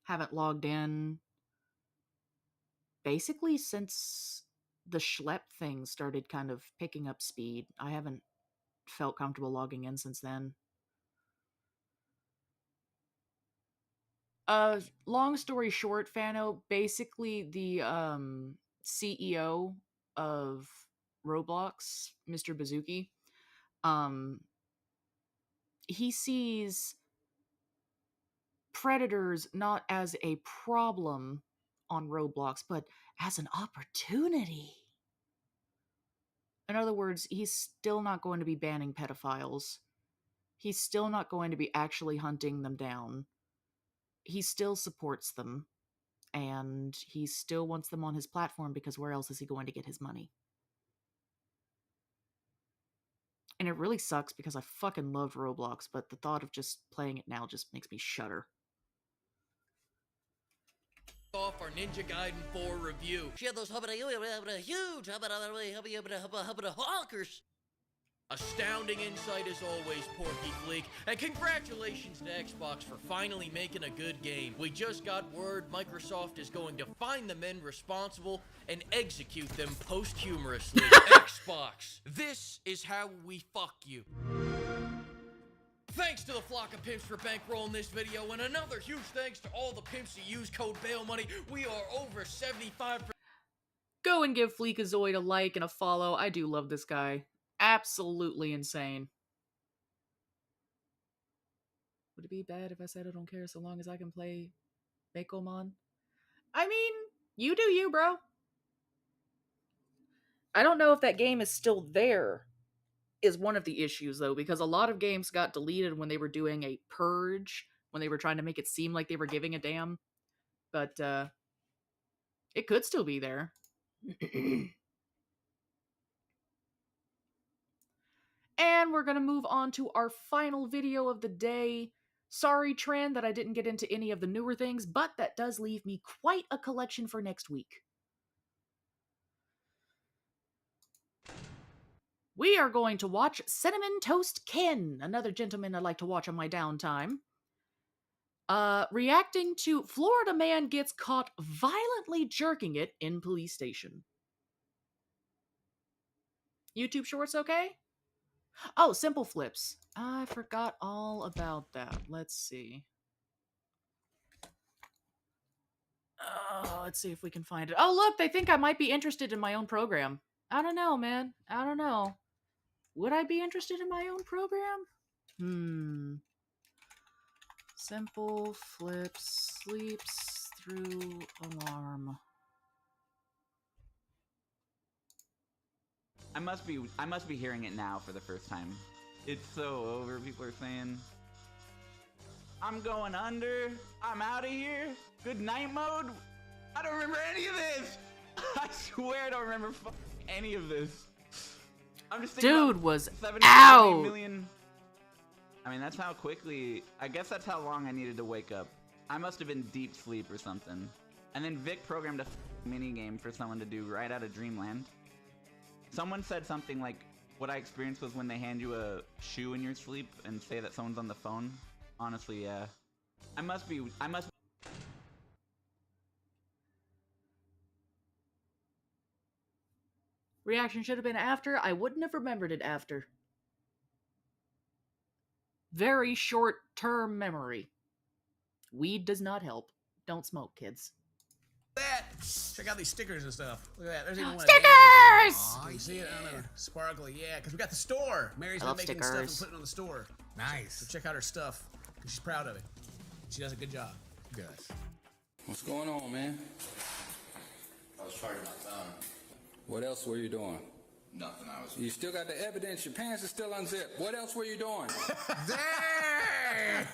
Haven't logged in basically since the Schlep thing started kind of picking up speed. I haven't felt comfortable logging in since then. Long story short, Fano, basically the CEO of Roblox, Mr. Bazooki, he sees predators not as a problem on Roblox, but as an opportunity. In other words, he's still not going to be banning pedophiles. He's still not going to be actually hunting them down. He still supports them, and he still wants them on his platform because where else is he going to get his money? And it really sucks because I fucking loved Roblox, but the thought of just playing it now just makes me shudder. Off our Ninja Gaiden 4 review. She had those huge honkers. Astounding insight as always, Porky Fleek, and congratulations to Xbox for finally making a good game. We just got word Microsoft is going to find the men responsible and execute them posthumously. Xbox, this is how we fuck you. Thanks to the flock of pimps for bankrolling this video, and another huge thanks to all the pimps who use code BAILMONEY. We are over 75%. Go and give Fleekazoid a like and a follow. I do love this guy. Absolutely insane. Would it be bad if I said I don't care so long as I can play Bakomon? I mean, you do you, bro. I don't know if that game is still there, is one of the issues, though, because a lot of games got deleted when they were doing a purge, when they were trying to make it seem like they were giving a damn. But, it could still be there. And we're going to move on to our final video of the day. Sorry, Tran, that I didn't get into any of the newer things, but that does leave me quite a collection for next week. We are going to watch Cinnamon Toast Ken, another gentleman I like to watch on my downtime. Reacting to Florida man gets caught violently jerking it in police station. YouTube Shorts okay? Oh, Simple Flips. I forgot all about that. Let's see. Let's see if we can find it. Oh, look, they think I might be interested in my own program. I don't know, man. I don't know. Would I be interested in my own program? Simple Flips sleeps through alarm. I must be hearing it now for the first time. It's so over, people are saying. I'm going under. I'm out of here. Good night mode. I don't remember any of this. I swear I don't remember any of this. I'm just thinking Dude was 70 out. million. I mean, that's how quickly. I guess that's how long I needed to wake up. I must have been deep sleep or something. And then Vic programmed a mini game for someone to do right out of Dreamland. Someone said something like, what I experienced was when they hand you a shoe in your sleep and say that someone's on the phone. Honestly, yeah. I must be Reaction should have been after. I wouldn't have remembered it after. Very short-term memory. Weed does not help. Don't smoke, kids. That. Check out these stickers and stuff. Look at that. There's even one. Stickers! Oh, you see it? I don't know. Sparkly. Yeah, because we got the store. Mary's I been love making stuff and stickers. putting it on the store. Nice. So check out her stuff. Because she's proud of it. She does a good job. Good. What's going on, man? I was charging my phone. What else were you doing? Nothing. I was. You still got the evidence. Your pants are still unzipped. What else were you doing?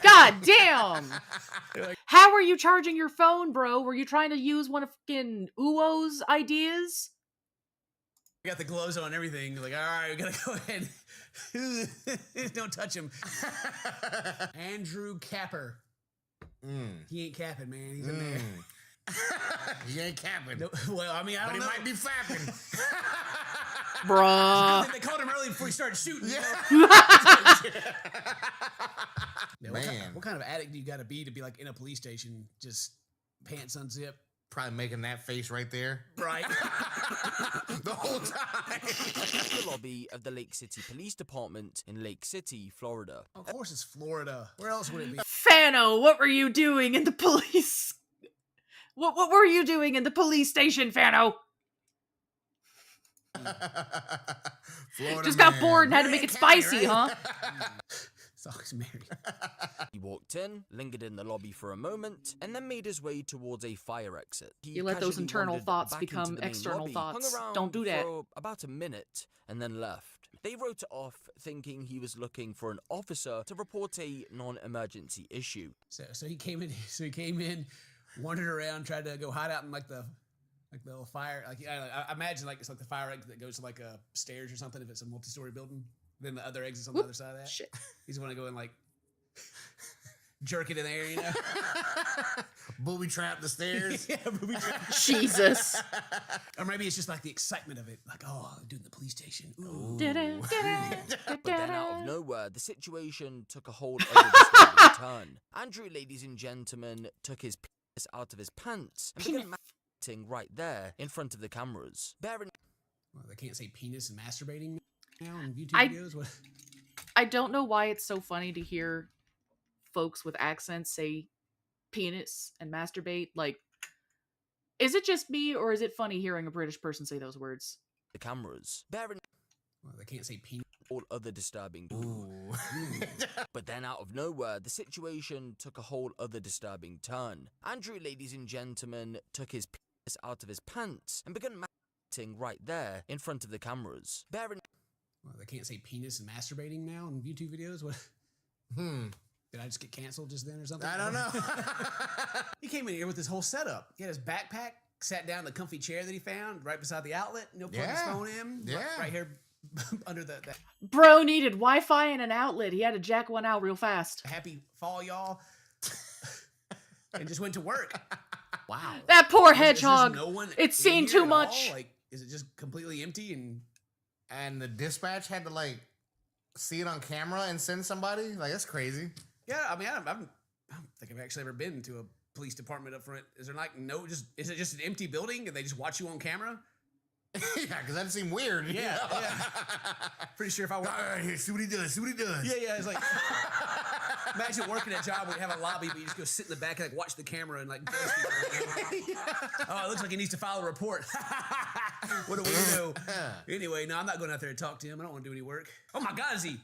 God damn! How are you charging your phone, bro? Were you trying to use one of fucking Uwo's ideas? We got the gloves on and everything. Like, all right, we gotta go ahead. Don't touch him. Andrew Capper. He ain't capping, man. He's in there. He ain't capping. No, well, I mean, I don't know. But he might be fapping. Bruh. They called him early before he started shooting. Yeah. Yeah, Man. what kind of addict do you gotta be to be like in a police station, just pants unzip? Probably making that face right there. Right. The whole time. The lobby of the Lake City Police Department in Lake City, Florida. Of course it's Florida. Where else would it be? Fano, what were you doing in the police? What were you doing in the police station, Fano? Florida Just got man. bored and had to make it spicy, huh? It's always Mary. He walked in, lingered in the lobby for a moment, and then made his way towards a fire exit. He You let those casually internal wandered thoughts back become into the main external lobby, thoughts. hung around Don't do that. for about a minute, and then left. They wrote it off, thinking he was looking for an officer to report a non-emergency issue. So he came in. So he came in, wandered around, tried to go hide out in like the little fire. Like I imagine like it's like the fire exit that goes to like stairs or something if it's a multi-story building. Then the other exit's on the other side of that. Shit. He's want to go and like jerk it in there, you know. Booby trap the stairs. Yeah, booby trap. Jesus. Or maybe it's just like the excitement of it. Like, oh, I'm doing the police station. Ooh. But then out of nowhere, the situation took a whole other disturbing turn. Andrew, ladies and gentlemen, took his penis out of his pants and began masturbating right there in front of the cameras. Well, they can't say penis and masturbating now in YouTube videos. What? I don't know why it's so funny to hear folks with accents say penis and masturbate. Like, is it just me, or is it funny hearing a British person say those words? The cameras. Well, they can't say penis. All other disturbing. But then out of nowhere, the situation took a whole other disturbing turn. Andrew, ladies and gentlemen, took his penis out of his pants and began masturbating right there in front of the cameras. Well, they can't say penis and masturbating now in YouTube videos. What? Did I just get canceled just then or something? I don't know. He came in here with his whole setup. He had his backpack, sat down in the comfy chair that he found right beside the outlet. No plug his phone in. Yeah. Right here under the Bro needed Wi-Fi and an outlet. He had to jack one out real fast. happy fall, y'all. And just went to work. Wow. That poor Is hedgehog. no one It's in seen here too at much. all? Like, is it just completely empty And the dispatch had to like see it on camera and send somebody. Like, that's crazy. Yeah, I mean, I don't think I've actually ever been to a police department up front. Is there like is it just an empty building and they just watch you on camera? Yeah, because that'd seem weird. Yeah, yeah. Pretty sure if I were... All right, here, see what he does. See what he does. Yeah, it's like... Imagine working a job where you have a lobby, but you just go sit in the back and like watch the camera and like... Oh, it looks like he needs to file a report. What a weirdo. Anyway, no, I'm not going out there to talk to him. I don't want to do any work. Oh my God, is he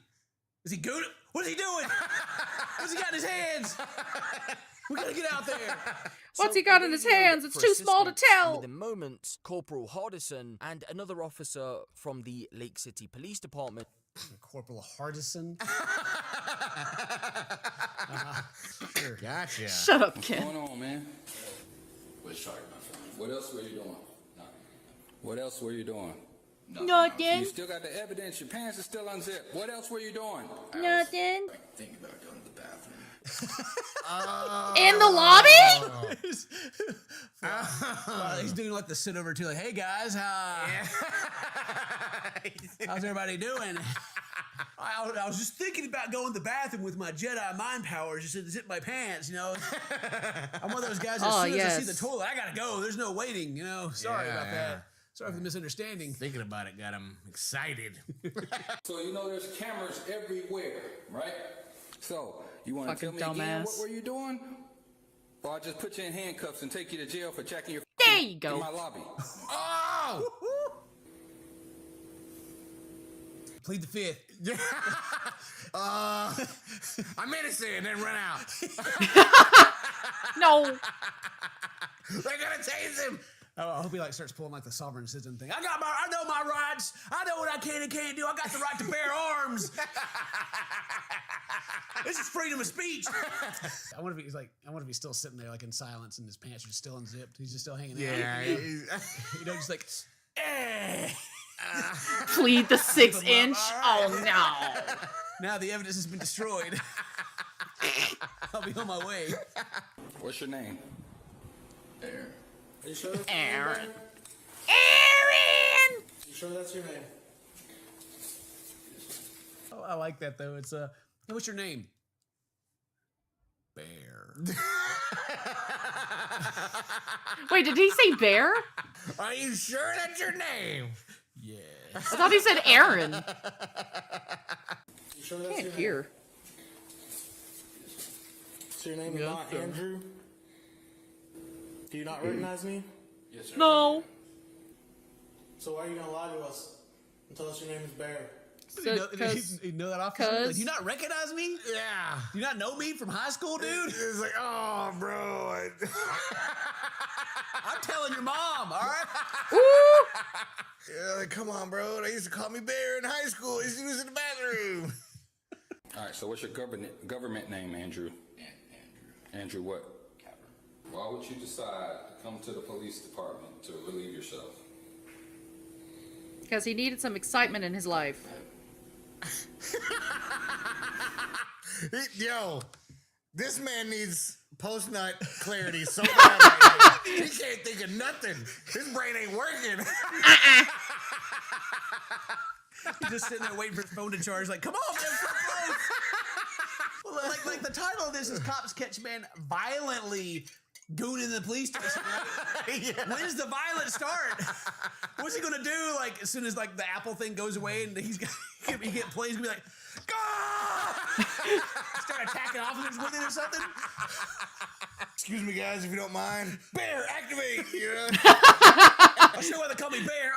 good? What is he doing? What's he got in his hands? We gotta get out there. What's he got in his hands? It's too small to tell. Within moments, Corporal Hardison and another officer from the Lake City Police Department. Corporal Hardison? Sure. Gotcha. Shut up, Ken. What's going on, man? Was charging my phone. What else were you doing? Nothing. What else were you doing? Nothing. You still got the evidence. Your pants are still unzipped. What else were you doing? Nothing. Thinking about going to the bathroom. In the lobby? He's doing like the sit over too, like, hey guys, how's everybody doing? I was just thinking about going to the bathroom with my Jedi mind powers, just to zip my pants, you know. I'm one of those guys that as soon as I see the toilet, I gotta go. There's no waiting, you know. Sorry about that. Sorry for the misunderstanding. Thinking about it got him excited. So you know there's cameras everywhere, right? So you want to tell Fucking me again dumbass. what were you doing? Or I'll just put you in handcuffs and take you to jail for checking your There you go. in my lobby. Oh! Plead the fifth. I'm innocent, then run out. No. They're gonna tase him. Oh, I hope he like starts pulling like the sovereign citizen thing. I know my rights. I know what I can and can't do. I got the right to bear arms. This is freedom of speech. I wonder if he's still sitting there like in silence and his pants are still unzipped. He's just still hanging out. Yeah. You know, just like, Plead the 6-inch. Oh no. Now the evidence has been destroyed. I'll be on my way. What's your name? Aaron. Are you sure that's Aaron. your name? Aaron! You sure that's your name? Oh, I like that though. It's hey, what's your name? Bear. Wait, did he say bear? Are you sure that's your name? Yeah. I thought he said Aaron. You sure that's Can't your name? hear. So your name is not Andrew? Do you not recognize me? Yes, sir. No. So why are you gonna lie to us and tell us your name is Bear? You know that officer? Like, do you not recognize me? Yeah. Do you not know me from high school, dude? It's like, oh, bro. I'm telling your mom, all right? Yeah, like, come on, bro. They used to call me Bear in high school. He was in the bathroom. All right, so what's your government name, Andrew? Andrew what? Why would you decide to come to the police department to relieve yourself? Because he needed some excitement in his life. Yo, this man needs post-nut clarity so bad right now. He can't think of nothing. His brain ain't working. He's just sitting there waiting for his phone to charge, like, come on, man, so close. Well, like the title of this is Cops Catch Man Violently Gooning the Police Station, right? Yeah. When does the violence start? What's he gonna do? Like, as soon as like the Apple thing goes away and he hit play, he's gonna be like, go! Start attacking officers with it or something. Excuse me, guys, if you don't mind. Bear, activate! You know? I'll show why they call me Bear.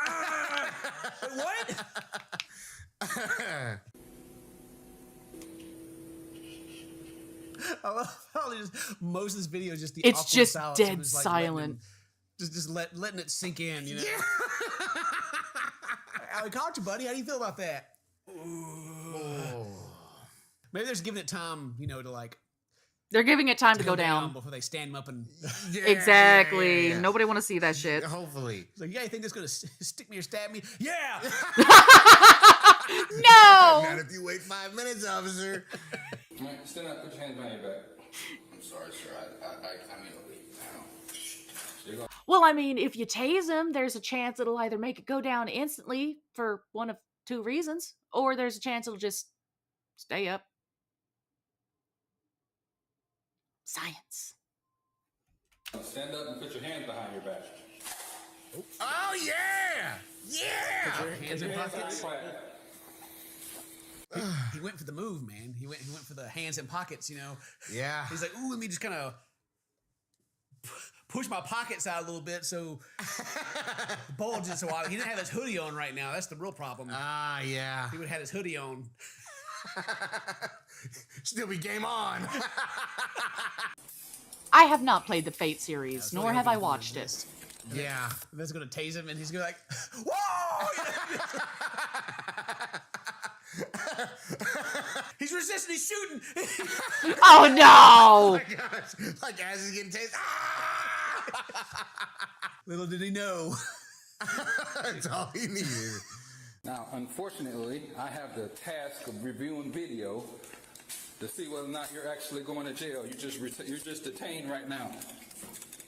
Wait, what? I love how most of this video is just the It's awkward just silence. dead And it's like silent. letting it sink in, you know? Yeah. I caught you, buddy. How do you feel about that? Ooh. Maybe they're just giving it time, you know, to like... They're giving it time to go down. Before they stand him up and... Exactly. Yeah. Nobody want to see that shit. Hopefully. It's like, yeah, you think that's going to stick me or stab me? Yeah! No! Not if you wait 5 minutes, officer. Man, stand up, put your hands behind your back. I'm sorry, sir. I mean, wait now. Well, I mean, if you tase him, there's a chance it'll either make it go down instantly for one of two reasons, or there's a chance it'll just stay up. Science. Stand up and put your hands behind your back. Oh, yeah! Yeah! Put your hands in pockets. Pocket. He went for the move, man. He went for the hands in pockets, you know? Yeah. He's like, ooh, let me just kind of push my pockets out a little bit so the bulge is so wide. He didn't have his hoodie on right now. That's the real problem. Ah, yeah. He would have had his hoodie on. Still be game on. I have not played the Fate series, nor have I watched it. Yeah. That's going to tase him, and he's going to like, whoa! He's resisting, he's shooting. Oh, no! Oh, my gosh. Like, as he's getting tased. Ah! Little did he know. That's all he needed. Now, unfortunately, I have the task of reviewing video to see whether or not you're actually going to jail. You're just detained right now.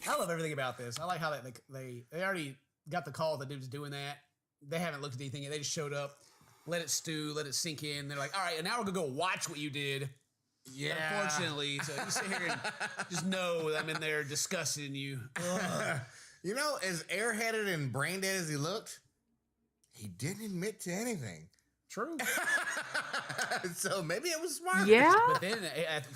I love everything about this. I like how they already got the call that dude was doing that. They haven't looked at anything yet. They just showed up, let it stew, let it sink in. They're like, all right, and now we're going to go watch what you did. Yeah. Unfortunately, so you sit here and just know that I'm in there discussing you. You know, as airheaded and brain dead as he looked, he didn't admit to anything. True. So maybe it was smart. Yeah. But then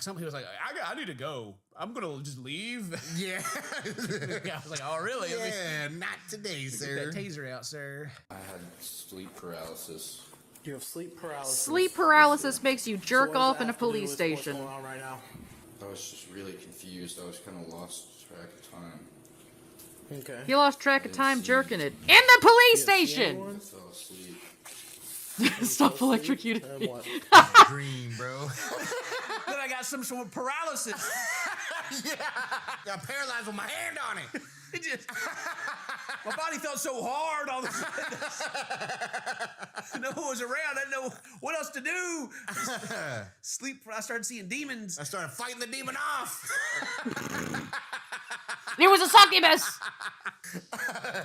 somebody was like, I need to go. I'm going to just leave. Yeah. I was like, oh, really? Yeah, not today, Get sir. that taser out, sir. I had sleep paralysis. You have sleep paralysis. Sleep paralysis makes you jerk So what off does in a that have to do police with station. What's going on right now? I was just really confused. I was kind of lost track of time. Okay. He lost track of time jerking it in the police station. I fell asleep. Stop electrocuting me. Dream, bro. Then I got some sort of paralysis. Yeah. Got paralyzed with my hand on it. It just, my body felt so hard all of a sudden. No one was around. I didn't know what else to do. Sleep. I started seeing demons. I started fighting the demon off. There was a succubus.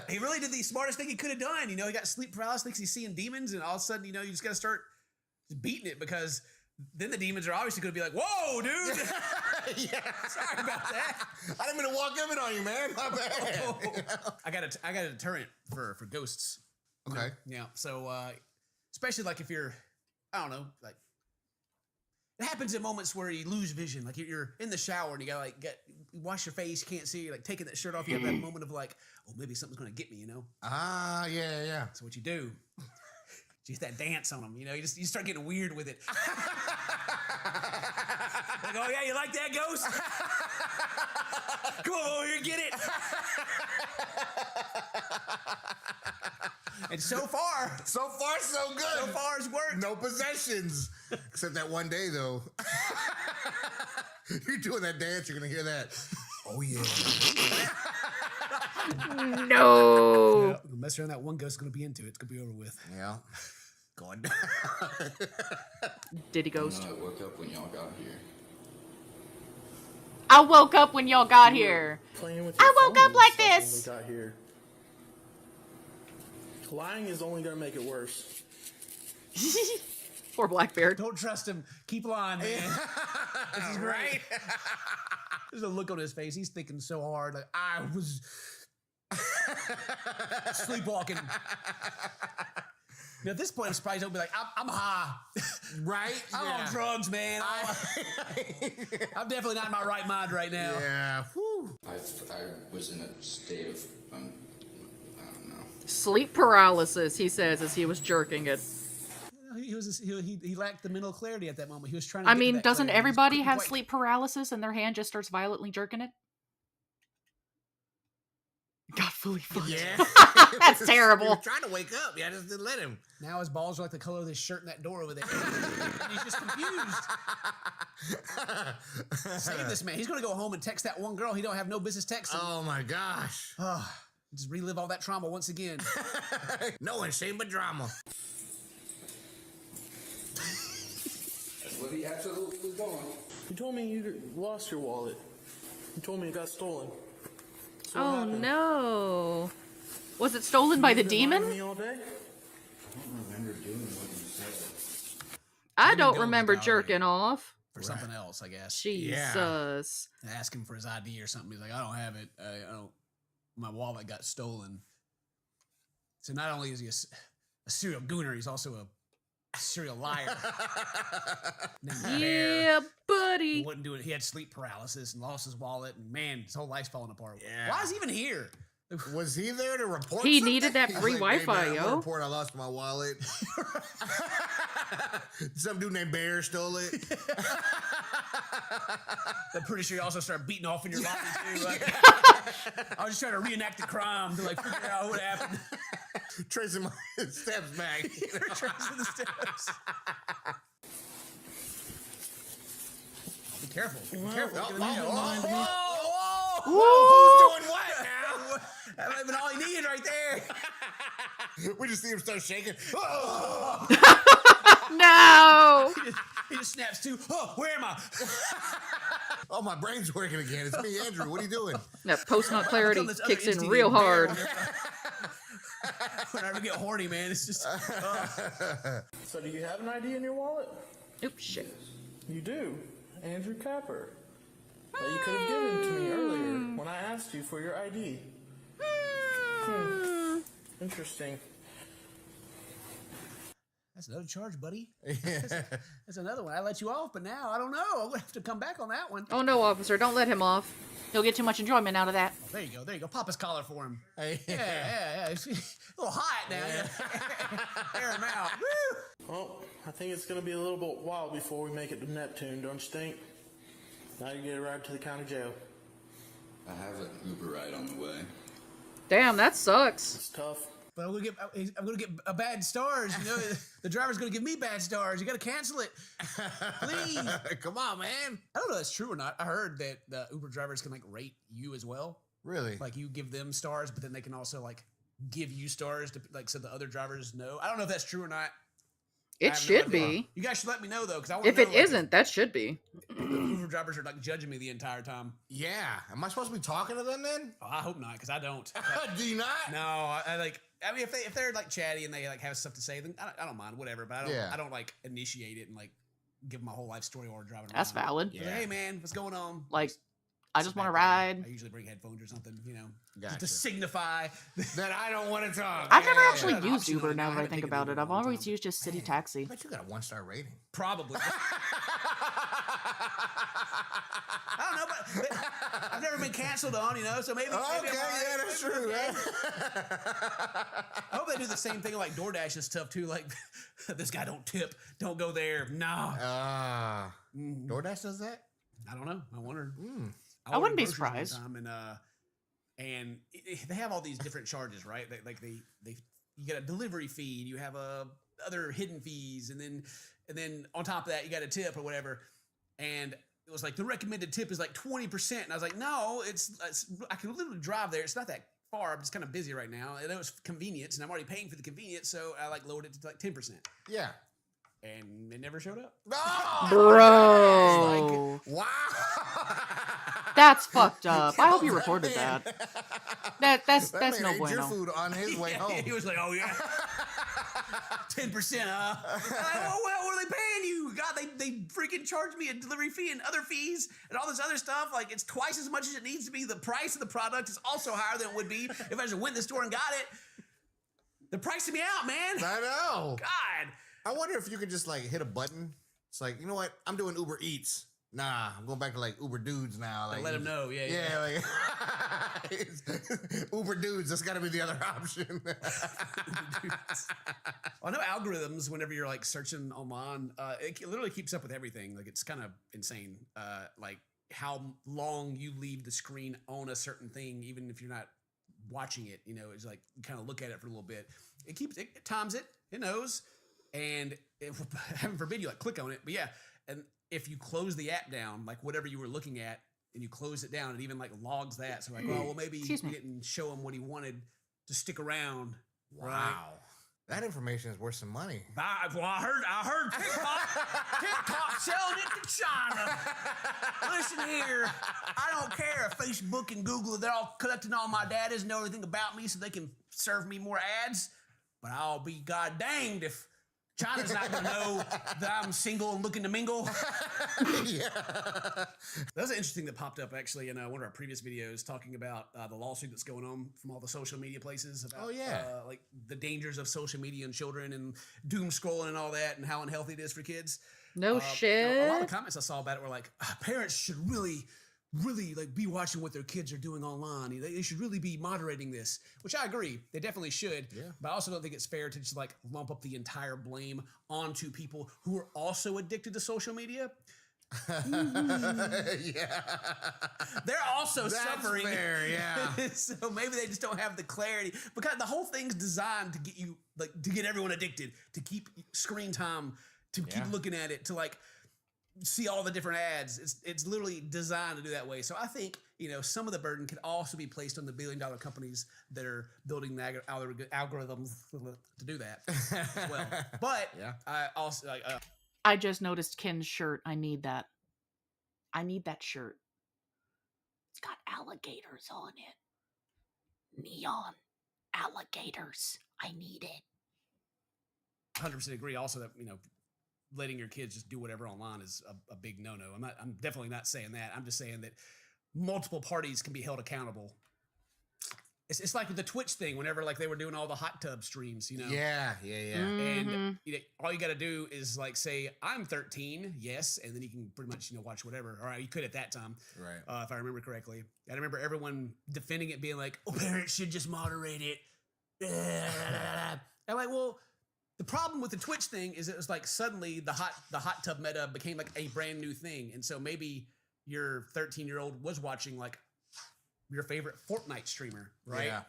He really did the smartest thing he could have done. You know, he got sleep paralysis, thinks he's seeing demons, and all of a sudden, you know, you just got to start beating it because then the demons are obviously going to be like, "Whoa, dude! Yeah. Sorry about that. I didn't mean to walk in on you, man. My bad." I got a deterrent for ghosts. Okay. Yeah. So, especially like if you're, I don't know, like it happens in moments where you lose vision. Like you're in the shower and you gotta like wash your face, you can't see, you're like taking that shirt off. You have that moment of like, oh, maybe something's gonna get me, you know? Ah, yeah. So what you do? You get that dance on them, you know? You start getting weird with it. Like, oh yeah, you like that, ghost? Come on over here, get it. And so far, so good. So far it's worked. No possessions. Except that one day, though. You're doing that dance, you're going to hear that. Oh, yeah. No. Yeah, mess around, that one ghost's going to be into it. It's going to be over with. Yeah. Going. Diddy ghost. I woke up when y'all got here. I woke up when y'all got here. I woke up like this. When we got here. Lying is only gonna make it worse. Poor Blackbeard. Don't trust him. Keep lying, man. This is great. There's a look on his face. He's thinking so hard. Like, I was sleepwalking. Now, at this point, I'm surprised he'll be like, I'm high. Right? I'm on drugs, man. I'm definitely not in my right mind right now. Yeah. Whew. I was in a state of, I don't know. Sleep paralysis, he says, as he was jerking it. He lacked the mental clarity at that moment. He was trying to I get mean, that doesn't clarity. everybody He was have quite- sleep paralysis and their hand just starts violently jerking it? Got fully fucked. Yeah. That's terrible. He was trying to wake up. Yeah, I just didn't let him. Now his balls are like the color of this shirt in that door over there. And he's just confused. Save this man. He's going to go home and text that one girl he don't have no business texting. Oh, my gosh. Just relive all that trauma once again. No one shame but drama. That's what he absolutely was doing. You told me you lost your wallet. You told me it got stolen. So what Oh happened? no. Was it stolen by the You been lying to demon? me all day? I don't remember doing what you said. I don't Goes remember down jerking off. for something else, I guess. Jesus. And ask him for his ID or something. He's like, I don't have it. I don't. My wallet got stolen. So not only is he a serial gooner, he's also a serial liar. Named Bear. Yeah, buddy. He wouldn't do it. He had sleep paralysis and lost his wallet, and man, his whole life's falling apart. Yeah. Why is he even here? Was he there to report He something? needed that He's free like, Wi-Fi, "Hey, man, I'm gonna yo." report I lost my wallet. Some dude named Bear stole it. I'm pretty sure you also started beating off in your lobby too. Like, I was just trying to reenact the crime to like figure out what happened. Tracing my steps back. Tracing the steps. Be careful. Be careful. Get in there. Whoa! Who's doing what now? That might have been all he needed right there. We just see him start shaking. No. He just snaps too. Oh, where am I? Oh, my brain's working again. It's me, Andrew. What are you doing? That post-nut clarity This other kicks in entity real named Bear hard. Whenever I get horny, man, it's just. So do you have an ID in your wallet? Oops, shit. You do. Andrew Capper. That you could have given to me earlier when I asked you for your ID. Interesting. That's another charge, buddy. That's another one. I let you off, but now I don't know. I'm gonna have to come back on that one. Oh no, officer, don't let him off. He'll get too much enjoyment out of that. Oh, there you go. There you go. Pop his collar for him. Yeah. It's a little hot now. Air him out. Woo! Well, I think it's going to be a little bit while before we make it to Neptune, don't you think? Now you get a ride to the county jail. I have an Uber ride on the way. Damn, that sucks. It's tough. But I'm gonna get a bad stars. You know, the driver's gonna give me bad stars. You gotta cancel it, please. Come on, man. I don't know if that's true or not. I heard that the Uber drivers can like rate you as well. Really? Like you give them stars, but then they can also like give you stars to like so the other drivers know. I don't know if that's true or not. It should be. You guys should let me know though, because I want If to know, it isn't, that should be. the Uber drivers are like judging me the entire time. Yeah. Am I supposed to be talking to them then? Oh, I hope not, because I don't. Do you not? No, I like. I mean, if they're like chatty and they like have stuff to say, then I don't mind, whatever. But I don't like initiate it and like give them my whole life story while we're driving around. That's valid. Like, hey man, what's going on? Like, I just want to ride. I usually bring headphones or something, you know, Gotcha. to signify that I don't want to talk. I've never actually Yeah, used optionally, Uber now I that I haven't think taken about Uber it. in a I've long always time. used just City Taxi. I bet you got a 1-star rating. Probably. I don't know, but I've never been canceled on, you know, so maybe. Okay, maybe yeah, that's true. I hope they do the same thing like DoorDash and stuff too. Like, this guy don't tip, don't go there. No. DoorDash does that? I don't know. I wonder. I wouldn't be ordered groceries one surprised. time and they have all these different charges, right? They you get a delivery fee, you have other hidden fees, and then on top of that you got a tip or whatever. And it was like the recommended tip is like 20%, and I was like, no, it's I can literally drive there. It's not that far. I'm just kind of busy right now. And it was convenience, and I'm already paying for the convenience, so I like lowered it to like 10%. Yeah. And it never showed up. Bro. Wow. That's fucked up. I hope you recorded that. That's man no ate your bueno. food on his way home. He was like, oh yeah. 10%, huh? Oh, well, what are they paying you? God, they freaking charged me a delivery fee and other fees and all this other stuff. Like, it's twice as much as it needs to be. The price of the product is also higher than it would be if I just went to the store and got it. They're pricing me out, man. I know. God. I wonder if you could just like hit a button. It's like, you know what? I'm doing Uber Eats. Nah, I'm going back to like Uber Dudes now. Like, let them know. Yeah. Like, Uber Dudes. That's got to be the other option. I know algorithms, whenever you're like searching online, it literally keeps up with everything. Like, it's kind of insane. Like how long you leave the screen on a certain thing, even if you're not watching it, you know, it's like you kind of look at it for a little bit. It times it, it knows. And heaven forbid you like click on it. But yeah, and if you close the app down, like whatever you were looking at, and you close it down, it even like logs that. So like, oh, well, maybe he didn't show him what he wanted to stick around. Wow. Right? That information is worth some money. Well, I heard TikTok selling it to China. Listen here, I don't care if Facebook and Google, they're all collecting all my data and know everything about me so they can serve me more ads. But I'll be god danged if China's not gonna know that I'm single and looking to mingle. Yeah. That was interesting that popped up actually in one of our previous videos talking about the lawsuit that's going on from all the social media places about like the dangers of social media and children and doom scrolling and all that and how unhealthy it is for kids. No shit. A lot of comments I saw about it were like, parents should really like be watching what their kids are doing online. They should really be moderating this, which I agree. They definitely should. Yeah. But I also don't think it's fair to just like lump up the entire blame onto people who are also addicted to social media. Yeah. They're also suffering. Fair, yeah. So maybe they just don't have the clarity, because the whole thing's designed to get you like to get everyone addicted, to keep screen time, to keep looking at it, to like see all the different ads. It's literally designed to do that way. So I think, you know, some of the burden could also be placed on the billion-dollar companies that are building the algorithms to do that as well. But I also I just noticed Ken's shirt. I need that. I need that shirt. It's got alligators on it. Neon alligators. I need it. 100% agree also that, you know, letting your kids just do whatever online is a big no-no. I'm definitely not saying that. I'm just saying that multiple parties can be held accountable it's like with the Twitch thing. Whenever like they were doing all the hot tub streams, you know. Yeah. And you know, all you got to do is like say I'm 13, yes, and then you can pretty much watch whatever. Or you could at that time, right? If I remember correctly. I remember everyone defending it, being like, "Oh, parents should just moderate it." I'm like, well, the problem with the Twitch thing is it was like suddenly the hot tub meta became like a brand new thing, and so maybe your 13-year-old was watching like your favorite Fortnite streamer, right? Yeah.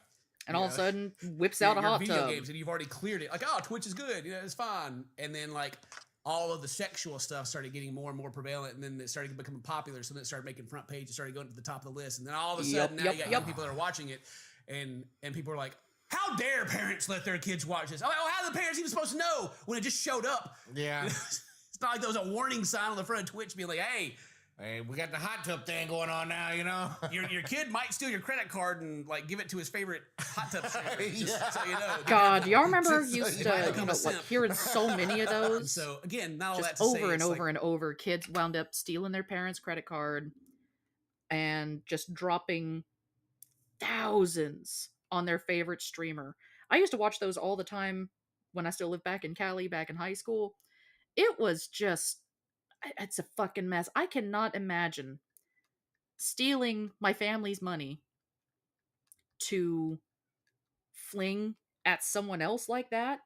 And all of a sudden whips out a hot video tub. games, and you've already cleared it. Like, oh, Twitch is good, it's fine. And then like all of the sexual stuff started getting more and more prevalent, and then it started becoming popular. So then it started making front page, it started going to the top of the list, and then all of a sudden now you got young people that are watching it, and people are like, how dare parents let their kids watch this? Oh, how are the parents even supposed to know when it just showed up? Yeah. It's not like there was a warning sign on the front of Twitch being like, hey, we got the hot tub thing going on now, your kid might steal your credit card and like give it to his favorite hot tub streamer, just so you know. God, y'all remember used you to, become a simp. like hearing so many of those? So again, not all just that to over say, and it's over like, and over, kids wound up stealing their parents' credit card and just dropping thousands on their favorite streamer. I used to watch those all the time when I still lived back in Cali, back in high school. It was just, it's a fucking mess. I cannot imagine stealing my family's money to fling at someone else like that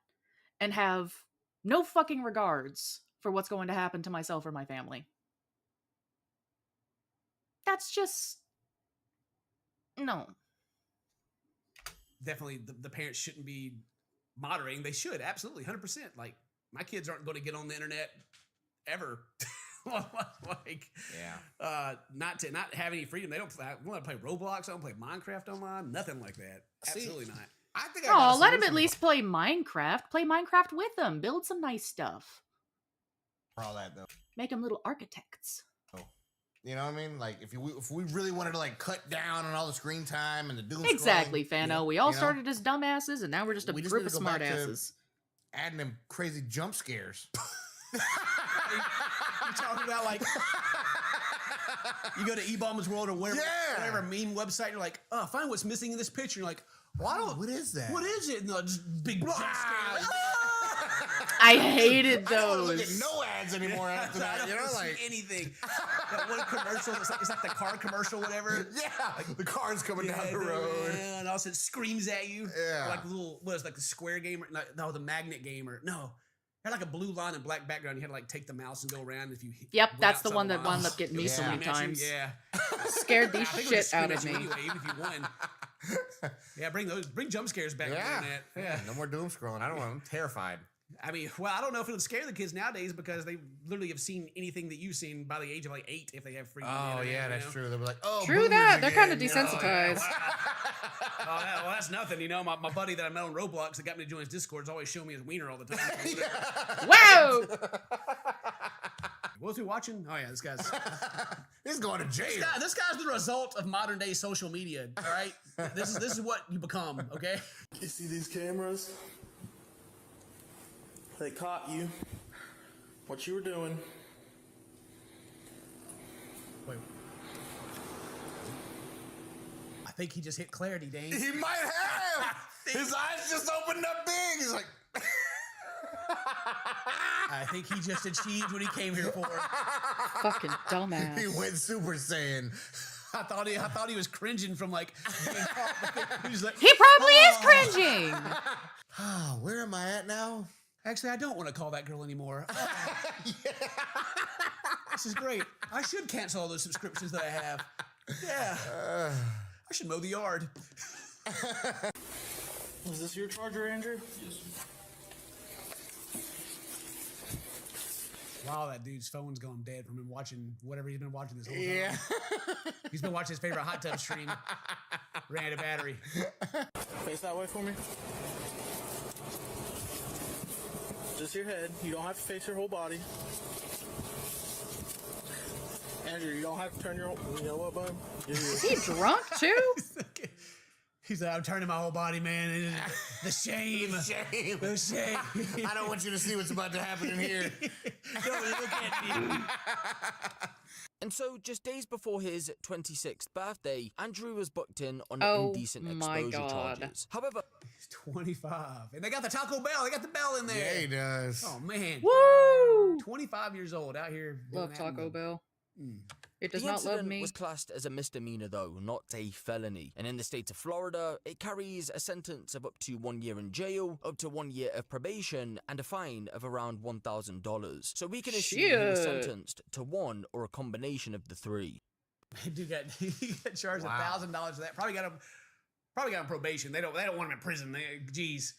and have no fucking regards for what's going to happen to myself or my family. That's just, no. Definitely the parents shouldn't be moderating. They should, absolutely, 100%. Like, my kids aren't going to get on the internet ever. Like, not have any freedom. They don't want to play Roblox. I don't play Minecraft online. Nothing like that. Absolutely not. I think. Oh, let them at least play Minecraft. Play Minecraft with them. Build some nice stuff. For all that though, make them little architects. You know what I mean? Like if we really wanted to like cut down on all the screen time and the doom exactly, scrolling, Fano. We all started as dumbasses, and now we're just a just group need of to go back to smartasses. Adding them crazy jump scares. You're talking about like you go to eBaum's World or whatever meme website. You're like, oh, find what's missing in this picture. You're like, what is that? What is it? No, just big jump scare. I hated I don't those. look at no ads anymore after that. I don't see anything. That one commercial, it's like the car commercial, whatever. Yeah, like the car's coming down the road. Yeah, and also it screams at you. Yeah. Like little, what is it, like the square gamer? No, the magnet gamer. No. It had like a blue line and black background. You had to like take the mouse and go around if you Yep, went that's the outside one that line. wound up getting me so many times. Yeah. Scared the I think it would shit just out scream of at you me. anyway, even if you won. Yeah, bring jump scares back. Yeah. Doing that. Yeah. No more doom scrolling. I don't want. I'm terrified. I mean, well, I don't know if it would scare the kids nowadays because they literally have seen anything that you've seen by the age of like 8 if they have free. Oh yeah, that's true. They'll be like, oh, True that. They're kind of desensitized. Well, that's nothing. You know, my buddy that I met on Roblox that got me to join his Discord is always showing me his wiener all the time. Whoa! What was he watching? Oh yeah, this guy's he's going to jail. This guy's the result of modern day social media. All right, this is what you become. Okay. You see these cameras? They caught you. What you were doing. Wait. I think he just hit clarity, Dane. He might have. His eyes just opened up big. He's like. I think he just achieved what he came here for. Fucking dumbass. He went Super Saiyan. I thought he was cringing from like. He was like, He probably is cringing. Oh, where am I at now? Actually, I don't want to call that girl anymore. This is great. I should cancel all those subscriptions that I have. Yeah. I should mow the yard. Is this your charger, Andrew? Yes. Wow, that dude's phone's gone dead from him watching whatever he's been watching this whole time. Yeah. He's been watching his favorite hot tub stream. Ran out of battery. Face that way for me. Just your head. You don't have to face your whole body. Andrew, you don't have to turn your whole... You know what, bud? Is he drunk too? He's like, I'm turning my whole body, man. The shame. Shame. The shame. I don't want you to see what's about to happen in here. Don't look at me. And so, just days before his 26th birthday, Andrew was booked in on Oh indecent my exposure God. charges. However, He's 25. And they got the Taco Bell. They got the bell in there. Yeah, he does. Oh, man. Woo! 25 years old out here. Love Taco Bell. It does the not love incident me. was classed as a misdemeanor, though, not a felony. And in the state of Florida, it carries a sentence of up to 1 year in jail, up to 1 year of probation, and a fine of around $1,000. So we can assume he was Shit. sentenced to one or a combination of the three. Dude he got charged $1,000 for that. Probably got him on probation. They don't want him in prison. Jeez.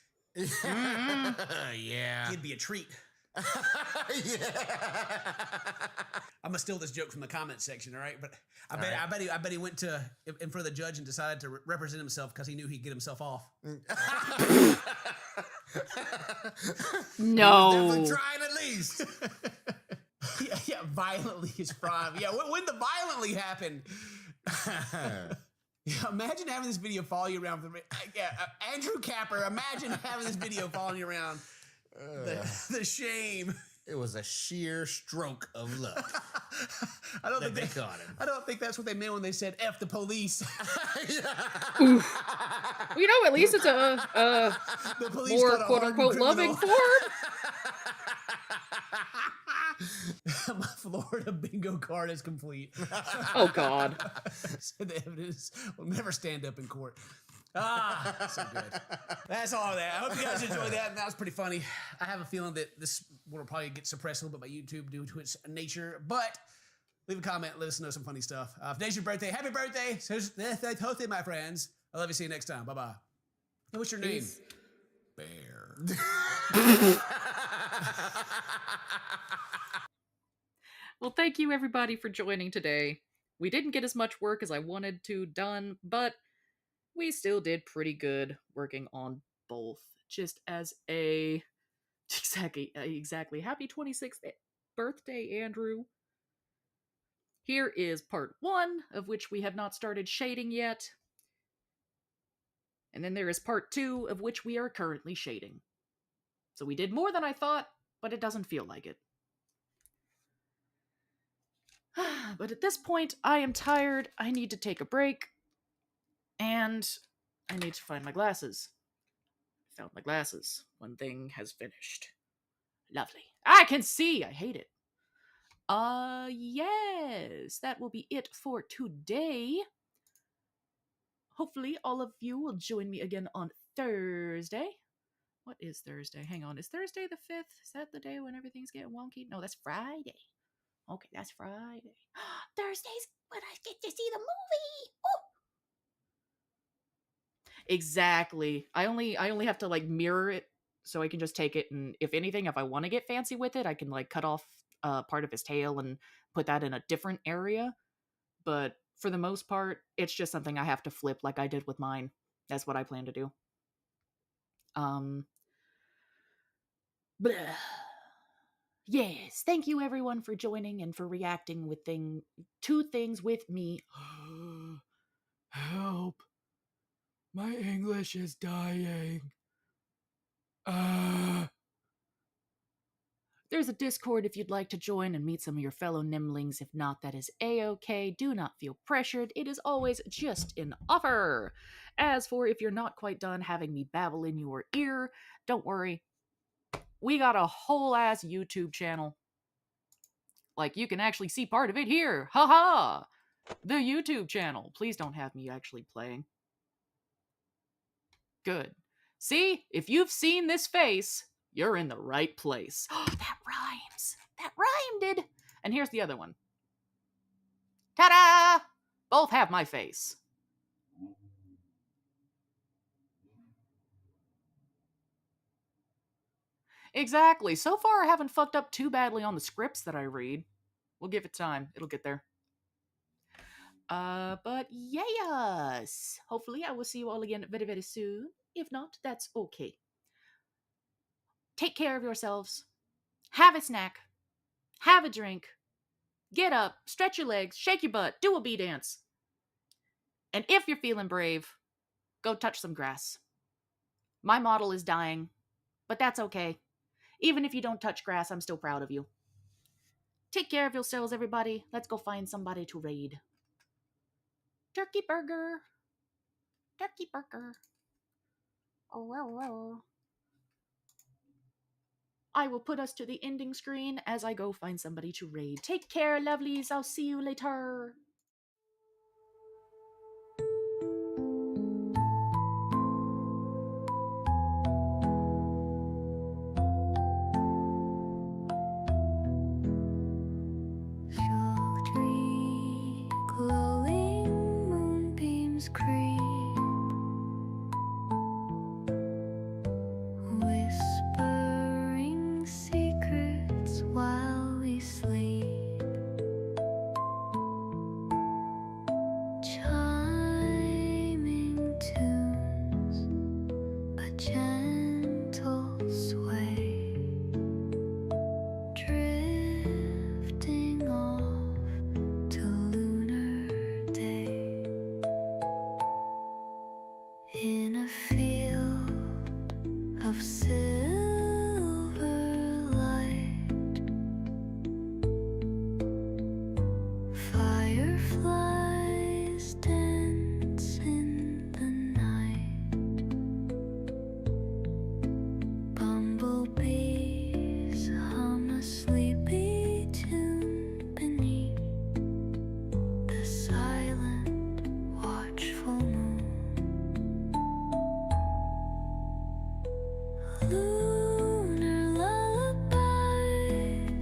Yeah. He'd be a treat. I'm gonna steal this joke from the comment section, all right? But I bet he went to in front of the judge and decided to represent himself because he knew he'd get himself off. No. Definitely trying at least. yeah, violently is crime. Yeah, when the violently happened. Yeah, imagine having this video follow you around. Andrew Capper, imagine having this video following you around. The shame. It was a sheer stroke of luck. I don't think they caught him. I don't think that's what they meant when they said "F the police." Well, you know, at least it's a The police more got a quote-unquote hardened loving criminal. Ford. My Florida bingo card is complete. Oh, God. So the evidence will never stand up in court. So good. That's all of that. I hope you guys enjoyed that. That was pretty funny. I have a feeling that this will probably get suppressed a little bit by YouTube due to its nature. But leave a comment. Let us know some funny stuff. If today's your birthday, happy birthday. Birthday, my friends. I love you. See you next time. Bye-bye. Hey, what's your name? Peace. Bear. Well, thank you everybody for joining today. We didn't get as much work as I wanted to done, but we still did pretty good working on both. Just as a exactly happy 26th birthday, Andrew. Here is part 1, of which we have not started shading yet. And then there is part 2, of which we are currently shading. So we did more than I thought, but it doesn't feel like it. But at this point, I am tired, I need to take a break, and I need to find my glasses. Found my glasses. One thing has finished. Lovely. I can see! I hate it. Yes, that will be it for today. Hopefully all of you will join me again on Thursday. What is Thursday? Hang on, is Thursday the 5th? Is that the day when everything's getting wonky? No, that's Friday. Okay, that's Friday. Thursday's when I get to see the movie. Oh! Exactly. I only have to like mirror it so I can just take it, and if anything, if I want to get fancy with it, I can like cut off part of his tail and put that in a different area. But for the most part, it's just something I have to flip like I did with mine. That's what I plan to do. Bleh. Yes, thank you everyone for joining and for reacting with two things with me. Help. My English is dying. There's a Discord if you'd like to join and meet some of your fellow Nimlings. If not, that is a-okay. Do not feel pressured. It is always just an offer. As for if you're not quite done having me babble in your ear, don't worry. We got a whole ass YouTube channel. Like, you can actually see part of it here. Haha! The YouTube channel. Please don't have me actually playing. Good. See? If you've seen this face, you're in the right place. That rhymes. That rhymed. And here's the other one. Ta-da! Both have my face. Exactly. So far, I haven't fucked up too badly on the scripts that I read. We'll give it time. It'll get there. But yes. Hopefully, I will see you all again very, very soon. If not, that's okay. Take care of yourselves. Have a snack. Have a drink. Get up. Stretch your legs. Shake your butt. Do a bee dance. And if you're feeling brave, go touch some grass. My model is dying, but that's okay. Even if you don't touch grass, I'm still proud of you. Take care of yourselves, everybody. Let's go find somebody to raid. Turkey burger. Turkey burger. Oh. I will put us to the ending screen as I go find somebody to raid. Take care, lovelies. I'll see you later. Glowing moonbeams creep, whispering secrets while we sleep, chiming tunes, a gentle sway, drifting off to lunar day, in a field of silver light, fireflies dance in the night, bumblebees hum a sleepy tune beneath the silent, watchful moon. Lunar lullaby,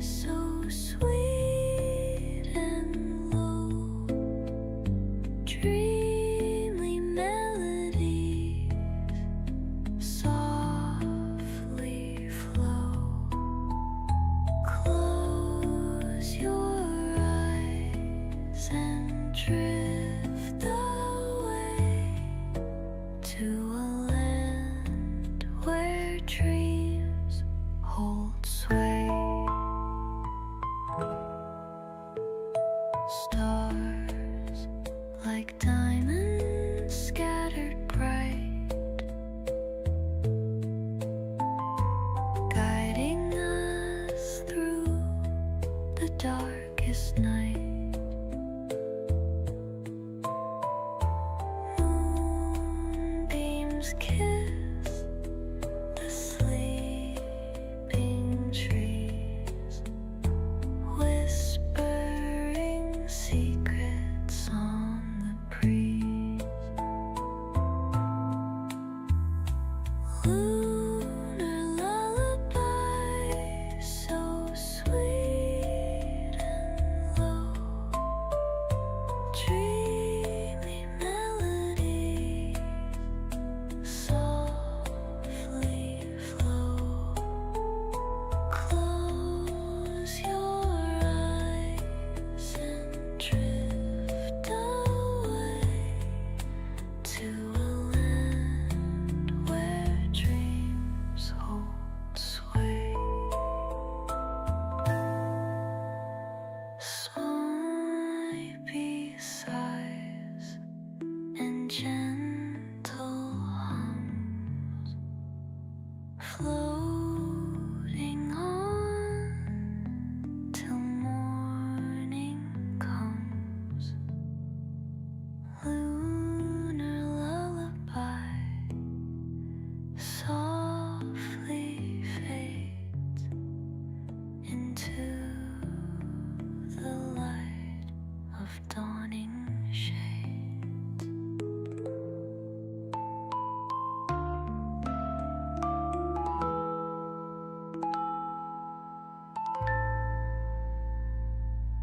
so sweet and low, dreamy melodies softly flow. Close your eyes and drift away to a land where dreams hold sway. Stars